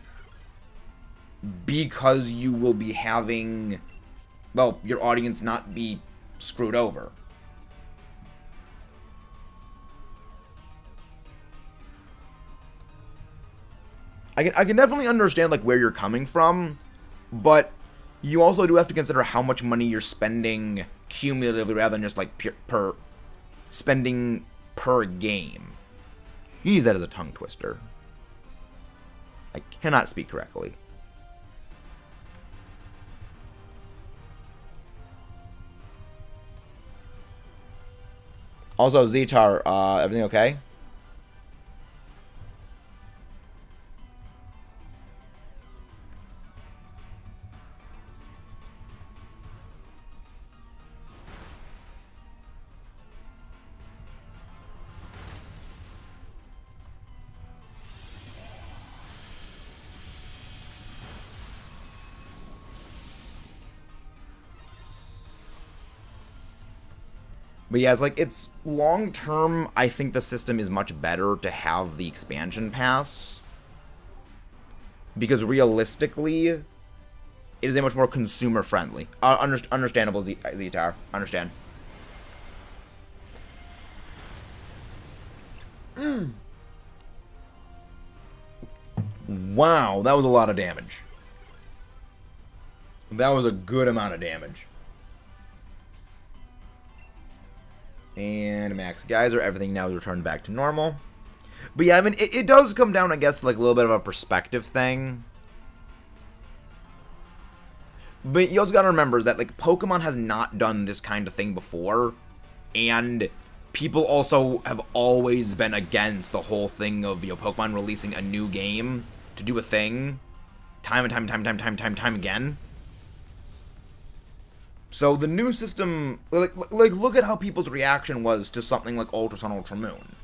because you will be having, your audience not be screwed over. I can definitely understand where you're coming from, but you also do have to consider how much money you're spending cumulatively rather than just per spending per game. Use that as a tongue twister. I cannot speak correctly. Also, Zetar, everything okay? But yeah, it's like, it's long term, I think the system is much better to have the expansion pass. Because realistically, it is a much more consumer friendly. Understandable, Zetar. Understand. Wow, that was a lot of damage. That was a good amount of damage. And max geyser, everything now is returned back to normal. But yeah, I mean, it does come down, I guess, to like a little bit of a perspective thing. But you also gotta remember that like Pokemon has not done this kind of thing before. And people also have always been against the whole thing of, you know, Pokemon releasing a new game to do a thing time and time again. So the new system, like look at how people's reaction was to something like Ultra Sun, Ultra Moon.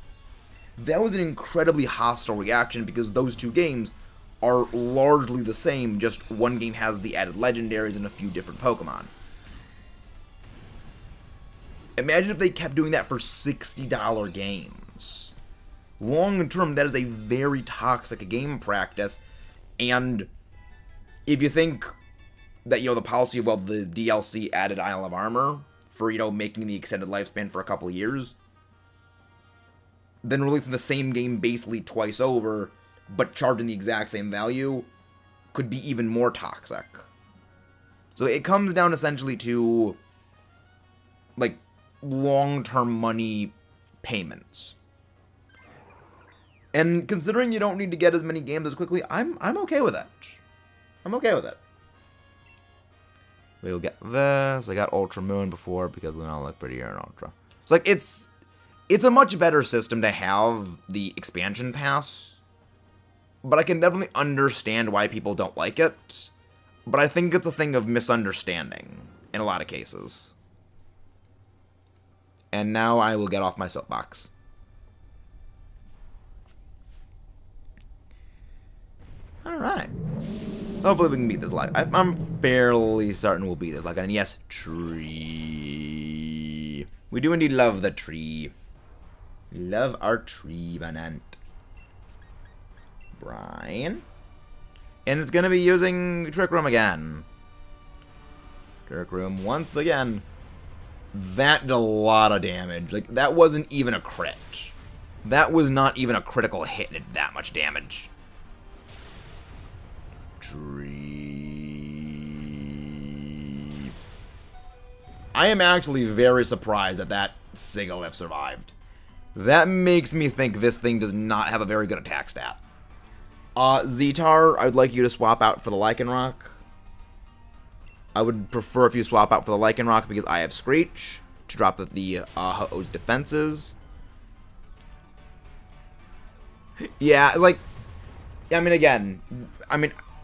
That was an incredibly hostile reaction because those two games are largely the same, just one game has the added legendaries and a few different Pokemon. Imagine if they kept doing that for $60 games. Long term, that is a very toxic game practice, and if you think that, you know, the policy of, well, the DLC added Isle of Armor for, you know, making the extended lifespan for a couple of years, then releasing the same game basically twice over, but charging the exact same value, could be even more toxic. So it comes down essentially to, like, long-term money payments. And considering you don't need to get as many games as quickly, I'm okay with it. I'm okay with it. We'll get this. I got Ultra Moon before because Lunala looked prettier in Ultra. It's like, it's a much better system to have the expansion pass, but I can definitely understand why people don't like it. But I think it's a thing of misunderstanding in a lot of cases. And now I will get off my soapbox. Alright. Hopefully we can beat this live. I'm fairly certain we'll beat this live. And yes, tree. We do indeed love the tree. Love our tree, Vanant. Brian. And it's going to be using Trick Room again. Trick Room once again. That did a lot of damage. Like, that wasn't even a crit. That was not even a critical hit and it did that much damage. Tree. I am actually very surprised that that Sigilyph survived. That makes me think this thing does not have a very good attack stat. Zetar, I would like you to swap out for the Lycanroc. I would prefer if you swap out for the Lycanroc because I have Screech to drop the Ho-Oh's defenses. Yeah, like, Doom,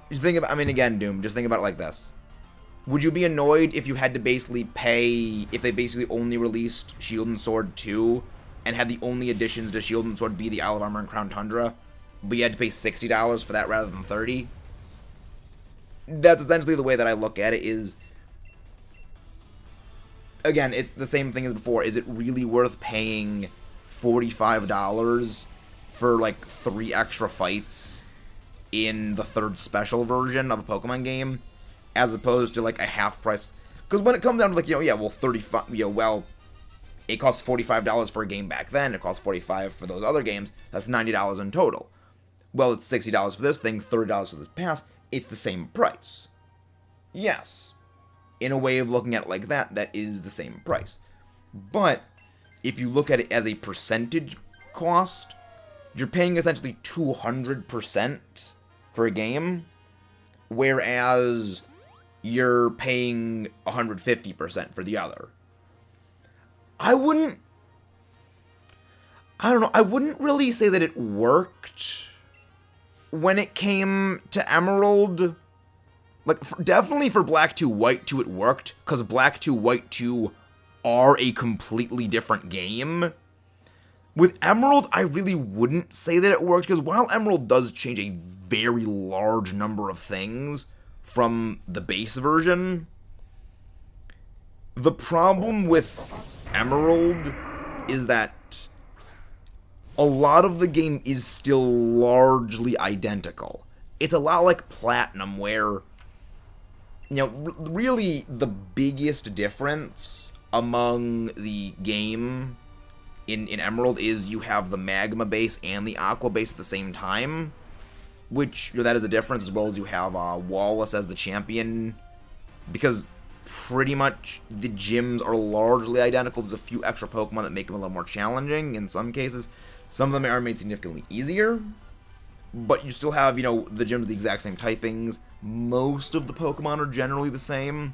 just think about it like this. Would you be annoyed if you had to basically pay, if they basically only released Shield and Sword 2 and had the only additions to Shield and Sword be the Isle of Armor and Crown Tundra, but you had to pay $60 for that rather than $30? That's essentially the way that I look at it is, again, it's the same thing as before. Is it really worth paying $45 for, like, 3 extra fights in the third special version of a Pokemon game, as opposed to, like, a half price? Because when it comes down to, like, it costs $45 for a game back then, it costs $45 for those other games, that's $90 in total. Well, it's $60 for this thing, $30 for this pass, it's the same price. Yes. In a way of looking at it like that, that is the same price. But if you look at it as a percentage cost, you're paying essentially 200% for a game, whereas you're paying 150% for the other. I don't know, I wouldn't really say that it worked when it came to Emerald. Like, definitely for Black 2, White 2 it worked, because Black 2, White 2 are a completely different game. With Emerald, I really wouldn't say that it worked, because while Emerald does change a very large number of things from the base version, the problem with Emerald is that a lot of the game is still largely identical. It's a lot like Platinum, where, really the biggest difference among the game in Emerald is you have the Magma base and the Aqua base at the same time, which, that is a difference, as well as you have Wallace as the champion, because pretty much the gyms are largely identical. There's a few extra Pokemon that make them a little more challenging in some cases. Some of them are made significantly easier, but you still have, the gyms with the exact same typings. Most of the Pokemon are generally the same,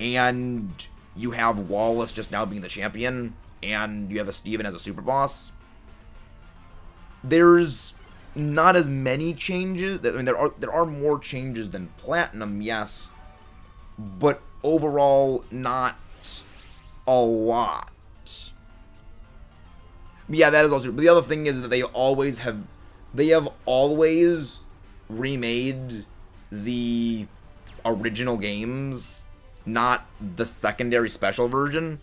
and you have Wallace just now being the champion, and you have a Steven as a super boss. There's not as many changes. I mean, there are more changes than Platinum, yes, but overall, not a lot. Yeah, that is also. But the other thing is that they have always remade the original games, not the secondary special version.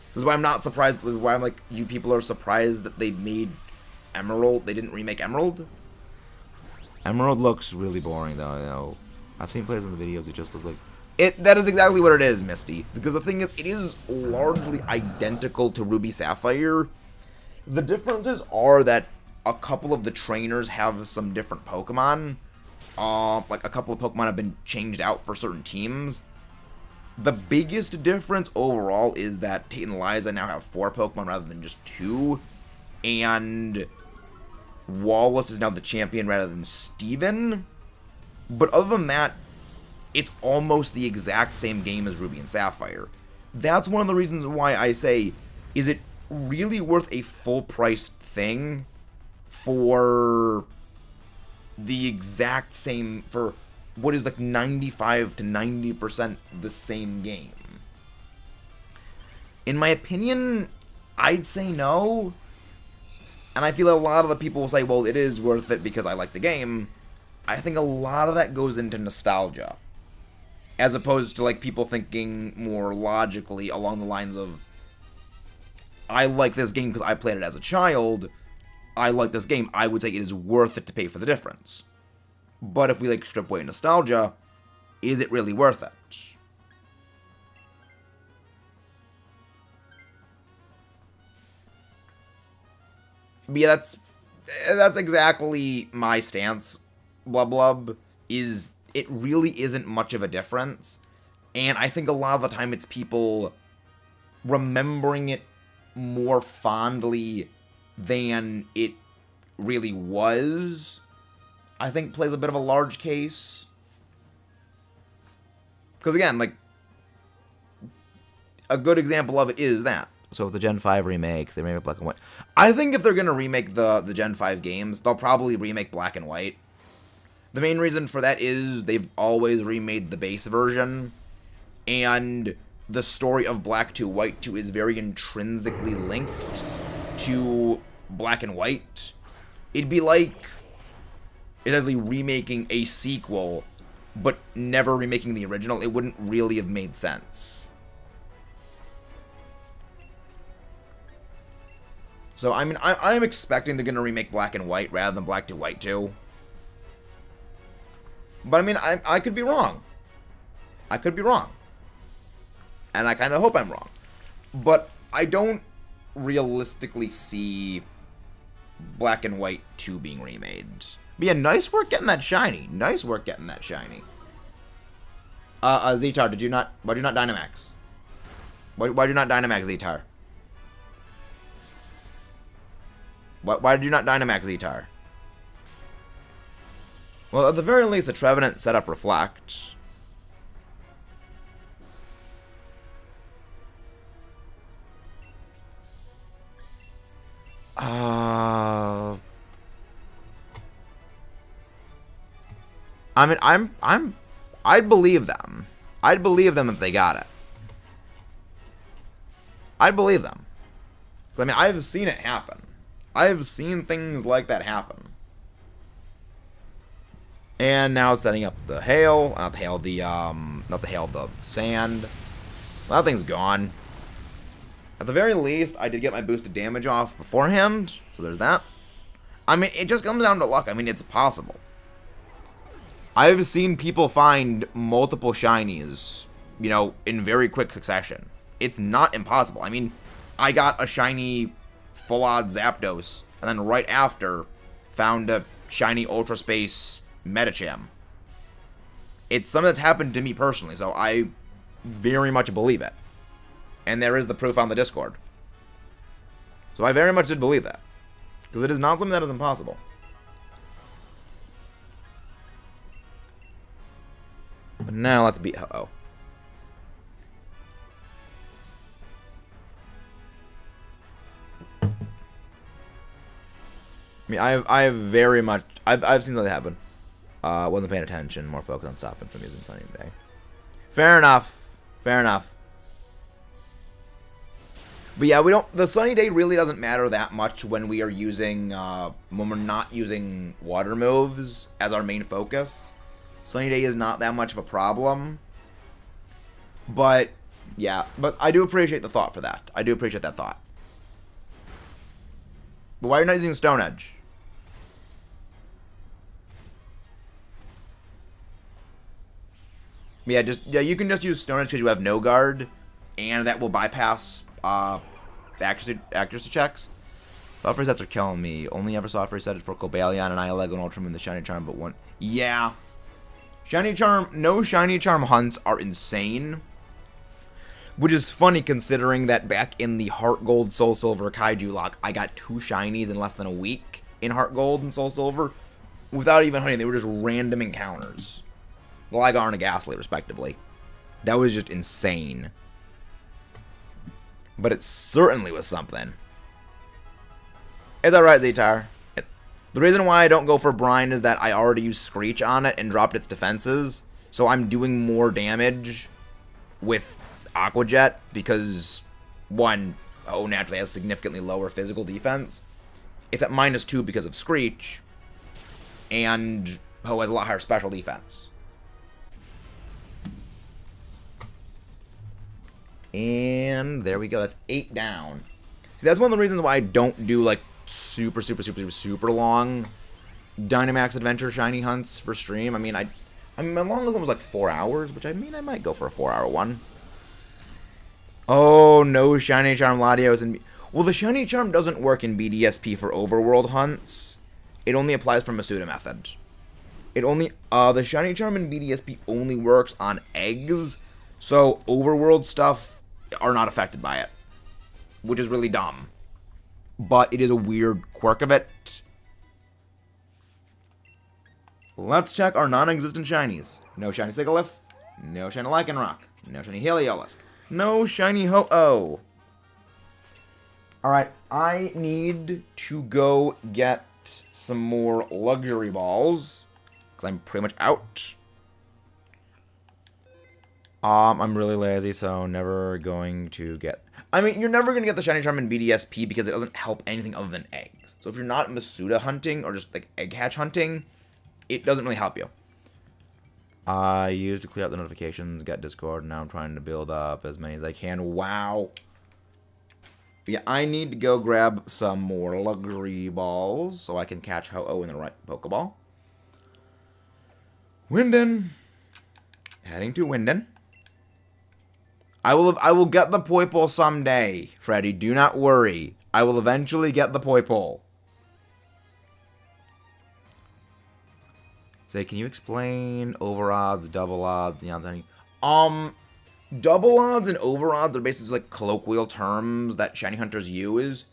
This is why I'm not surprised. Why I'm like, you people are surprised that they made Emerald. They didn't remake Emerald. Emerald looks really boring, though. I've seen plays in the videos. It just looks like it. That is exactly what it is, Misty. Because the thing is, it is largely identical to Ruby Sapphire. The differences are that a couple of the trainers have some different Pokemon. Like a couple of Pokemon have been changed out for certain teams. The biggest difference overall is that Tate and Liza now have 4 Pokemon rather than just 2. And Wallace is now the champion rather than Steven. But other than that, it's almost the exact same game as Ruby and Sapphire. That's one of the reasons why I say, is it really worth a full-priced thing for the exact same, for what is like 95 to 90% the same game? In my opinion, I'd say no. And I feel a lot of the people will say, well, it is worth it because I like the game. I think a lot of that goes into nostalgia, as opposed to like people thinking more logically along the lines of, I like this game because I played it as a child. I like this game. I would say it is worth it to pay for the difference. But if we like strip away nostalgia, is it really worth it? But yeah, that's exactly my stance. Blub blub is, it really isn't much of a difference, and I think a lot of the time it's people remembering it more fondly than it really was, I think plays a bit of a large case. Because again, like, a good example of it is that. So with the Gen 5 remake, they remake Black and White. I think if they're going to remake the Gen 5 games, they'll probably remake Black and White. The main reason for that is they've always remade the base version, and the story of Black 2, White 2 is very intrinsically linked to Black and White. It'd be like essentially remaking a sequel, but never remaking the original. It wouldn't really have made sense. So, I mean, I'm expecting they're going to remake Black and White rather than Black 2, White 2. But, I mean, I could be wrong. I could be wrong. And I kind of hope I'm wrong. But I don't realistically see Black and White 2 being remade. But yeah, nice work getting that shiny. Nice work getting that shiny. Zetar, why did you not Dynamax? Why did you not Dynamax, Zetar? Why did you not Dynamax, Zetar? Well, at the very least, the Trevenant set up Reflect. I mean, I'd believe them. I'd believe them if they got it. I'd believe them. I mean, I've seen it happen. I've seen things like that happen. And now setting up the hail, not the hail, the sand. Well, that thing's gone. At the very least, I did get my boosted damage off beforehand, so there's that. I mean, it just comes down to luck. I mean, it's possible. I've seen people find multiple shinies, you know, in very quick succession. It's not impossible. I mean, I got a shiny full-on Zapdos, and then right after, found a shiny Ultra Space Medicham. It's something that's happened to me personally, so I very much believe it. And there is the proof on the Discord. So I very much did believe that. Because it is not something that is impossible. But now let's beat Ho-Oh. I mean, I've very much I've seen that happen. Wasn't paying attention, more focused on stopping from using Sunny Day. Fair enough. Fair enough. But yeah, the Sunny Day really doesn't matter that much when we are using when we're not using water moves as our main focus. Sunny Day is not that much of a problem. But yeah, but I do appreciate the thought for that. I do appreciate that thought. But why are you not using Stone Edge? Yeah, you can just use Stone Edge because you have no guard, and that will bypass accuracy checks. Thought resets are killing me. Only ever saw reset for Cobalion and Ialego and Ultram and the Shiny Charm, but one. Yeah, Shiny Charm. No Shiny Charm hunts are insane. Which is funny considering that back in the Heart Gold Soul Silver Kaiju lock, I got 2 shinies in less than a week in Heart Gold and Soul Silver without even hunting. They were just random encounters. Gligar and a Ghastly, respectively. That was just insane. But it certainly was something. Is that right, Zetar? The reason why I don't go for Brine is that I already used Screech on it and dropped its defenses. So I'm doing more damage with Aqua Jet because, one, Ho naturally has significantly lower physical defense. It's at -2 because of Screech. And Ho has a lot higher special defense. And there we go. That's 8 down. See, that's one of the reasons why I don't do, like, super long Dynamax Adventure shiny hunts for stream. I mean, my longest one was like 4 hours, which I mean, I might go for a 4-hour one. Oh, no Shiny Charm Latios. Well, the Shiny Charm doesn't work in BDSP for overworld hunts. It only applies for Masuda method. The Shiny Charm in BDSP only works on eggs, so overworld stuff are not affected by it, which is really dumb. But it is a weird quirk of it. Let's check our non-existent shinies. No shiny Sigilyph, no shiny Lycanroc, no shiny Heliolisk, no shiny Ho-Oh. Alright, I need to go get some more luxury balls, because I'm pretty much out. I'm really lazy, so never going to get... I mean, you're never going to get the Shiny Charm in BDSP because it doesn't help anything other than eggs. So if you're not Masuda hunting or just, like, egg hatch hunting, it doesn't really help you. I used to clear out the notifications, get Discord, and now I'm trying to build up as many as I can. Wow. Yeah, I need to go grab some more luxury balls so I can catch Ho-Oh in the right Pokeball. Winden. Heading to Winden. I will get the Poipole someday, Freddy. Do not worry. I will eventually get the Poipole. Say, can you explain over odds, double odds, double odds and over odds are basically like colloquial terms that shiny hunters use.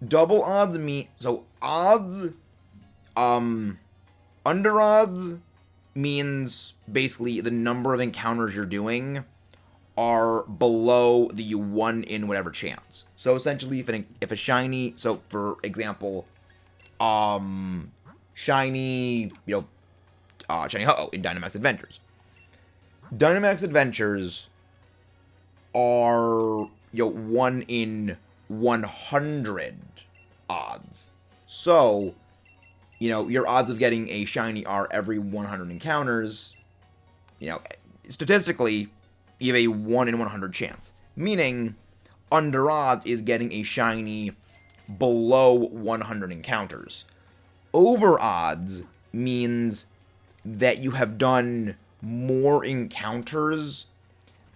Double odds mean, so odds, Under odds means basically the number of encounters you're doing are below the 1 in whatever chance. So essentially, if a shiny, so for example, shiny, shiny Ho-Oh in Dynamax Adventures. Dynamax Adventures are 1 in 100 odds. So, your odds of getting a shiny are every 100 encounters. Statistically, you have a 1 in 100 chance. Meaning, under odds is getting a shiny below 100 encounters. Over odds means that you have done more encounters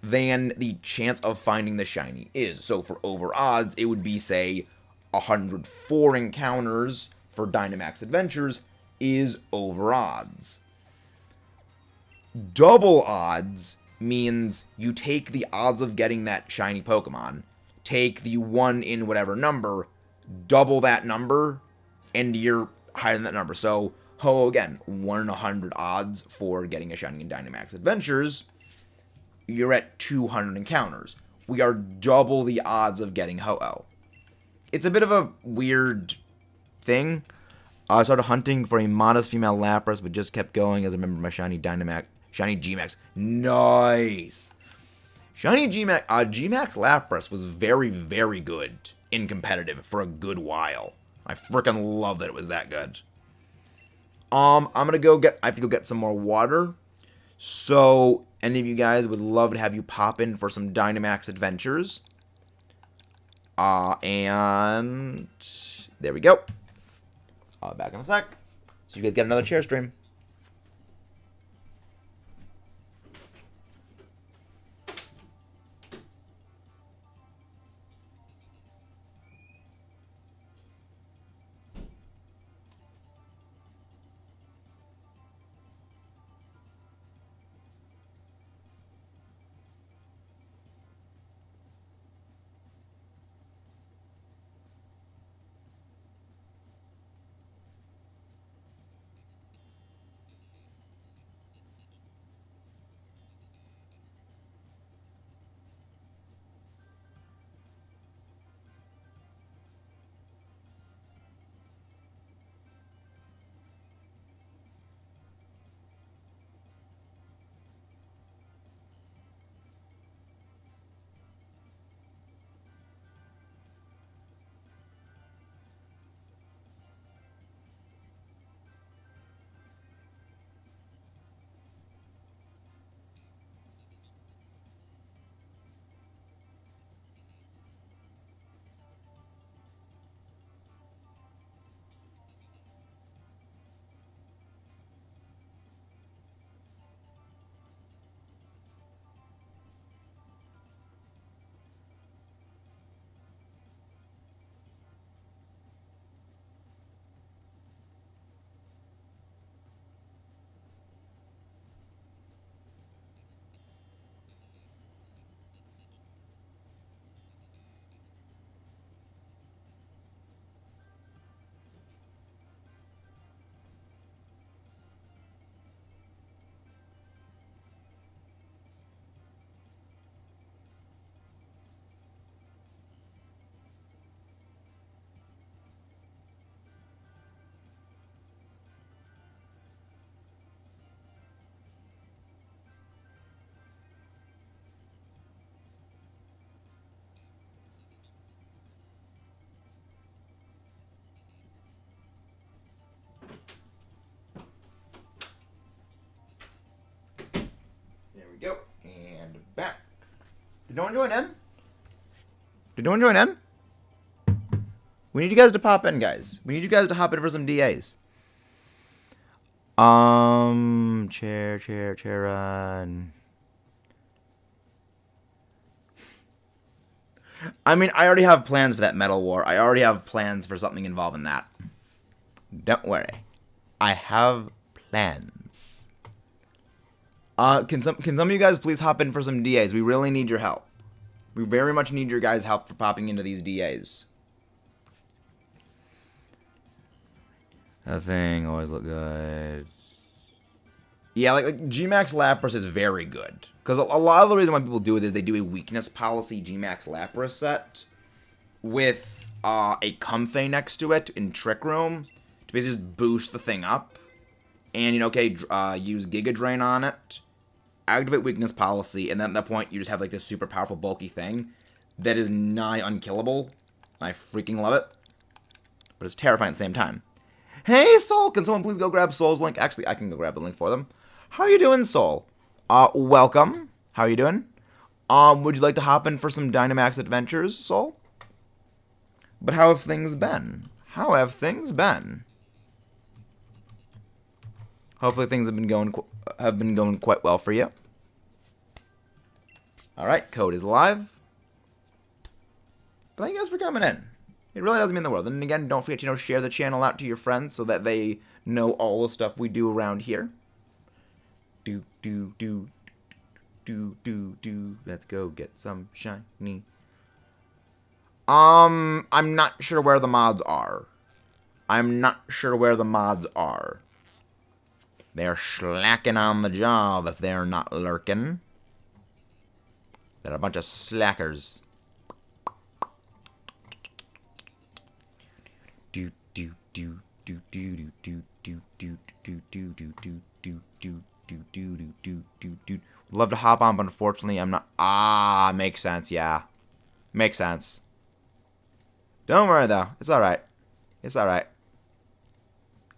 than the chance of finding the shiny is. So for over odds, it would be, say, 104 encounters for Dynamax Adventures is over odds. Double odds means you take the odds of getting that shiny Pokemon, take the 1 in whatever number, double that number, and you're higher than that number. So, again, 1 in 100 odds for getting a shiny in Dynamax Adventures. You're at 200 encounters. We are double the odds of getting Ho-Oh. It's a bit of a weird thing. I started hunting for a modest female Lapras, but just kept going as I remember my shiny G-Max. Nice! Shiny G-Max Lapras was very, very good in competitive for a good while. I freaking love that it was that good. I have to go get some more water. So, any of you guys would love to have you pop in for some Dynamax Adventures. And there we go. Back in a sec. So you guys get another chair stream. Go. And back. Did no one join in? Did no one join in? We need you guys to pop in, guys. We need you guys to hop in for some DAs. Chair run. I mean, I already have plans for that Metal War. I already have plans for something involving that. Don't worry. I have plans. Can some of you guys please hop in for some DAs? We really need your help. We very much need your guys' help for popping into these DAs. That thing always look good. Yeah, like Gmax Lapras is very good. Because a lot of the reason why people do it is they do a weakness policy Gmax Lapras set with a Comfey next to it in Trick Room to basically just boost the thing up. And, you know, okay, use Giga Drain on it, activate weakness policy, and then at that point you just have like this super powerful bulky thing that is nigh unkillable. I freaking love it. But it's terrifying at the same time. Hey, Soul, can someone please go grab Soul's link? Actually, I can go grab the link for them. How are you doing, Soul? Welcome. How are you doing? Would you like to hop in for some Dynamax adventures, Soul? But how have things been? How have things been? Hopefully things have been going quite well for you. All right, code is live. Thank you guys for coming in. It really does mean the world. And again, don't forget to share the channel out to your friends so that they know all the stuff we do around here. Do. Let's go get some shiny. I'm not sure where the mods are. They're slacking on the job if they're not lurking. They're a bunch of slackers. Love to hop on, but unfortunately I'm not. Makes sense, yeah. Makes sense. Don't worry though. It's alright. It's alright.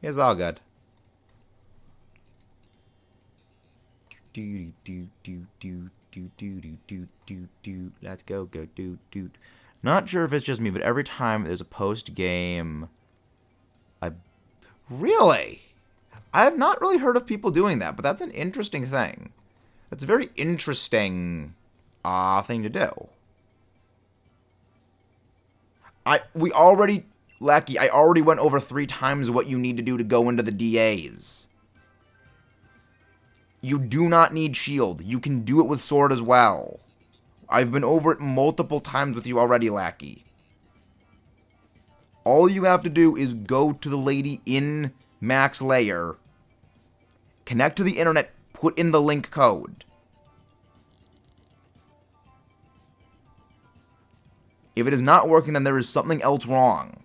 It's all good. Let's go do. Not sure if it's just me, but every time there's a post-game... Really? I have not really heard of people doing that, but that's an interesting thing. That's a very interesting thing to do. We already... Lackey, I already went over 3 times what you need to do to go into the DAs. You do not need shield. You can do it with sword as well. I've been over it multiple times with you already, Lackey. All you have to do is go to the lady in Max Layer, connect to the internet, put in the link code. If it is not working, then there is something else wrong.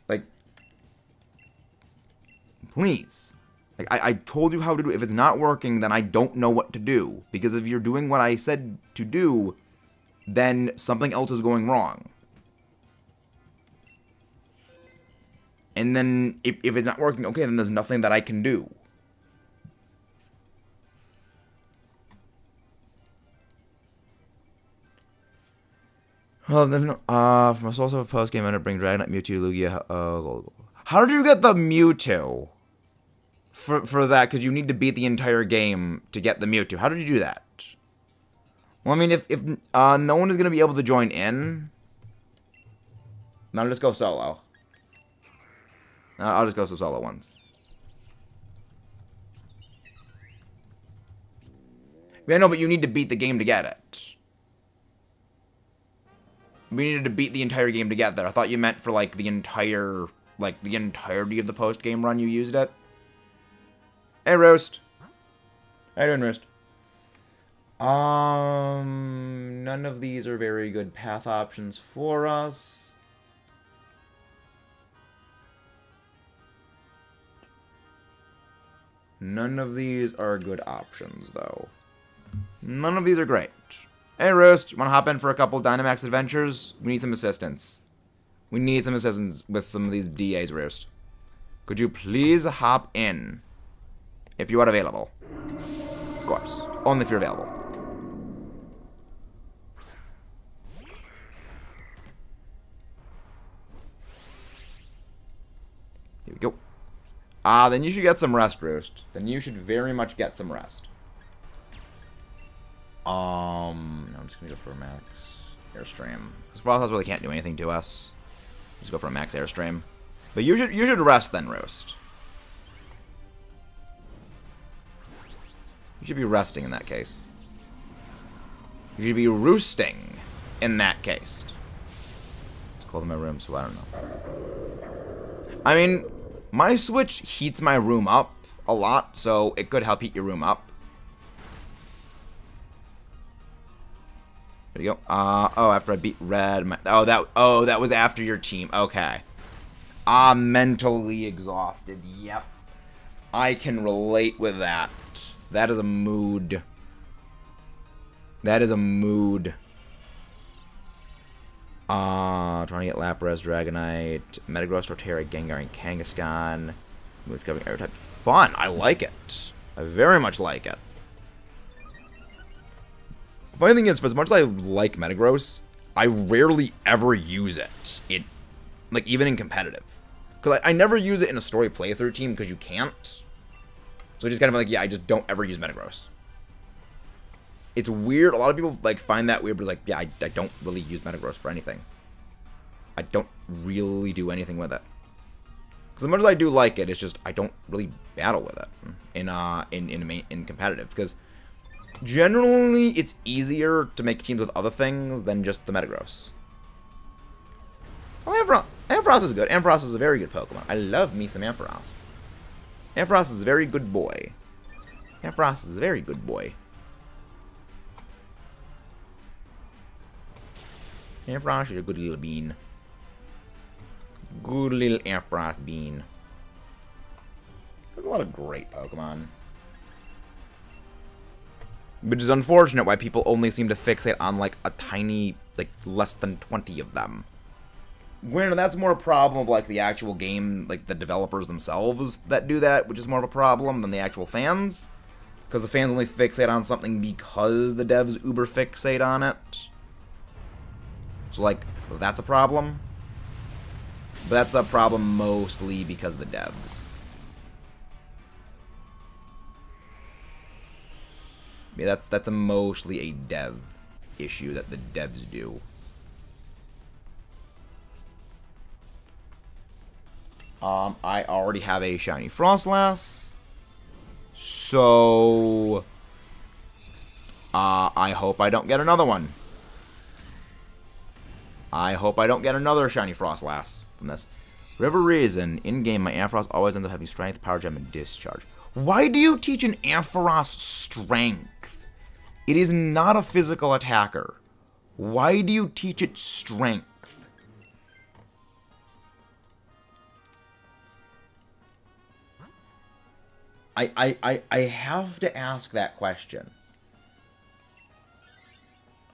Like, please. Like, I told you how to do it. If it's not working, then I don't know what to do. Because if you're doing what I said to do, then something else is going wrong. And then, if it's not working, okay, then there's nothing that I can do. Well, from a source of a post-game, I'm going to bring Dragonite, Mewtwo, Lugia. How did you get the Mewtwo? For that, because you need to beat the entire game to get the Mewtwo. How did you do that? Well, I mean, if no one is going to be able to join in, then I'll just go solo. I'll just go solo once. Yeah, no, but you need to beat the game to get it. We needed to beat the entire game to get there. I thought you meant for, like, the entirety of the post-game run you used it. Hey, Roast. How you doing, Roast? None of these are very good path options for us. None of these are good options, though. None of these are great. Hey, Roast, you want to hop in for a couple Dynamax adventures? We need some assistance. We need some assistance with some of these DAs, Roast. Could you please hop in? If you are available. Of course. Only if you're available. Here we go. Then you should get some rest, Roast. Then you should very much get some rest. No, I'm just gonna go for a max airstream. Because Frosthouse really can't do anything to us. Just go for a max airstream. But you should rest then, Roast. You should be resting in that case. You should be roosting in that case. It's cold in my room, so I don't know. I mean, my Switch heats my room up a lot, so it could help heat your room up. There you go. Oh, after I beat red. That was after your team. Okay. Mentally exhausted. Yep. I can relate with that. That is a mood. That is a mood. Trying to get Lapras, Dragonite, Metagross, Torterra, Gengar, and Kangaskhan. It's covering every type. Fun. I like it. I very much like it. Funny thing is, for as much as I like Metagross, I rarely ever use it. Like, even in competitive. Because I never use it in a story playthrough team because you can't. So just kind of like, yeah, I just don't ever use Metagross. It's weird. A lot of people like find that weird, but like, yeah, I don't really use Metagross for anything. I don't really do anything with it. Because as much as I do like it, it's just I don't really battle with it in competitive. Because generally, it's easier to make teams with other things than just the Metagross. Oh, Ampharos is good. Ampharos is a very good Pokemon. I love me some Ampharos. Ampharos is a very good boy. Ampharos is a very good boy. Ampharos is a good little bean. Good little Ampharos bean. There's a lot of great Pokemon. Which is unfortunate why people only seem to fixate on like a tiny, like less than 20 of them. Granted, that's more a problem of like the actual game, like the developers themselves that do that, which is more of a problem than the actual fans. Because the fans only fixate on something because the devs uber fixate on it. So like, that's a problem. But that's a problem mostly because of the devs. Yeah, that's mostly a dev issue that the devs do. I already have a shiny Frostlass. So I hope I don't get another one. I hope I don't get another shiny Frostlass from this. For whatever reason, in-game, my Ampharos always ends up having Strength, Power Gem, and Discharge. Why do you teach an Ampharos Strength? It is not a physical attacker. Why do you teach it Strength? I have to ask that question.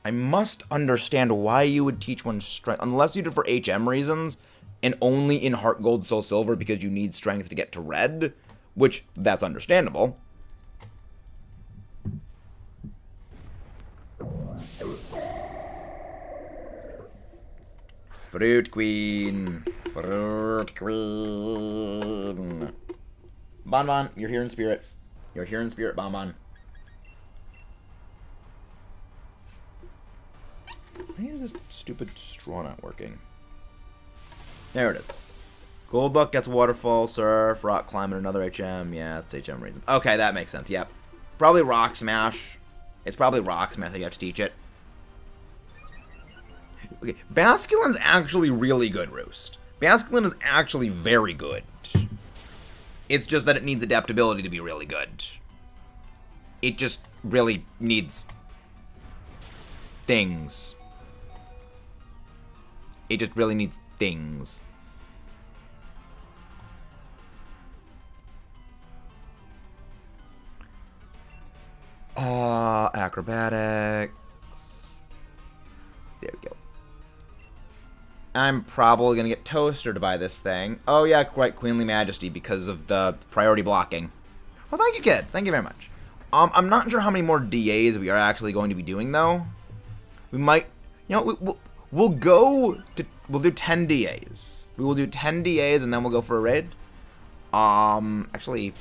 I must understand why you would teach one Strength, unless you did it for HM reasons, and only in Heart Gold, Soul Silver because you need Strength to get to Red, which, that's understandable. Fruit Queen. Fruit Queen. Bonbon, you're here in spirit. You're here in spirit, Bonbon. Why is this stupid straw not working? There it is. Goldbuck gets Waterfall, Surf, Rock Climb, and another HM. Yeah, it's HM reasons. Okay, that makes sense. Yep. Probably Rock Smash. It's probably Rock Smash that you have to teach it. Okay, Basculin's actually really good, Roost. Basculin is actually very good. It's just that it needs adaptability to be really good. It just really needs things. It just really needs things. Acrobatics. There we go. I'm probably going to get toasted by this thing. Oh, yeah, quite Queenly Majesty because of the priority blocking. Well, thank you, kid. Thank you very much. I'm not sure how many more DAs we are actually going to be doing, though. We might, you know, we'll do 10 DAs. We will do 10 DAs, and then we'll go for a raid. Actually,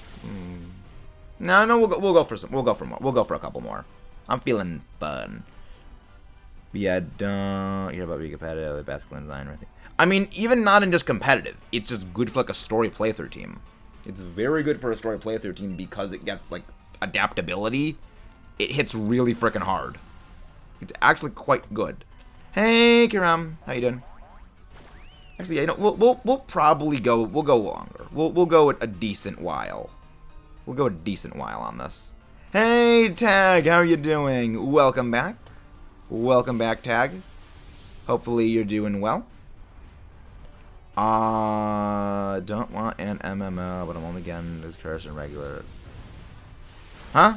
no, we'll go for some. We'll go for more. We'll go for a couple more. I'm feeling fun. Yeah, don't hear about being competitive, the Basculin design or anything. I mean, even not in just competitive, it's just good for like a story playthrough team. It's very good for a story playthrough team because it gets like adaptability, it hits really freaking hard. It's actually quite good. Hey, Kiram, how you doing? Actually, yeah, we'll probably go. We'll go longer. We'll go a decent while. We'll go a decent while on this. Hey, Tag, how are you doing? Welcome back. Welcome back, Tag. Hopefully you're doing well. Don't want an MMO, but I'm only getting this cursor regular. Huh?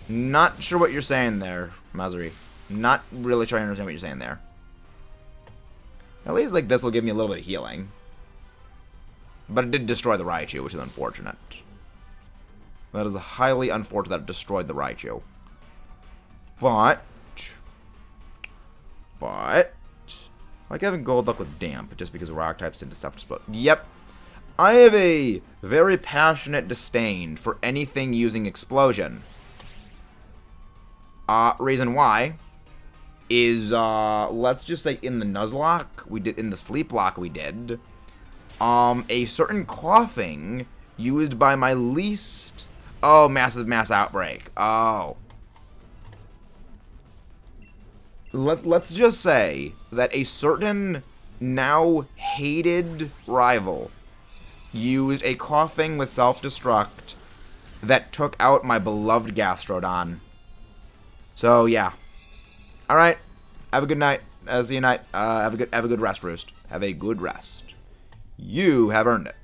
Not sure what you're saying there, Mazuri. Not really trying to understand what you're saying there. At least, like, this will give me a little bit of healing. But it did destroy the Raichu, which is unfortunate. That is highly unfortunate that it destroyed the Raichu. But, like having Gold Duck with Damp, just because Rock types tend to self-destruct. Yep. I have a very passionate disdain for anything using Explosion. Reason why is, let's just say in the Nuzlocke, in the Sleep Lock we did, a certain coughing used by my least, massive mass outbreak. Oh. Let's just say that a certain now hated rival used a coughing with self-destruct that took out my beloved Gastrodon. So yeah. All right. Have a good night. See you night. Have a good rest, Roost. Have a good rest. You have earned it.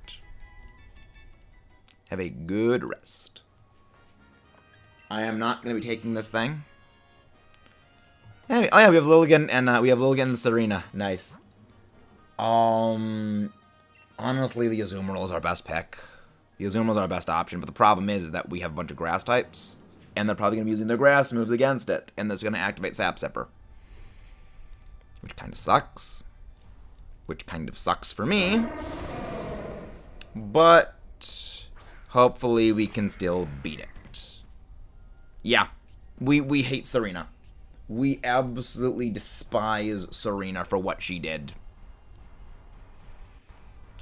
Have a good rest. I am not going to be taking this thing. Anyway, oh yeah, we have Lilligan and we have Lilligan and Serena. Nice. Honestly, the Azumarill is our best pick. The Azumarill is our best option, but the problem is that we have a bunch of grass types, and they're probably going to be using their grass moves against it, and that's going to activate Sap Sipper. Which kind of sucks. Which kind of sucks for me. But hopefully we can still beat it. Yeah, we hate Serena. We absolutely despise Serena for what she did.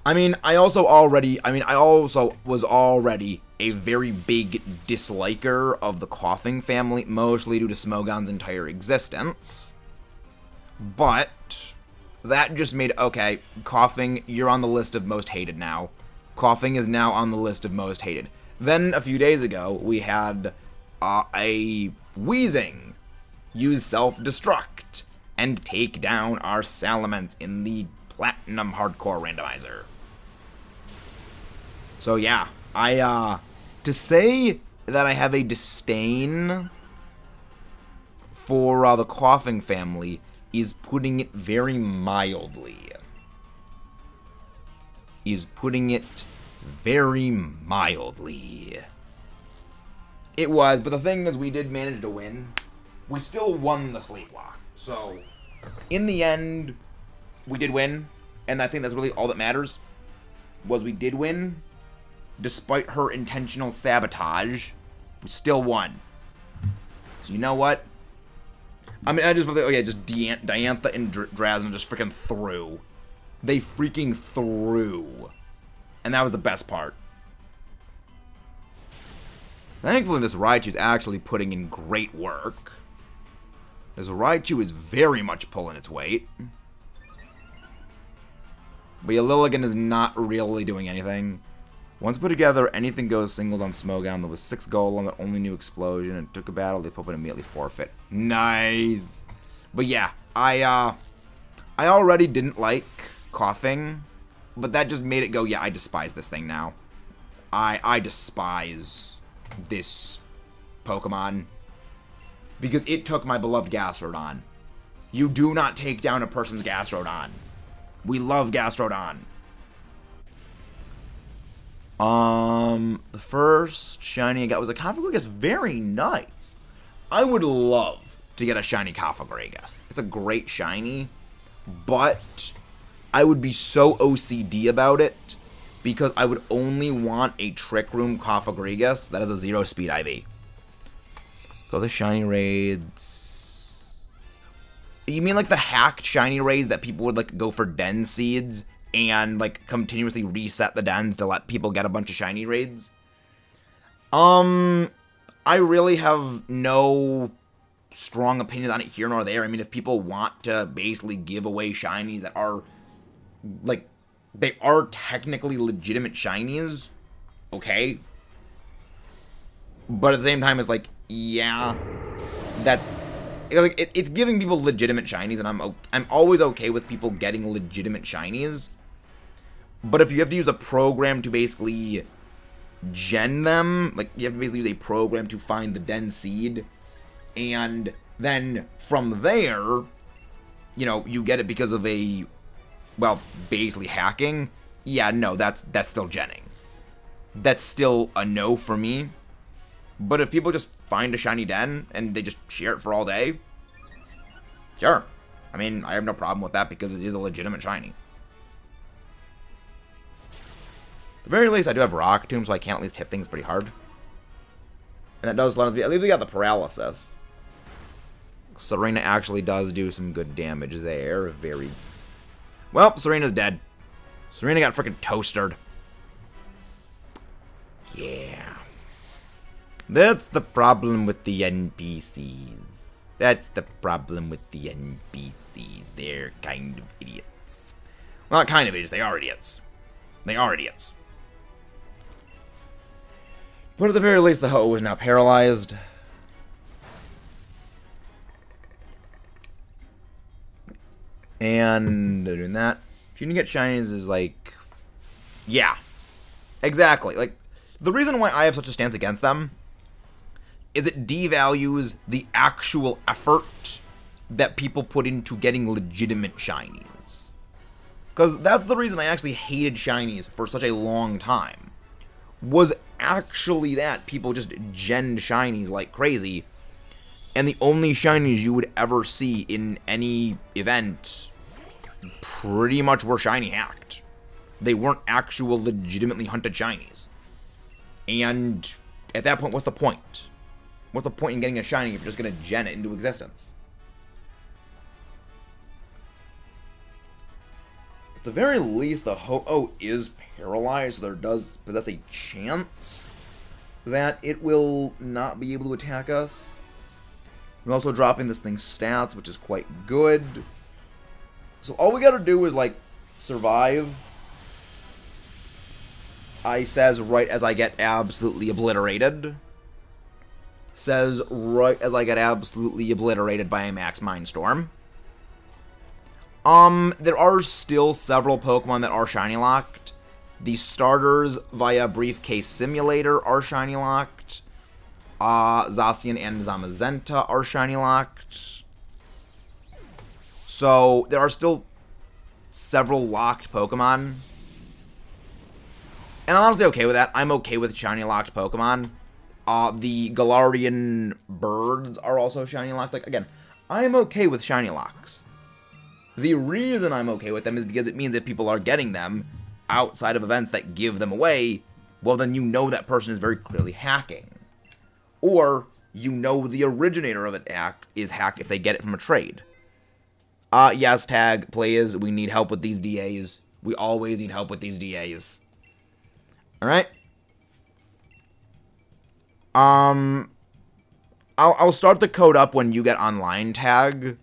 I also was already a very big disliker of the Coughing family, mostly due to Smogon's entire existence. But that just made, okay, Coughing, you're on the list of most hated now. Coughing is now on the list of most hated. Then, a few days ago, we had a Wheezing use self-destruct and take down our Salamence in the Platinum Hardcore Randomizer. So yeah, to say that I have a disdain for the Coughing family is putting it very mildly. It was, but the thing is, we did manage to win. We still won the Sleep Lock. So, in the end, we did win. And I think that's really all that matters. Was we did win. Despite her intentional sabotage, we still won. So, you know what? I just, just Diantha and Drazna just freaking threw. They freaking threw. And that was the best part. Thankfully, this Raichu is actually putting in great work. This Raichu is very much pulling its weight. But yeah, Lilligan is not really doing anything. Once put together, anything goes singles on Smogon. There was 6 Golem that only knew Explosion and took a battle. They put it immediately forfeit. Nice. But yeah, I already didn't like Coughing, but that just made it go, yeah, I despise this thing now. I despise this Pokemon. Because it took my beloved Gastrodon. You do not take down a person's Gastrodon. We love Gastrodon. The first shiny I got was a Cofagrigus. Very nice. I would love to get a shiny Cofagrigus. It's a great shiny, but I would be so OCD about it because I would only want a Trick Room Cofagrigus that has a 0 speed IV. Go the shiny raids. You mean like the hacked shiny raids that people would like go for den seeds and like continuously reset the dens to let people get a bunch of shiny raids? I really have no strong opinions on it here nor there. I mean, if people want to basically give away shinies that are, like, they are technically legitimate shinies, okay. But at the same time, it's like, yeah, that, like, it's giving people legitimate shinies, and I'm always okay with people getting legitimate shinies. But if you have to use a program to basically gen them, like, you have to basically use a program to find the den seed, and then from there, you know, you get it because of a, well, basically hacking. Yeah, no, that's still genning. That's still a no for me. But if people just find a shiny den and they just share it for all day, sure. I mean, I have no problem with that because it is a legitimate shiny. At the very least, I do have Rock Tomb, so I can at least hit things pretty hard. And that does let us be, at least we got the paralysis. Serena actually does do some good damage there. Very. Well, Serena's dead. Serena got freaking toastered. Yeah. That's the problem with the NPCs. That's the problem with the NPCs. They're kind of idiots. Well, not kind of idiots. They are idiots. They are idiots. But at the very least, the Ho is now paralyzed. And doing that, if you can get shinies is like, yeah, exactly. Like, the reason why I have such a stance against them is it devalues the actual effort that people put into getting legitimate shinies. Because that's the reason I actually hated shinies for such a long time. Was actually that people just genned shinies like crazy, and the only shinies you would ever see in any event pretty much were shiny hacked. They weren't actual legitimately hunted shinies. And at that point, what's the point? What's the point in getting a shiny if you're just going to gen it into existence? At the very least, the Ho-Oh is paralyzed, so there does possess a chance that it will not be able to attack us. We're also dropping this thing's stats, which is quite good. So all we gotta do is, like, survive. I says right as I get absolutely obliterated. Says right as I get absolutely obliterated by a Max Mindstorm. There are still several Pokemon that are shiny locked. The starters via Briefcase Simulator are shiny locked. Zacian and Zamazenta are shiny locked. So there are still several locked Pokemon. And I'm honestly okay with that. I'm okay with shiny locked Pokemon. The Galarian birds are also shiny locked. Like, again, I'm okay with shiny locks. The reason I'm okay with them is because it means if people are getting them outside of events that give them away, well, then you know that person is very clearly hacking. Or you know the originator of it is hacked if they get it from a trade. Yes, tag, please, we need help with these DAs. We always need help with these DAs. Alright? I'll start the code up when you get online, tag.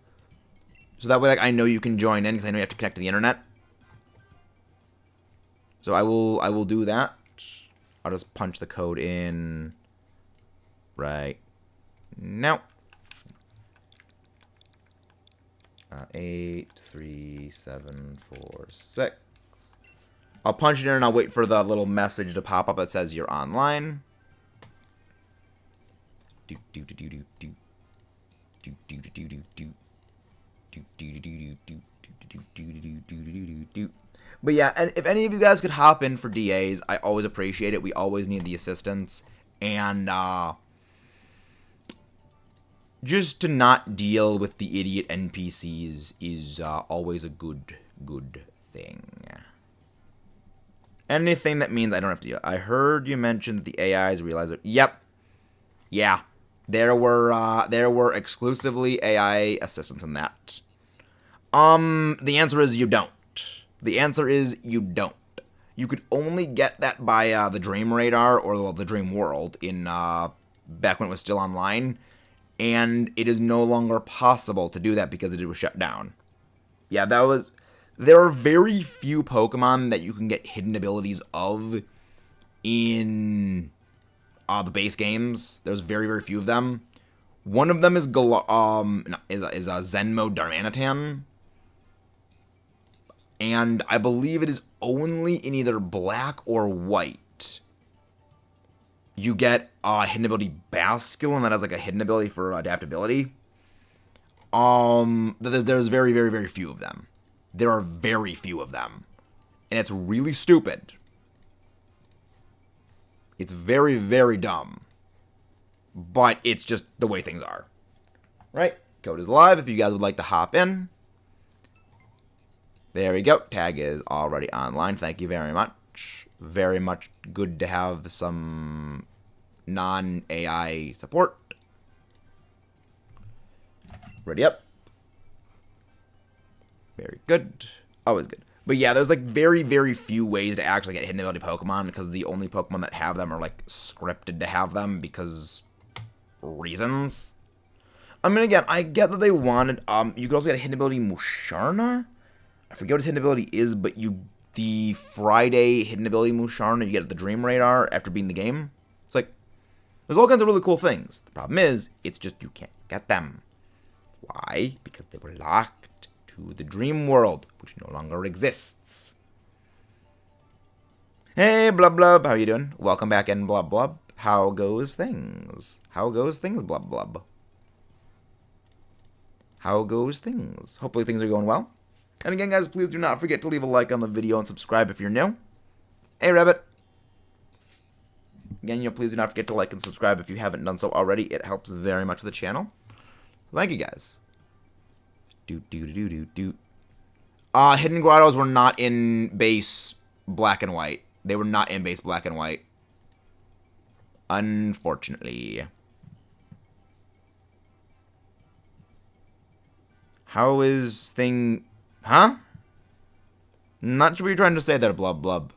So that way, like, I know you can join in, because I know you have to connect to the internet. So I will do that. I'll just punch the code in right now. 83746. I'll punch it in and I'll wait for the little message to pop up that says you're online. But yeah, and if any of you guys could hop in for DAs, I always appreciate it. We always need the assistance. And just to not deal with the idiot NPCs is always a good thing. Anything that means I don't have to deal. I heard you mention that the AIs realize it. Yep. Yeah. There were exclusively AI assistants in that. The answer is you don't. The answer is you don't. You could only get that by the Dream Radar or the Dream World in back when it was still online, and it is no longer possible to do that because it was shut down. Yeah, there are very few Pokemon that you can get hidden abilities of in the base games. There's very, very few of them. One of them is a Zen mode Darmanitan. And I believe it is only in either black or white. You get a hidden ability Basculin that has like a hidden ability for adaptability. There's very, very, very few of them. There are very few of them. And it's really stupid. It's very, very dumb. But it's just the way things are. Right? Code is live if you guys would like to hop in. There we go. Tag is already online. Thank you very much. Very much good to have some non-AI support. Ready up. Very good. Always good. But yeah, there's like very, very few ways to actually get hidden ability Pokemon because the only Pokemon that have them are like scripted to have them because reasons. I mean, again, I get that they wanted, you could also get a hidden ability Musharna. I forget what his hidden ability is, but the Friday hidden ability Musharna you get at the Dream Radar after beating the game. It's like, there's all kinds of really cool things. The problem is, it's just you can't get them. Why? Because they were locked to the Dream World, which no longer exists. Hey, Blub Blub, how you doing? Welcome back in, Blub Blub. How goes things? How goes things, Blub Blub? How goes things? Hopefully things are going well. And again, guys, please do not forget to leave a like on the video and subscribe if you're new. Hey, Rabbit. Again, please do not forget to like and subscribe if you haven't done so already. It helps very much with the channel. Thank you, guys. Hidden Grottos were not in base black and white. They were not in base black and white. Unfortunately. How is thing... Huh? Not sure what you're trying to say there, Blub Blub.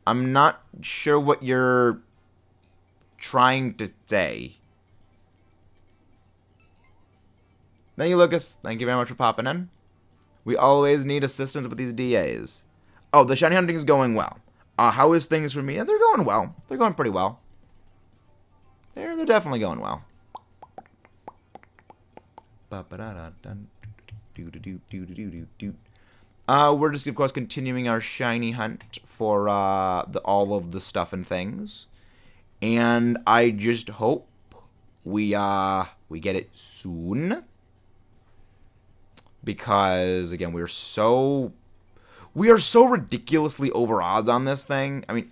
I'm not sure what you're trying to say. Thank you, Lucas. Thank you very much for popping in. We always need assistance with these DAs. Oh, the shiny hunting is going well. How is things for me? They're going well. They're going pretty well. They're definitely going well. We're just, of course, continuing our shiny hunt for all of the stuff and things. And I just hope we get it soon. Because, again, we are so ridiculously over odds on this thing. I mean,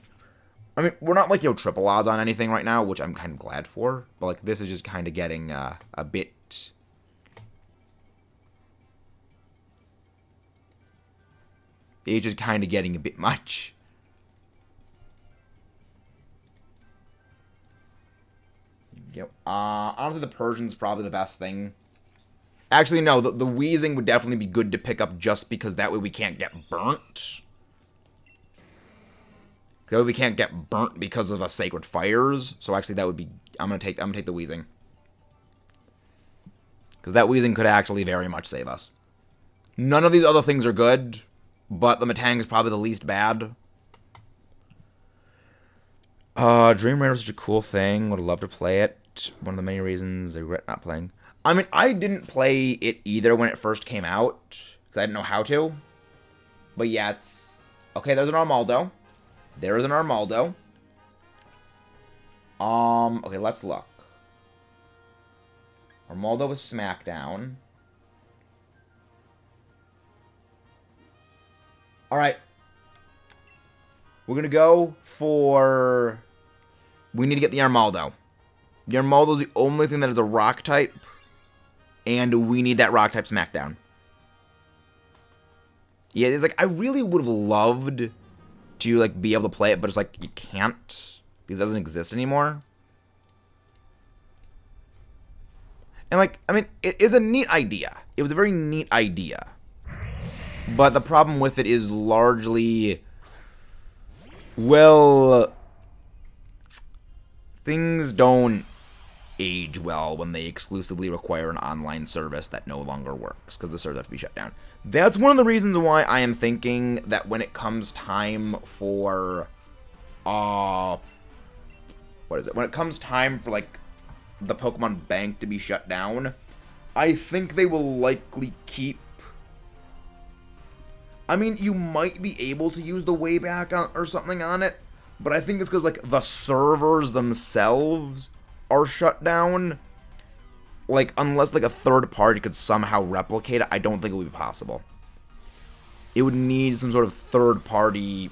we're not like, triple odds on anything right now, which I'm kind of glad for. But, like, this is just kind of getting a bit... It's just kind of getting a bit much. Honestly, the Persian's probably the best thing. Actually, no, the Weezing would definitely be good to pick up just because that way we can't get burnt. That way we can't get burnt because of Sacred Fires. So actually that would be... I'm gonna take the Weezing. Because that Weezing could actually very much save us. None of these other things are good, but the Metang is probably the least bad. Dream Raider is such a cool thing. Would love to play it. One of the many reasons I regret not playing. I mean, I didn't play it either when it first came out, because I didn't know how to. But yeah, it's... Okay, there's an Armaldo. There is an Armaldo. Okay, let's look. Armaldo with Smackdown. Alright. We're gonna go for... We need to get the Armaldo. The Armaldo is the only thing that is a rock type. And we need that rock type Smackdown. Yeah, it's like, I really would have loved to, like, be able to play it, but it's like, you can't. Because it doesn't exist anymore. And, like, I mean, it is a neat idea. It was a very neat idea. But the problem with it is largely... Well... things don't age well when they exclusively require an online service that no longer works because the servers have to be shut down. That's one of the reasons why I am thinking that when it comes time for, when it comes time for, like, the Pokemon Bank to be shut down, I think they will likely keep... I mean, you might be able to use the Wayback or something on it, but I think it's because, like, the servers themselves are shut down. Like, unless, like, a third party could somehow replicate it, I don't think it would be possible. It would need some sort of third party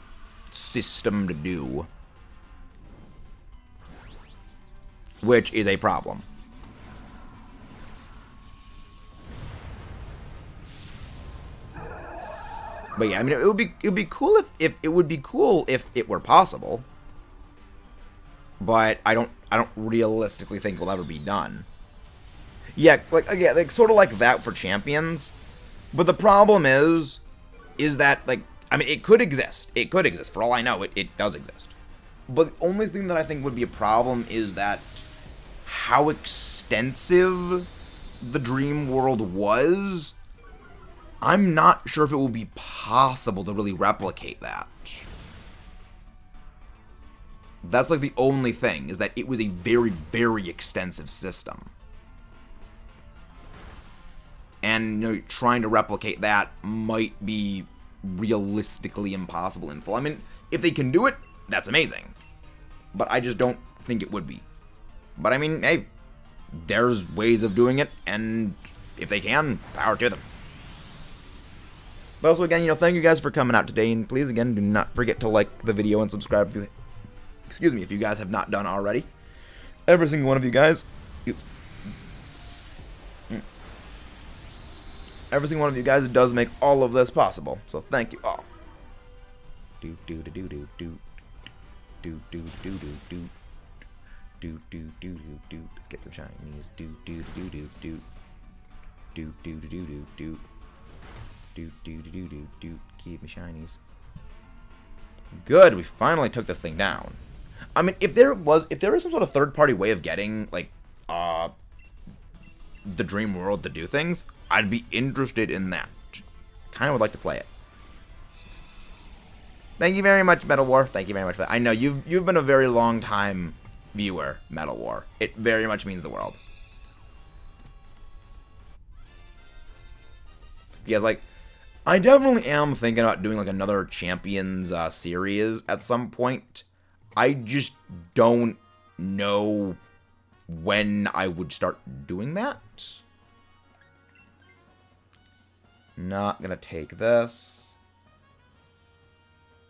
system to do, which is a problem. But yeah, I mean, it would be cool if it were possible. But I don't realistically think it will ever be done. Yeah, like again, like sort of like that for champions. But the problem is that, like, I mean, it could exist. It could exist. For all I know, it does exist. But the only thing that I think would be a problem is that how extensive the dream world was. I'm not sure if it will be possible to really replicate that. That's like the only thing, is that it was a very, very extensive system. And, you know, trying to replicate that might be realistically impossible in full. I mean, if they can do it, that's amazing. But I just don't think it would be. But I mean, hey, there's ways of doing it, and if they can, power to them. But also, again, you know, thank you guys for coming out today, and please, again, do not forget to like the video and subscribe if you, if you guys have not done already. Every single one of you guys, every single one of you guys does make all of this possible, so thank you all. Do do do do do do do do do do do do do do. Let's get some shinies. Do do do do do do do do do do. Do do do do do do. Keep me shinies. Good, we finally took this thing down. I mean, if there is some sort of third-party way of getting, like, the dream world to do things, I'd be interested in that. Kind of would like to play it. Thank you very much, Metal War. Thank you very much for that. I know you've been a very long time viewer, Metal War. It very much means the world. Because, like, I definitely am thinking about doing, like, another Champions series at some point. I just don't know when I would start doing that. Not gonna take this.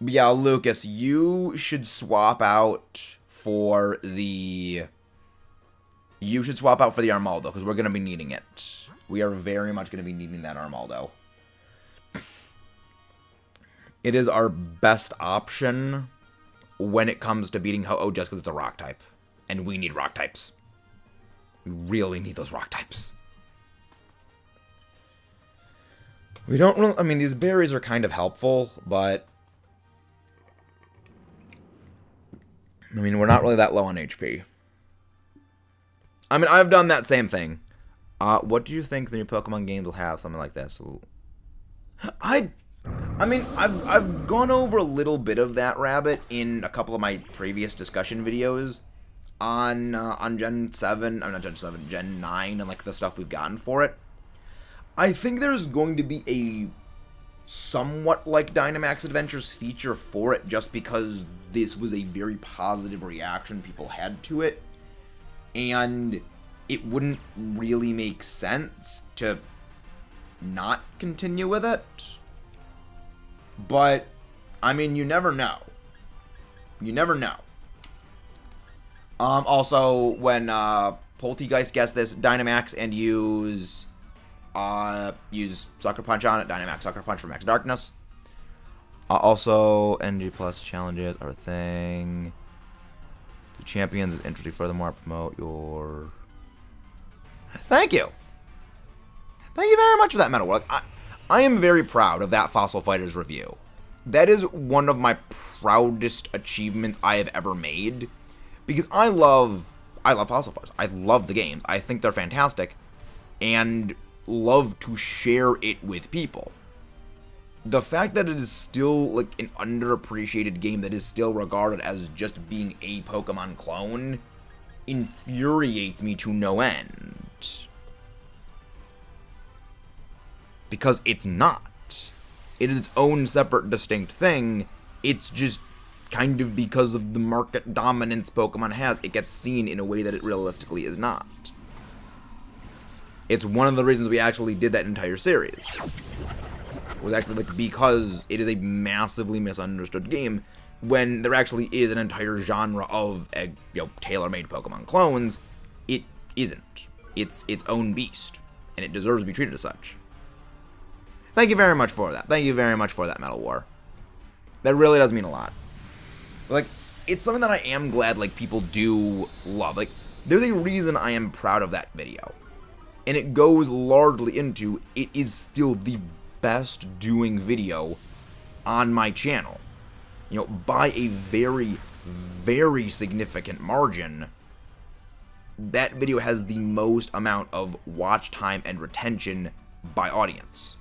But yeah, Lucas, you should swap out for the... You should swap out for the Armaldo, because we're gonna be needing it. We are very much gonna be needing that Armaldo. It is our best option when it comes to beating Ho-Oh just because it's a rock type. And we need rock types. We really need those rock types. We don't really... I mean, these berries are kind of helpful, but... I mean, we're not really that low on HP. I mean, I've done that same thing. What do you think the new Pokemon games will have? Something like this. I mean, I've gone over a little bit of that rabbit in a couple of my previous discussion videos on Gen 7, I'm not Gen 7, Gen 9, and like the stuff we've gotten for it. I think there's going to be a somewhat like Dynamax Adventures feature for it, just because this was a very positive reaction people had to it, and it wouldn't really make sense to not continue with it. But, I mean, you never know. You never know. Also, when Poltegeist gets this, Dynamax and use Sucker Punch on it. Dynamax Sucker Punch for Max Darkness. Also, NG Plus challenges are a thing. The Champions is interesting. Furthermore, promote your... Thank you! Thank you very much for that, Metal World. I am very proud of that Fossil Fighters review. That is one of my proudest achievements I have ever made. Because I love Fossil Wars. I love the games. I think they're fantastic, and love to share it with people. The fact that it is still like an underappreciated game that is still regarded as just being a Pokemon clone infuriates me to no end. Because it's not. It is its own separate, distinct thing. It's just kind of because of the market dominance Pokemon has, it gets seen in a way that it realistically is not. It's one of the reasons we actually did that entire series. It was actually like because it is a massively misunderstood game when there actually is an entire genre of tailor-made Pokemon clones. It isn't. It's its own beast, and it deserves to be treated as such. Thank you very much for that. Thank you very much for that, Metal War. That really does mean a lot. Like, it's something that I am glad, like, people do love. Like, there's a reason I am proud of that video. And it goes largely into, it is still the best doing video on my channel. You know, by a very, very significant margin, that video has the most amount of watch time and retention by audience.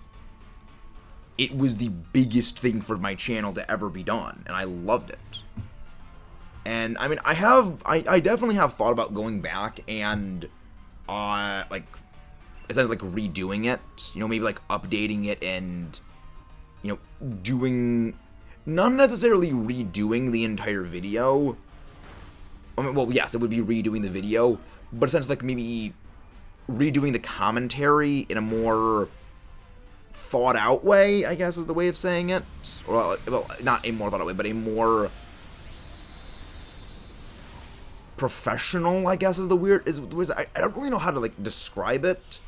It was the biggest thing for my channel to ever be done, and I loved it. And I mean, I definitely have thought about going back and like essentially like redoing it, you know, maybe like updating it and, you know, doing, not necessarily redoing the entire video. I mean, well, yes, it would be redoing the video, but essentially like maybe redoing the commentary in a more thought out way, I guess is the way of saying it. Or, well, not a more thought out way, but a more professional, I guess is the weird, I don't really know how to like describe it,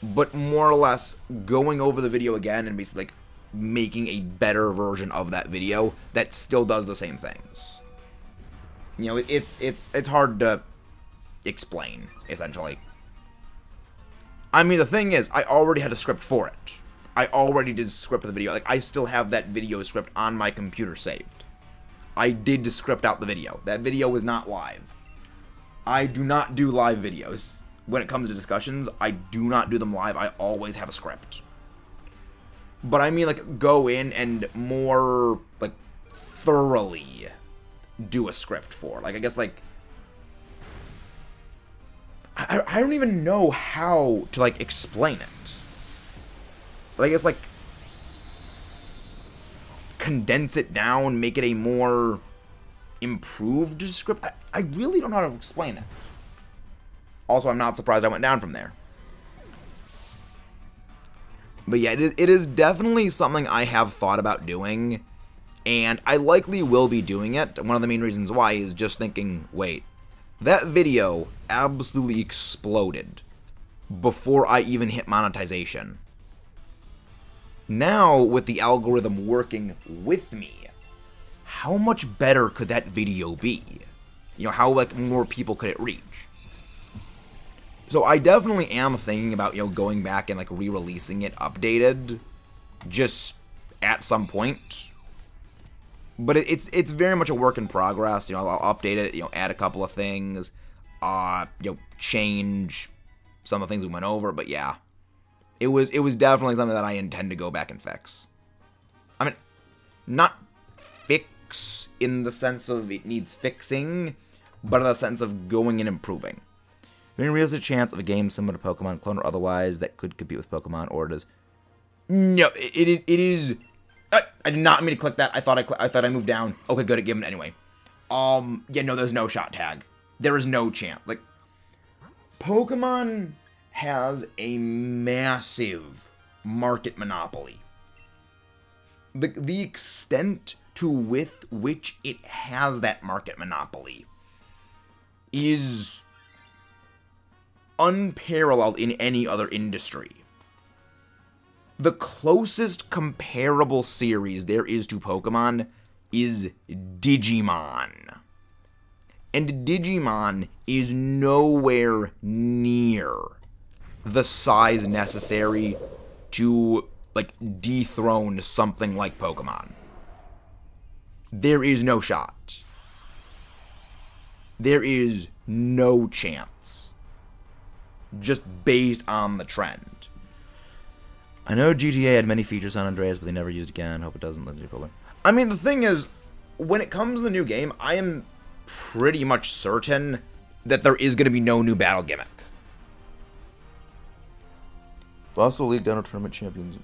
but more or less going over the video again and basically like making a better version of that video that still does the same things. You know, it's hard to explain, essentially. I mean, the thing is, I already had a script for it. I already did script the video. Like, I still have that video script on my computer saved. I did script out the video. That video was not live. I do not do live videos. When it comes to discussions, I do not do them live. I always have a script. But I mean, like, go in and more, like, thoroughly do a script for. Like, I guess, like, I don't even know how to, like, explain it. But I guess, like, condense it down, make it a more improved script. I really don't know how to explain it. Also, I'm not surprised I went down from there. But yeah, it is definitely something I have thought about doing, and I likely will be doing it. One of the main reasons why is just thinking, wait, that video absolutely exploded before I even hit monetization. Now, with the algorithm working with me, how much better could that video be? You know, how, like, more people could it reach? So I definitely am thinking about, you know, going back and, like, re-releasing it updated, just at some point. But it's very much a work in progress. You know, I'll update it, you know, add a couple of things, you know, change some of the things we went over, but yeah. It was definitely something that I intend to go back and fix. I mean, not fix in the sense of it needs fixing, but in the sense of going and improving. There is a chance of a game similar to Pokemon clone or otherwise that could compete with Pokemon, or does... No, it is... I did not mean to click that. I thought I moved down. Okay, good, it gave it anyway. Yeah, no, there's no shot tag. There is no chance. Like, Pokemon has a massive market monopoly. The extent to with which it has that market monopoly is unparalleled in any other industry. The closest comparable series there is to Pokemon is Digimon. And Digimon is nowhere near the size necessary to, like, dethrone something like Pokemon. There is no shot. There is no chance. Just based on the trend. I know GTA had many features on Andreas, but they never used again. Hope it doesn't let you pull. I mean, the thing is, when it comes to the new game, I am pretty much certain that there is going to be no new battle gimmick. Fossil League Dino Tournament Champions.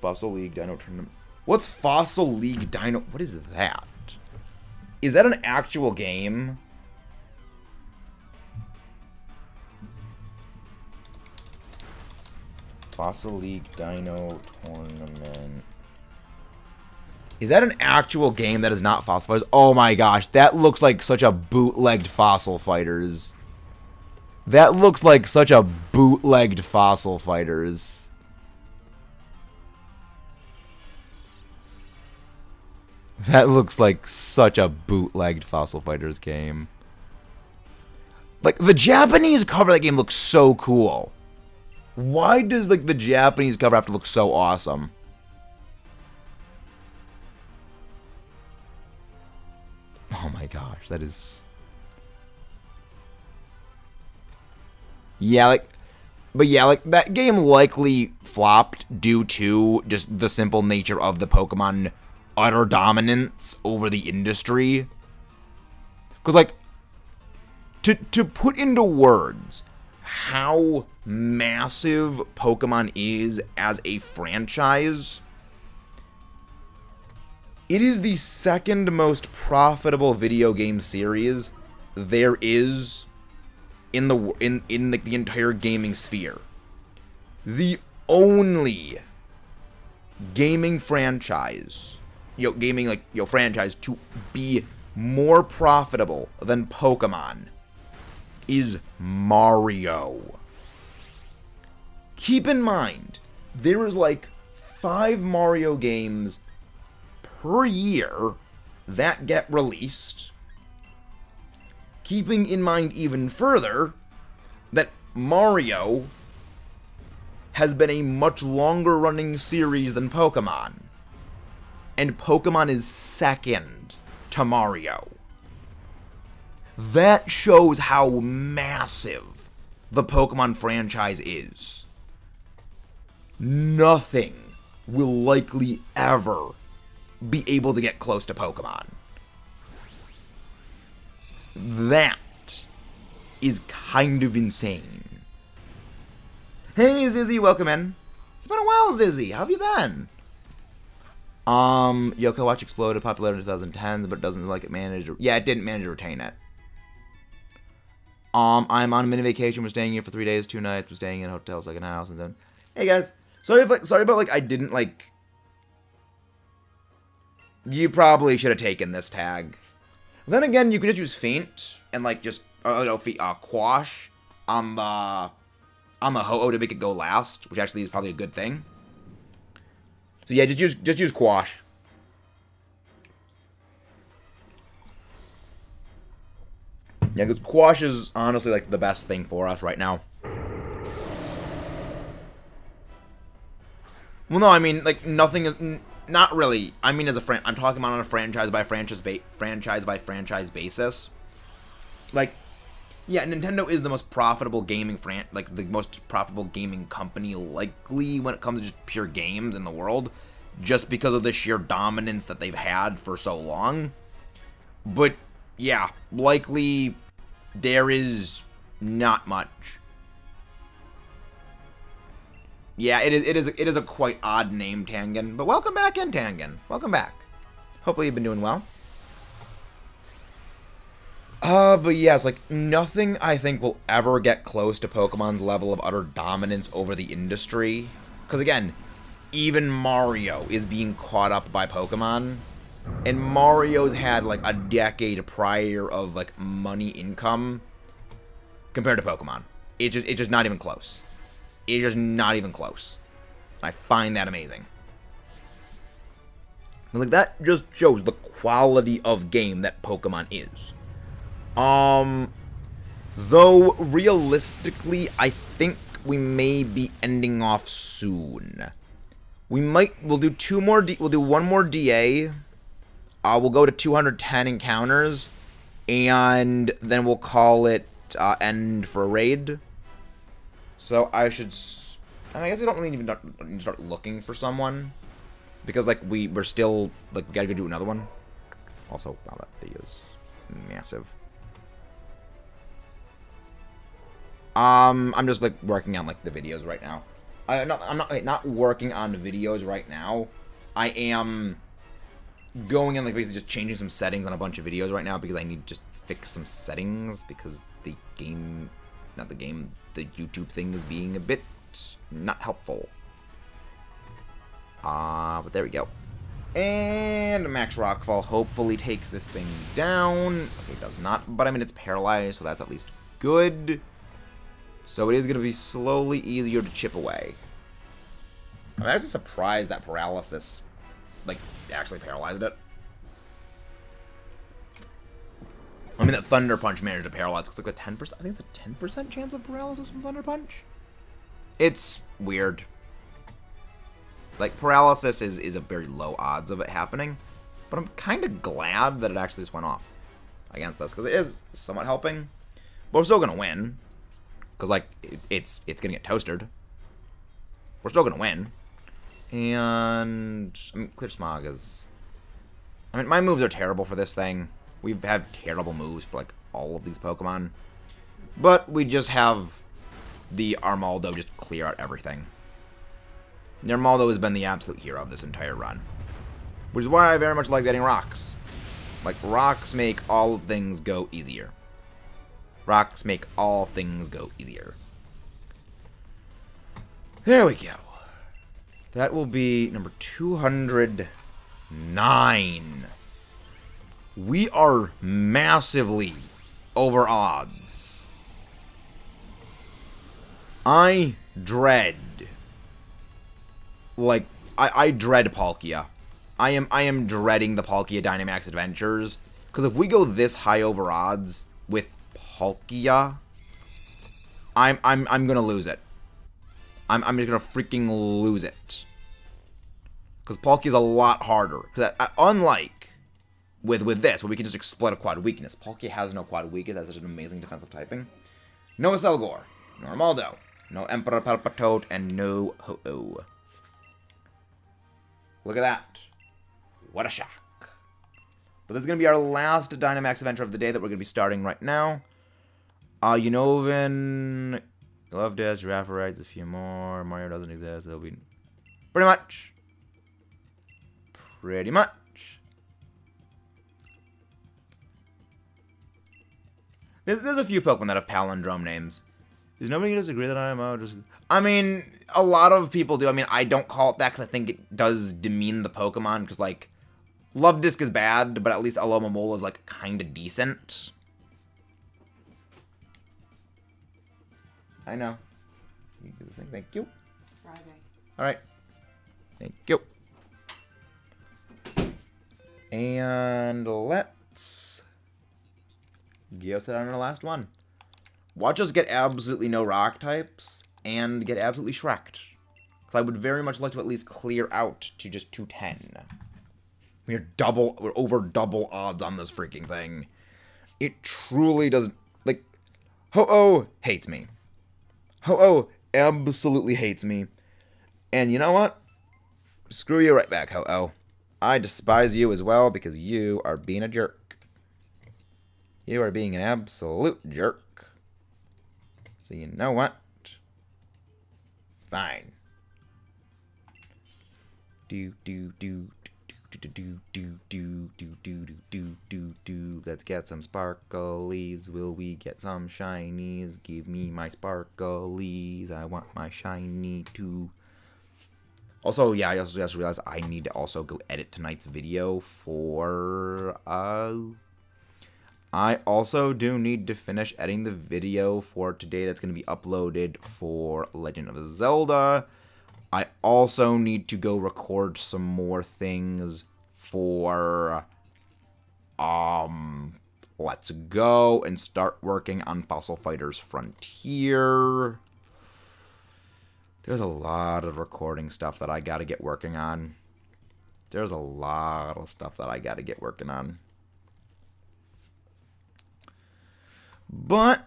Fossil League Dino Tournament. What's Fossil League Dino? What is that? Is that an actual game? Fossil League Dino Tournament. Is that an actual game that is not Fossil Fighters? Oh my gosh, that looks like such a bootlegged Fossil Fighters. That looks like such a bootlegged Fossil Fighters. That looks like such a bootlegged Fossil Fighters game. Like, the Japanese cover of that game looks so cool. Why does, like, the Japanese cover have to look so awesome? Oh my gosh, that is... Yeah, like... But yeah, like, that game likely flopped due to just the simple nature of the Pokemon utter dominance over the industry. Because, like, to put into words how massive Pokemon is as a franchise, it is the second most profitable video game series there is in the entire gaming sphere. The only gaming franchise, franchise to be more profitable than Pokemon is Mario. Keep in mind, there is like 5 Mario games per year that get released. Keeping in mind even further that Mario has been a much longer running series than Pokemon. And Pokemon is second to Mario. That shows how massive the Pokemon franchise is. Nothing will likely ever be able to get close to Pokemon. That is kind of insane. Hey, Zizzy, welcome in. It's been a while, Zizzy. How have you been? Yoko Watch exploded, popular in 2010, but doesn't like it manage. Yeah, it didn't manage to retain it. I'm on a mini vacation. We're staying here for 3 days, 2 nights. We're staying in hotels like an house, and then. Hey guys, sorry about like I didn't like. You probably should have taken this tag. Then again, you can just use Feint and like just Quash on the Ho-Oh to make it go last, which actually is probably a good thing. So yeah, just use Quash. Yeah, because Quash is honestly like the best thing for us right now. Well, no, I mean like nothing is not really. I mean, I'm talking about on a franchise by franchise basis. Like, yeah, Nintendo is the most profitable gaming the most profitable gaming company likely when it comes to just pure games in the world, just because of the sheer dominance that they've had for so long. But yeah, likely there is not much. Yeah, it is a quite odd name, Tangen. But welcome back in, Tangen. Welcome back. Hopefully you've been doing well. But yeah, it's like nothing I think will ever get close to Pokemon's level of utter dominance over the industry. Because again, even Mario is being caught up by Pokemon. And Mario's had like a decade prior of like money income compared to Pokemon. It's just not even close. It's just not even close. I find that amazing. And like that just shows the quality of game that Pokemon is. Though realistically, I think we may be ending off soon. We'll do we'll do one more DA. We'll go to 210 encounters, And then we'll call it end for a raid. So I should... I guess I don't really even need to start looking for someone. Because, like, we're still... Like, we gotta go do another one. Also, wow, that video is massive. I'm just, like, working on, like, the videos right now. I'm not working on videos right now. I am going in, like, basically just changing some settings on a bunch of videos right now because I need to just fix some settings because the game... Not the game, the YouTube thing is being a bit not helpful. But there we go. And Max Rockfall hopefully takes this thing down. Okay, it does not, but I mean, it's paralyzed, so that's at least good. So it is going to be slowly easier to chip away. I'm actually surprised that paralysis, like, actually paralyzed it. I mean, that Thunder Punch managed to paralyze. It's like a 10%. I think it's a 10% chance of paralysis from Thunder Punch. It's weird. Like, paralysis is a very low odds of it happening. But I'm kind of glad that it actually just went off against us. Because it is somewhat helping. But we're still going to win. Because, like, it's going to get toasted. We're still going to win. And, I mean, Clear Smog is... I mean, my moves are terrible for this thing. We've had terrible moves for, like, all of these Pokemon. But we just have the Armaldo just clear out everything. The Armaldo has been the absolute hero of this entire run. Which is why I very much like getting rocks. Like, rocks make all things go easier. Rocks make all things go easier. There we go. That will be number 209. We are massively over odds. I dread... Like, I dread Palkia. I am dreading the Palkia Dynamax Adventures. Because if we go this high over odds with Palkia, I'm gonna lose it. I'm just gonna freaking lose it. Because Palkia's a lot harder. Because unlike with this, where we can just exploit a quad weakness, Palkia has no quad weakness. That's such an amazing defensive typing. No Selgor, no Armaldo, no Emperor Palpitoad, and no Ho-Oh. Look at that. What a shock. But this is going to be our last Dynamax adventure of the day that we're going to be starting right now. Unova, Love Dash, Giraffe Rides, a few more. Mario doesn't exist. That'll be pretty much. Pretty much. There's a few Pokemon that have palindrome names. Does nobody disagree that I mean, a lot of people do. I mean, I don't call it that because I think it does demean the Pokemon. Because, like, Love Disc is bad, but at least Alomomola is, like, kind of decent. I know. You do the thing. Thank you. Friday. All right. Thank you. And let's go sit on our last one. Watch us get absolutely no rock types and get absolutely Shrek'd. Because I would very much like to at least clear out to just 210. We're over double odds on this freaking thing. It truly does, like, Ho-Oh hates me. Ho-Oh absolutely hates me. And you know what? Screw you right back, Ho-Oh. I despise you as well because you are being a jerk. You are being an absolute jerk. So you know what? Fine. Let's get some sparklies. Will we get some shinies? Give me my sparklies. I want my shiny too. Also, yeah, I also just realized I need to also go edit tonight's video for I also do need to finish editing the video for today that's going to be uploaded for Legend of Zelda. I also need to go record some more things for Let's Go and start working on Fossil Fighters Frontier. There's a lot of recording stuff that I got to get working on. There's a lot of stuff that I got to get working on. But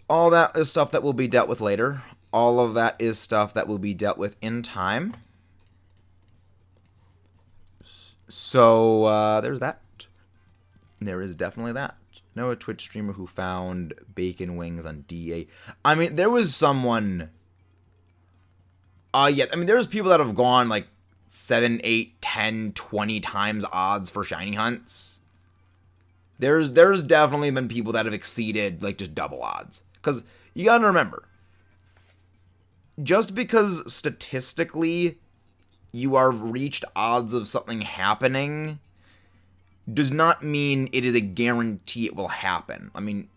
all that is stuff that will be dealt with later. All of that is stuff that will be dealt with in time. So, there's that. There is definitely that. Know a Twitch streamer who found bacon wings on DA. I mean, there was someone... yeah, I mean, there's people that have gone, like, 7, 8, 10, 20 times odds for shiny hunts. There's definitely been people that have exceeded, like, just double odds. Because you gotta remember, just because statistically you are reached odds of something happening does not mean it is a guarantee it will happen. I mean,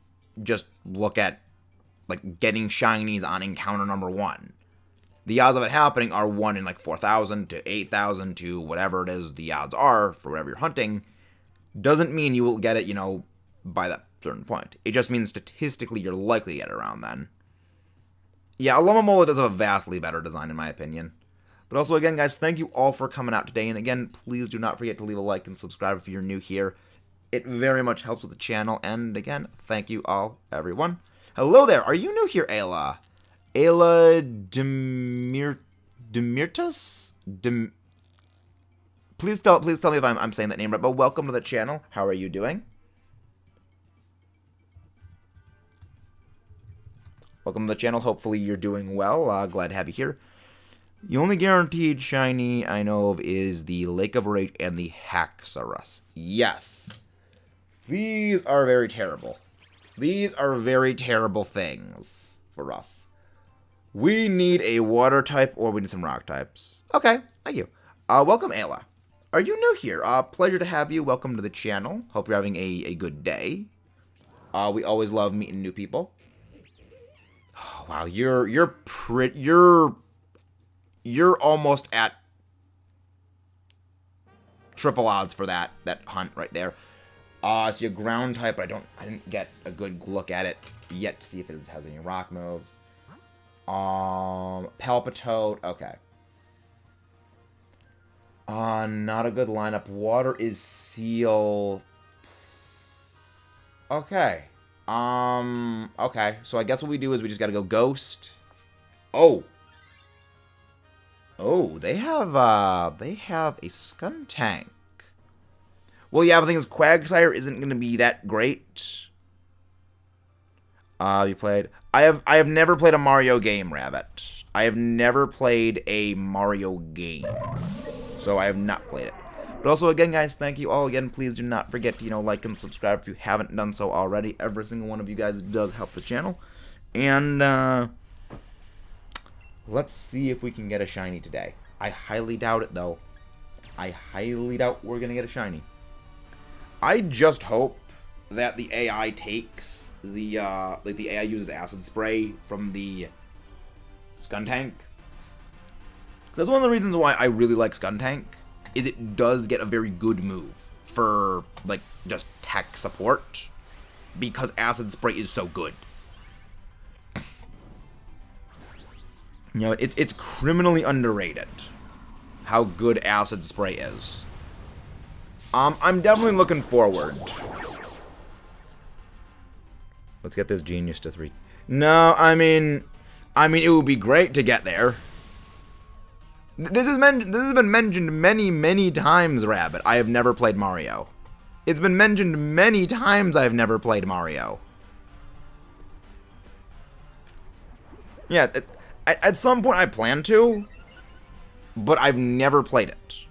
just look at, like, getting shinies on encounter number 1. The odds of it happening are 1 in, like, 4,000 to 8,000 to whatever it is the odds are for whatever you're hunting. Doesn't mean you will get it, you know, by that certain point. It just means statistically you're likely to get it around then. Yeah, Alomomola does have a vastly better design in my opinion. But also, again, guys, thank you all for coming out today. And again, please do not forget to leave a like and subscribe if you're new here. It very much helps with the channel. And again, thank you all, everyone. Hello there. Are you new here, Ayla? Ayla Demirtas? Please tell me if I'm saying that name right. But welcome to the channel. How are you doing? Welcome to the channel. Hopefully you're doing well. Glad to have you here. The only guaranteed shiny I know of is the Lake of Rage and the Haxorus. Yes. These are very terrible. These are very terrible things for us. We need a water type or we need some rock types. Okay, thank you. Welcome, Ayla. Are you new here? Pleasure to have you. Welcome to the channel. Hope you're having a good day. We always love meeting new people. Oh, wow, you're almost at triple odds for that hunt right there. So your ground type, but I didn't get a good look at it yet to see if it has any rock moves. Palpitoad, okay. Not a good lineup. Water is Seal. Okay. Okay. So I guess what we do is we just gotta go Ghost. Oh, they have a Skuntank. Well, yeah, the thing is, Quagsire isn't gonna be that great. You played. I have never played a Mario game, Rabbit. I have never played a Mario game, so I have not played it. But also, again, guys, thank you all again. Please do not forget to, like and subscribe if you haven't done so already. Every single one of you guys does help the channel. And, let's see if we can get a shiny today. I highly doubt it, though. I highly doubt we're gonna get a shiny. I just hope that the AI takes the, like, the AI uses acid spray from the Skuntank. That's one of the reasons why I really like Skuntank, is it does get a very good move for, like, just tech support, because acid spray is so good. You know, it's criminally underrated how good acid spray is. I'm definitely looking forward. Let's get this genius to 3. No, I mean, it would be great to get there. This has been mentioned many, many times, Rabbit. I have never played Mario. It's been mentioned many times I've never played Mario. Yeah, at some point I plan to, but I've never played it.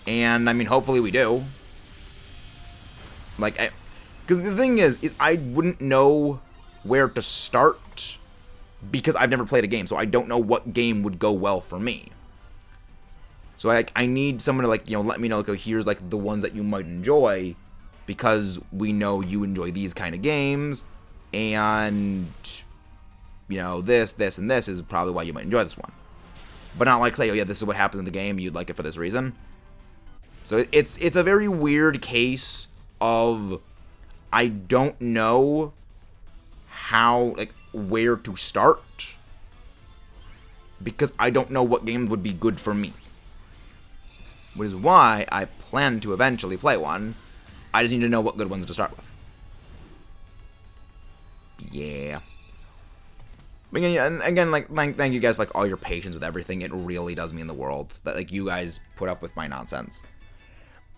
And, I mean, hopefully we do. Like, because the thing is I wouldn't know where to start because I've never played a game, so I don't know what game would go well for me. So I need someone to, like, let me know, like, oh, here's, like, the ones that you might enjoy, because we know you enjoy these kind of games, and, this, and this is probably why you might enjoy this one. But not like, say, oh, yeah, this is what happens in the game, you'd like it for this reason. So it's a very weird case of I don't know how, like, where to start, because I don't know what games would be good for me. Which is why I plan to eventually play one. I just need to know what good ones to start with. yeah. But again, like, thank you guys for, like, all your patience with everything. It really does mean the world that, like, you guys put up with my nonsense.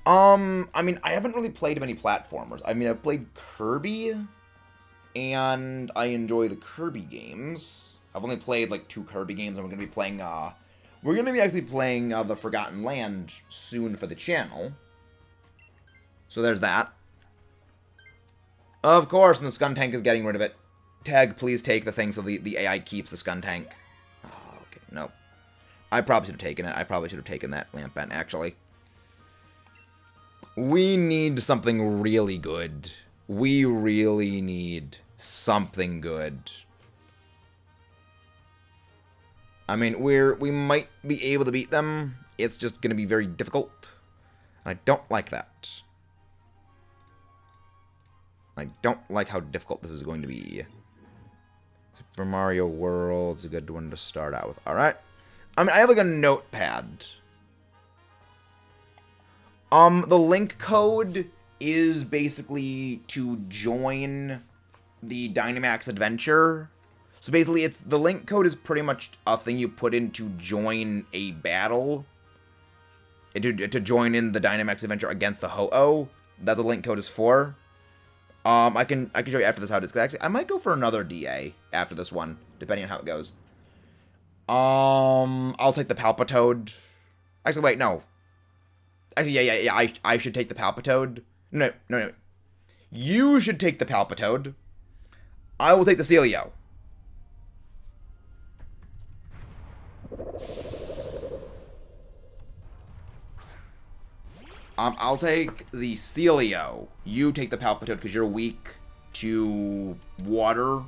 I mean, I haven't really played many platformers. I mean, I've played Kirby, and I enjoy the Kirby games. I've only played, like, 2 Kirby games, and we're gonna be playing, we're gonna be actually playing, the Forgotten Land soon for the channel. So there's that. Of course, and the Skun Tank is getting rid of it. Tag, please take the thing so the AI keeps the Skun Tank. Oh, okay, no. I probably should have taken it. I probably should have taken that Lamp Vent, actually. We need something really good. We really need something good. I mean, we might be able to beat them. It's just going to be very difficult. And I don't like that. I don't like how difficult this is going to be. Super Mario World's a good one to start out with. Alright. I mean, I have like a notepad. The link code is basically to join the Dynamax adventure. So basically, the link code is pretty much a thing you put in to join a battle. To join in the Dynamax adventure against the Ho-Oh. That's what the link code is for. I can show you after this how it is. Actually, I might go for another DA after this one, depending on how it goes. I'll take the Palpitoad. Actually, wait, no. Actually, yeah. I should take the Palpitoad. No. You should take the Palpitoad. I will take the Celio. I'll take the Celio. You take the Palpitoad because you're weak to water.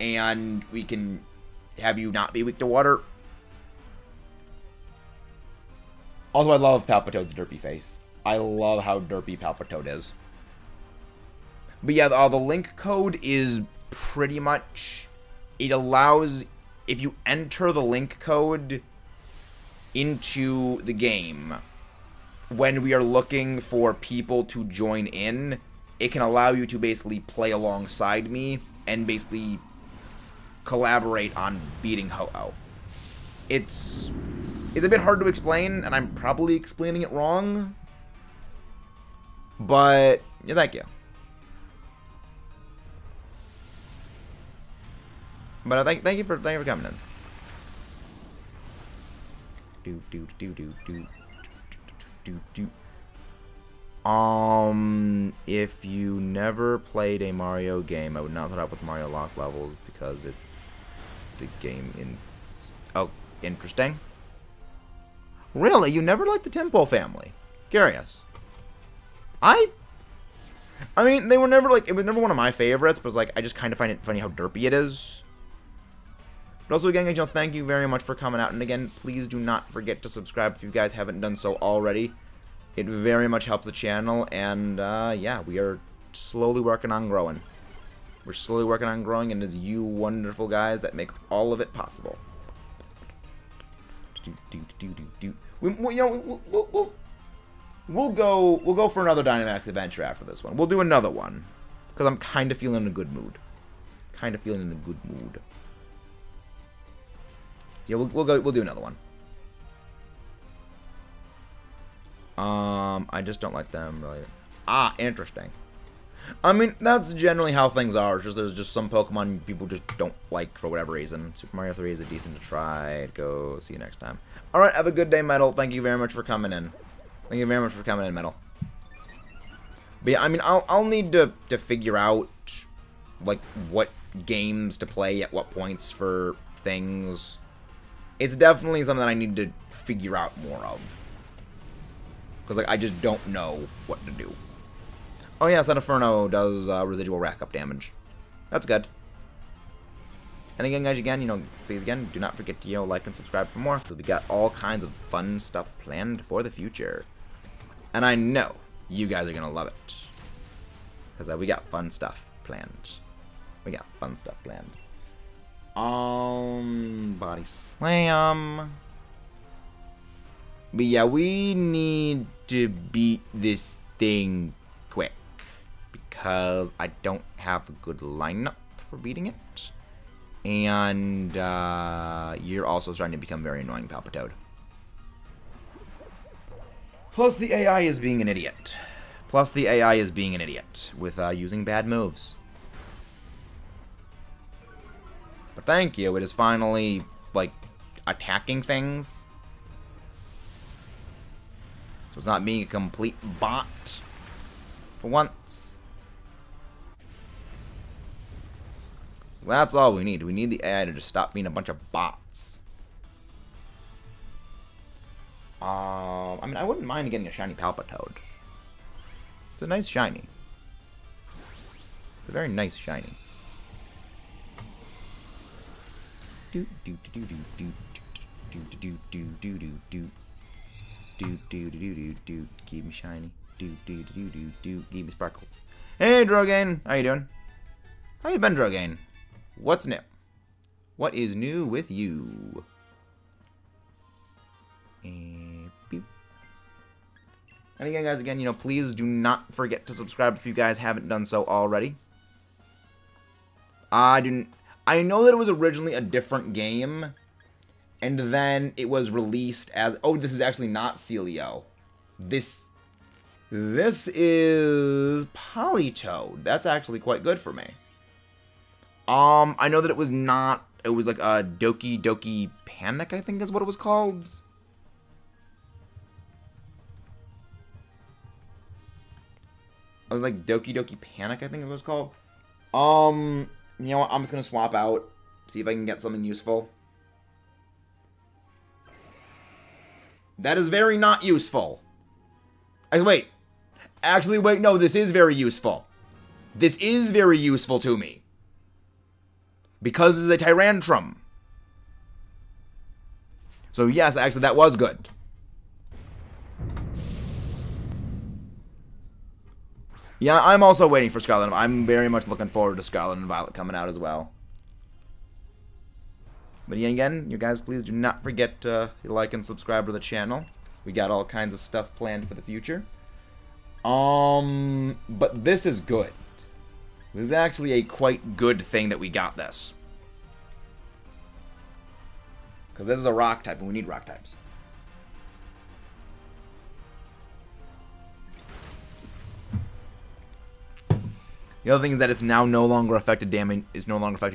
And we can have you not be weak to water. Also, I love Palpitoad's derpy face. I love how derpy Palpitoad is. But yeah, the link code is pretty much... It allows... If you enter the link code into the game... When we are looking for people to join in, it can allow you to basically play alongside me and basically collaborate on beating Ho-Oh. It's a bit hard to explain, and I'm probably explaining it wrong. But, yeah, thank you. But thank you for coming in. If you never played a Mario game, I would not put up with Mario Lock levels because it's the game in... Oh, interesting. Really? You never liked the Tempo family? Curious. I mean, they were never like... It was never one of my favorites, but it was like, I just kind of find it funny how derpy it is. But also, again, guys, thank you very much for coming out. And again, please do not forget to subscribe if you guys haven't done so already. It very much helps the channel. And, yeah, we are slowly working on growing. We're slowly working on growing, and it's you wonderful guys that make all of it possible. We'll go for another Dynamax adventure after this one. We'll do another one. Because I'm kind of feeling in a good mood. Yeah, we'll do another one. I just don't like them really. Ah, interesting. I mean, that's generally how things are. There's just some Pokemon people just don't like for whatever reason. Super Mario 3 is a decent to try. Go, see you next time. Alright, have a good day, Metal. Thank you very much for coming in. Metal. But yeah, I mean, I'll need to figure out, like, what games to play at what points for things. It's definitely something that I need to figure out more of. Because, like, I just don't know what to do. Oh, yeah, Inferno does residual rack-up damage. That's good. And again, guys, please, again, do not forget to, like and subscribe for more. Because we got all kinds of fun stuff planned for the future. And I know you guys are going to love it. Because we got fun stuff planned. Body Slam. But yeah, we need to beat this thing quick. Because I don't have a good lineup for beating it. And you're also starting to become very annoying, Palpitoad. Plus the AI is being an idiot. With using bad moves. But thank you, it is finally, like, attacking things. So it's not being a complete bot. For once. That's all we need. We need the AI to just stop being a bunch of bots. I mean, I wouldn't mind getting a shiny Palpitoad. It's a nice shiny. It's a very nice shiny. Do do do do do do do do do do do do do do do do. Keep me shiny. Do do do do do. Give me sparkle. Hey, Drogain, how you doing? How you been, Drogain? What's new? What is new with you? And again, guys, please do not forget to subscribe if you guys haven't done so already. I know that it was originally a different game, and then it was released as, oh, this is actually not Celio. This is Politoed. That's actually quite good for me. I know that it was not, it was like a Doki Doki Panic, I think is what it was called. Like Doki Doki Panic, I think it was called. You know what? I'm just gonna swap out, see if I can get something useful. That is very not useful. Wait. Actually, wait, no, this is very useful. This is very useful to me. Because it's a Tyrantrum. So yes, actually, that was good. Yeah, I'm also waiting for Scarlet. I'm very much looking forward to Scarlet and Violet coming out as well. But again, you guys, please do not forget to like and subscribe to the channel. We got all kinds of stuff planned for the future. But this is good. This is actually a quite good thing that we got this. Because this is a rock type, and we need rock types. The other thing is that it's now no longer affecting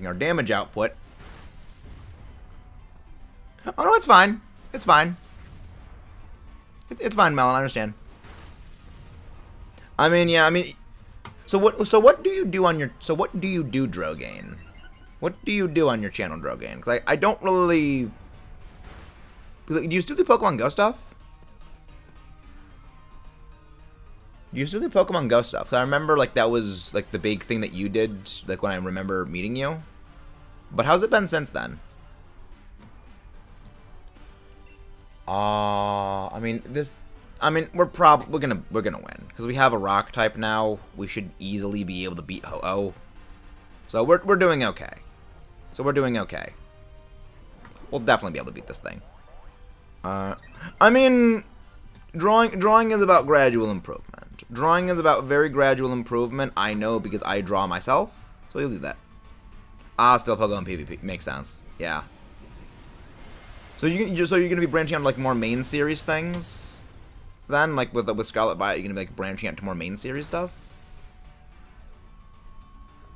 our damage output. Oh no, it's fine. It's fine. It's fine, Melon. I understand. I mean, yeah. I mean, so what do you do on your? So what do you do, Drogain? What do you do on your channel, Drogain? Because I don't really. Do you still do Pokemon Go stuff? Do you still do Pokemon Go stuff? 'Cause I remember like that was like the big thing that you did, like when I remember meeting you. But how's it been since then? I mean we're gonna win because we have a rock type now. We should easily be able to beat Ho-Oh. So we're doing okay. We'll definitely be able to beat this thing. I mean, drawing is about gradual improvement. Drawing is about very gradual improvement. I know because I draw myself, so you'll do that. Still Pokemon PvP makes sense. Yeah. So you're gonna be branching out like more main series things, then like with Scarlet Violet, you're gonna be like branching out to more main series stuff.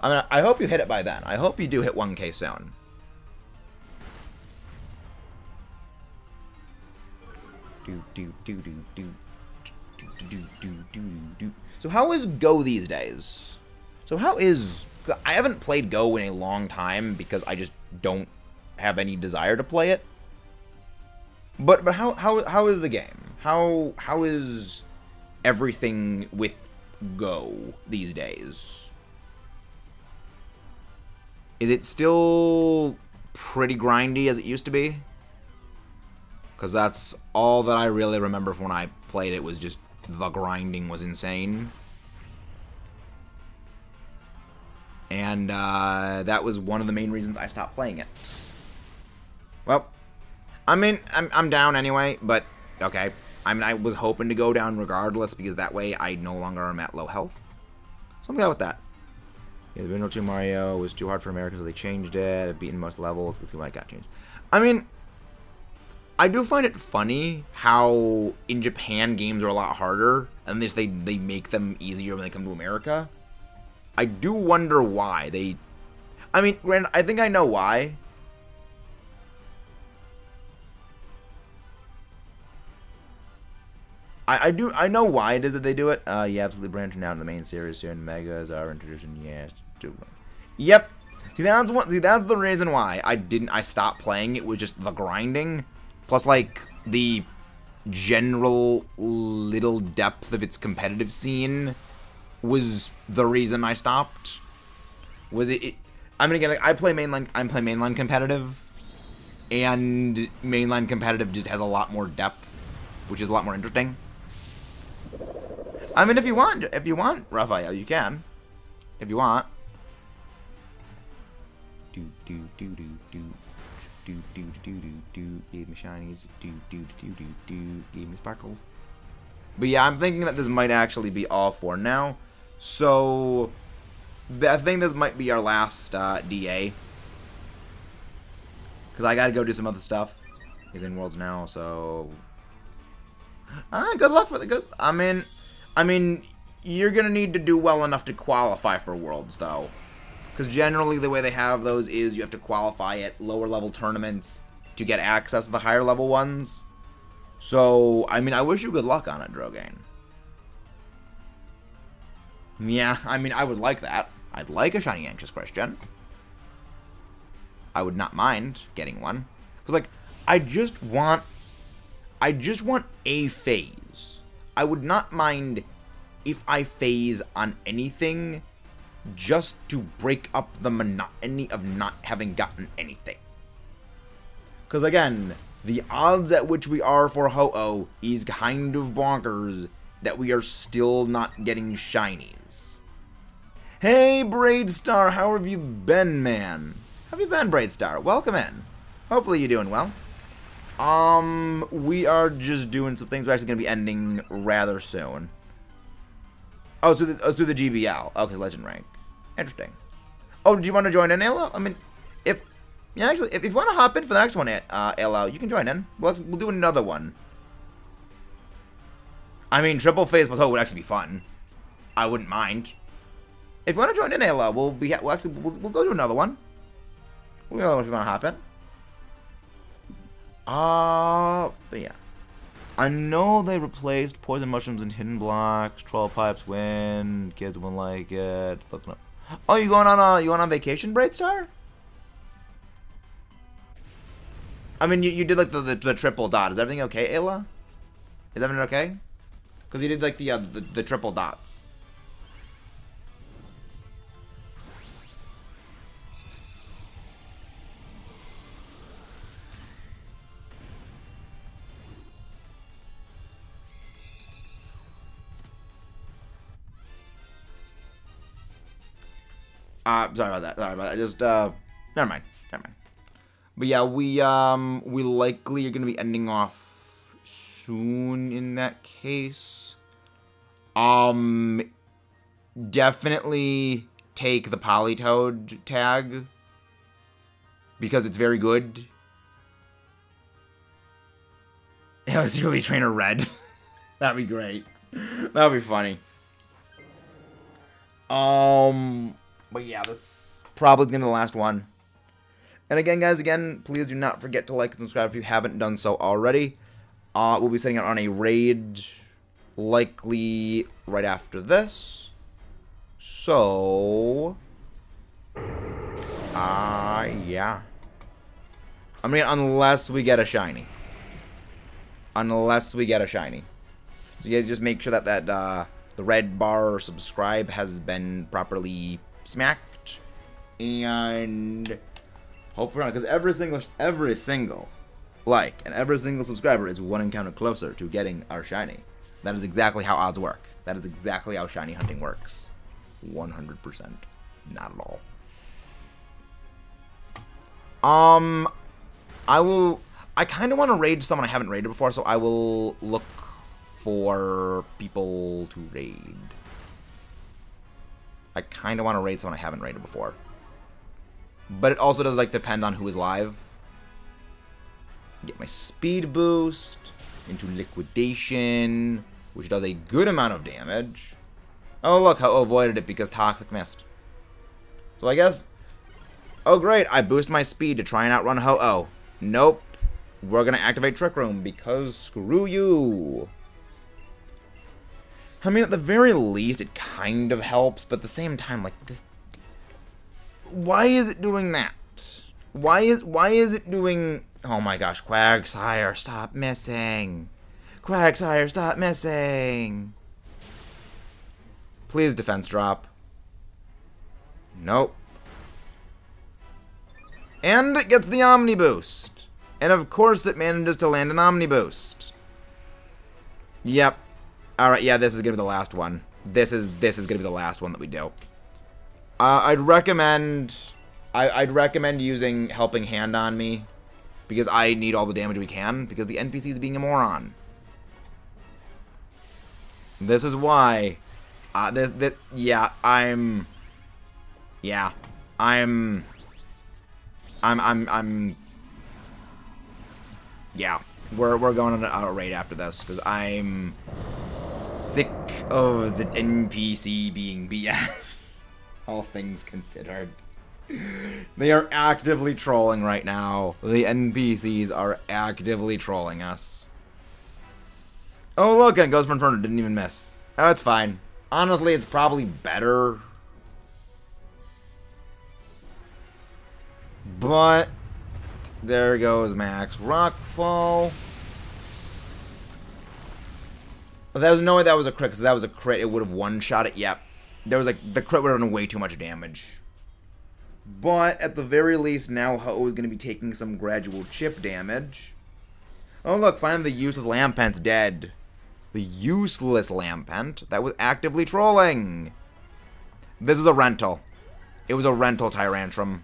I mean, I hope you hit it by then. I hope you do hit 1K soon. So how is Go these days? I haven't played Go in a long time because I just don't have any desire to play it. But how is the game? How is everything with Go these days? Is it still pretty grindy as it used to be? Because that's all that I really remember from when I played it, was just the grinding was insane. And that was one of the main reasons I stopped playing it. Well, I mean, I'm down anyway, but okay. I mean, I was hoping to go down regardless because that way I no longer am at low health. So I'm good with that. Yeah, the original 2 Mario was too hard for Americans, so they changed it. I've beaten most levels. Let's see why it got changed. I mean, I do find it funny how in Japan games are a lot harder, and they make them easier when they come to America. I do wonder why they. I mean, granted, I think I know why. I know why it is that they do it. Yeah, absolutely branching out in the main series here, and Megas are introducing. Yes, yep. See, that's the reason why I stopped playing. It was just the grinding, plus like the general little depth of its competitive scene was the reason I stopped. Was it I mean, again, like, I'm playing mainline competitive, and mainline competitive just has a lot more depth, which is a lot more interesting. I mean, if you want, Raphael, you can. If you want. Gave me shinies. Gave me sparkles. But yeah, I'm thinking that this might actually be all for now. So I think this might be our last DA. Because I gotta go do some other stuff. He's in Worlds now, so good luck for the good. I mean, you're gonna need to do well enough to qualify for Worlds, though, because generally the way they have those is you have to qualify at lower level tournaments to get access to the higher level ones. So, I mean, I wish you good luck on it, Drogain. Yeah, I mean, I would like that. I'd like a shiny Anxious Christian. I would not mind getting one, because like I just want a phase. I would not mind if I phase on anything just to break up the monotony of not having gotten anything. Because again, the odds at which we are for Ho-Oh is kind of bonkers that we are still not getting shinies. Hey, Braidstar, how have you been, man? How have you been, Braidstar? Welcome in. Hopefully you're doing well. We are just doing some things. We're actually going to be ending rather soon. Oh, through the GBL. Okay, Legend Rank. Interesting. Oh, do you want to join in, Alo? I mean, if you want to hop in for the next one, Alo, you can join in. We'll do another one. I mean, triple phase plus would actually be fun. I wouldn't mind. If you want to join in, Alo, we'll go do another one. We'll go if you want to hop in. But yeah. I know they replaced poison mushrooms and hidden blocks. Troll pipes win. Kids won't like it. Looking up. Oh, you going on vacation, Braidstar? I mean, you did like the triple dot. Is everything okay, Ayla? Is everything okay? Because you did like the triple dots. Sorry about that. Just, never mind. But yeah, we likely are gonna be ending off soon in that case. Definitely take the Politoad tag, because it's very good. Yeah, it's really Trainer Red. That'd be great. That'd be funny. But yeah, this probably gonna be the last one. And again, guys, please do not forget to like and subscribe if you haven't done so already. We'll be setting out on a raid, likely right after this. So, yeah. I mean, unless we get a shiny. So yeah, just make sure that the red bar or subscribe has been properly smacked, and hopefully, because every single like and every single subscriber is one encounter closer to getting our shiny. That is exactly how odds work. That is exactly how shiny hunting works. 100%, not at all. I kind of want to raid someone I haven't raided before, so I will look for people to raid. I kind of want to raid someone I haven't raided before. But it also does, like, depend on who is live. Get my speed boost into liquidation, which does a good amount of damage. Oh, look, Ho-Oh avoided it because Toxic missed. So I guess... Oh, great, I boost my speed to try and outrun Ho-Oh. Nope. We're going to activate Trick Room because screw you. I mean, at the very least, it kind of helps, but at the same time, like, this... Why is it doing that? Why is it doing... Oh my gosh, Quagsire, stop missing. Quagsire, stop missing. Please defense drop. Nope. And it gets the Omni Boost. And of course it manages to land an Omni Boost. Yep. Alright, yeah, this is gonna be the last one. This is gonna be the last one that we do. I'd recommend using Helping Hand on me. Because I need all the damage we can, because the NPC is being a moron. This is why... yeah, we're going on a raid after this, because I'm sick of the NPC being BS. All things considered. They are actively trolling right now. The NPCs are actively trolling us. Oh, look, it goes for Inferno. Didn't even miss. Oh, it's fine. Honestly, it's probably better. But there goes Max Rockfall. But there was no way that was a crit, because if that was a crit, it would have one-shot it. Yep. There was, like, the crit would have done way too much damage. But, at the very least, now Ho is going to be taking some gradual chip damage. Oh, look, finally the useless Lampent's dead. The useless Lampent that was actively trolling. This was a rental. It was a rental Tyrantrum.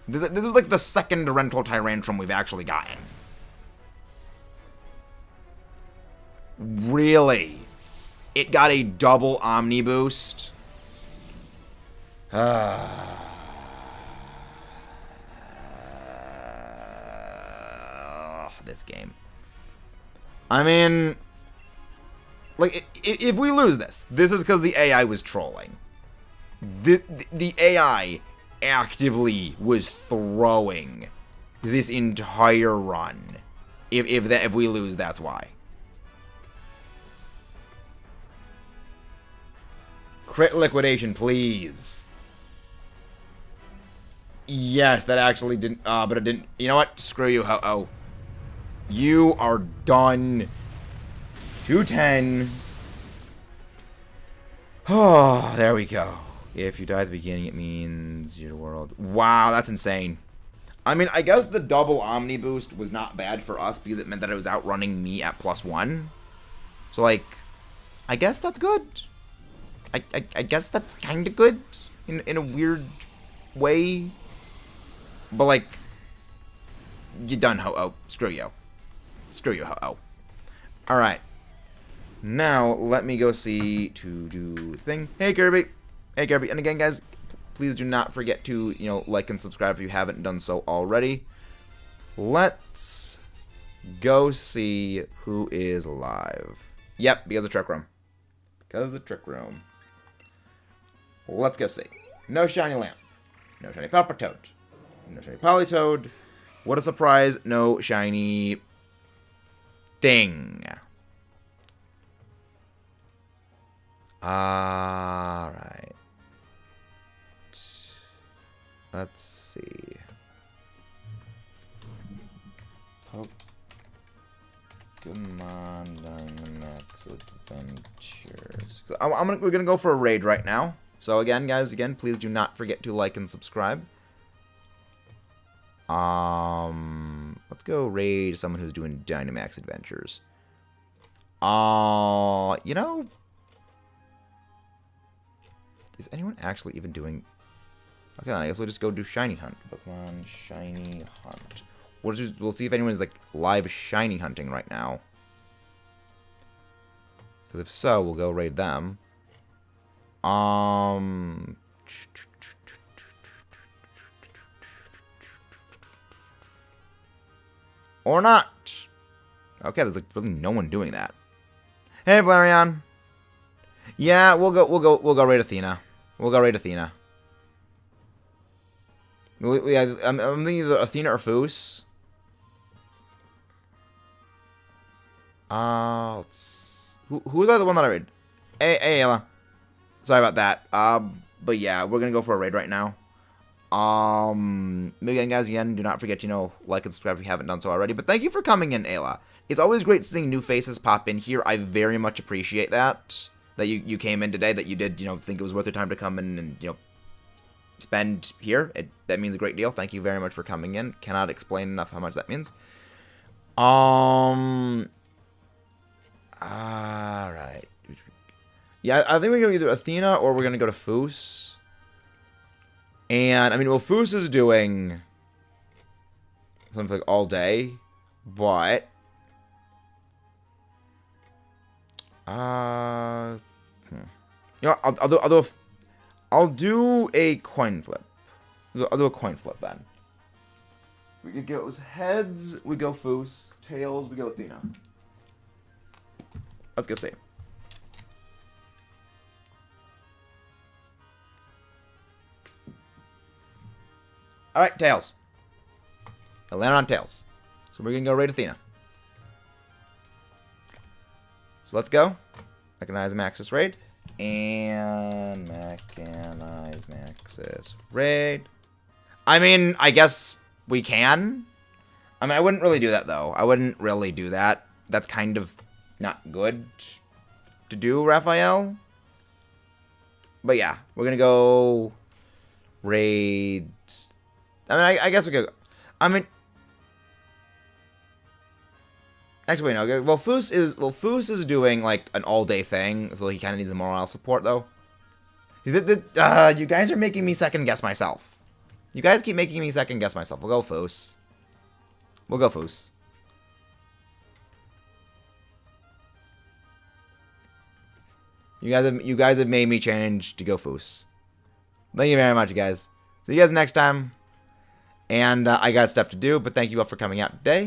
This is like the second rental Tyrantrum we've actually gotten. Really? It got a double Omni Boost? This game. I mean, like, if we lose this is because the AI was trolling. The AI actively was throwing this entire run. If we lose, that's why. Crit liquidation, please. Yes, that actually didn't, but it didn't. You know what? Screw you, Ho-Oh. You are done. 210. Oh, there we go. If you die at the beginning, it means your world. Wow, that's insane. I mean, I guess the double Omni Boost was not bad for us because it meant that it was outrunning me at +1. So, like, I guess that's good. I guess that's kind of good in a weird way. But, like, you done, Ho-Oh. Screw you. Screw you, Ho-Oh. Alright. Now, let me go see to do thing. Hey, Kirby. Hey, Kirby. And again, guys, please do not forget to, you know, like and subscribe if you haven't done so already. Let's go see who is live. Yep, because of Trick Room. Because of the Trick Room. Let's go see. No shiny lamp. No shiny Pepper Toad. No shiny Politoad. What a surprise. No shiny thing. Alright. Let's see. Pokemon Dynamax Adventures. So we're gonna go for a raid right now. So again, guys, please do not forget to like and subscribe. Let's go raid someone who's doing Dynamax Adventures. You know, is anyone actually even doing? Okay, I guess we'll just go do Shiny Hunt. Pokemon Shiny Hunt. We'll see if anyone's like live shiny hunting right now. Because if so, we'll go raid them. Or not. Okay, there's like really no one doing that. Hey, Valerian. Yeah, we'll go raid Athena. We'll go raid Athena. I'm thinking either Athena or Foos. Who's the other one that I raid? Hey, Ayla. Sorry about that. But yeah, we're gonna go for a raid right now. Maybe again, guys, do not forget, like and subscribe if you haven't done so already. But thank you for coming in, Ayla. It's always great seeing new faces pop in here. I very much appreciate that you came in today, that you did, think it was worth your time to come in and, spend here. That means a great deal. Thank you very much for coming in. Cannot explain enough how much that means. Alright. Yeah, I think we're going to either Athena or we're going to go to Foos. And, I mean, well, Foos is doing something like all day, but I'll do a coin flip. I'll do a coin flip then. We could go heads, we go Foos. Tails, we go Athena. Let's go see. Alright, Tails. I land on Tails. So we're gonna go raid Athena. So let's go. Mechanize Maxis raid. And Mechanize Maxis raid. I mean, I guess we can. I mean, I wouldn't really do that, though. I wouldn't really do that. That's kind of not good to do, Raphael. But yeah, we're gonna go raid. I mean, I guess we could. I mean, actually, wait, no. Well, Foos is doing like an all-day thing, so he kind of needs the morale support, though. You guys are making me second guess myself. You guys keep making me second guess myself. We'll go Foos. We'll go Foos. You guys have made me change to go Foos. Thank you very much, you guys. See you guys next time. And I got stuff to do, but thank you all for coming out today.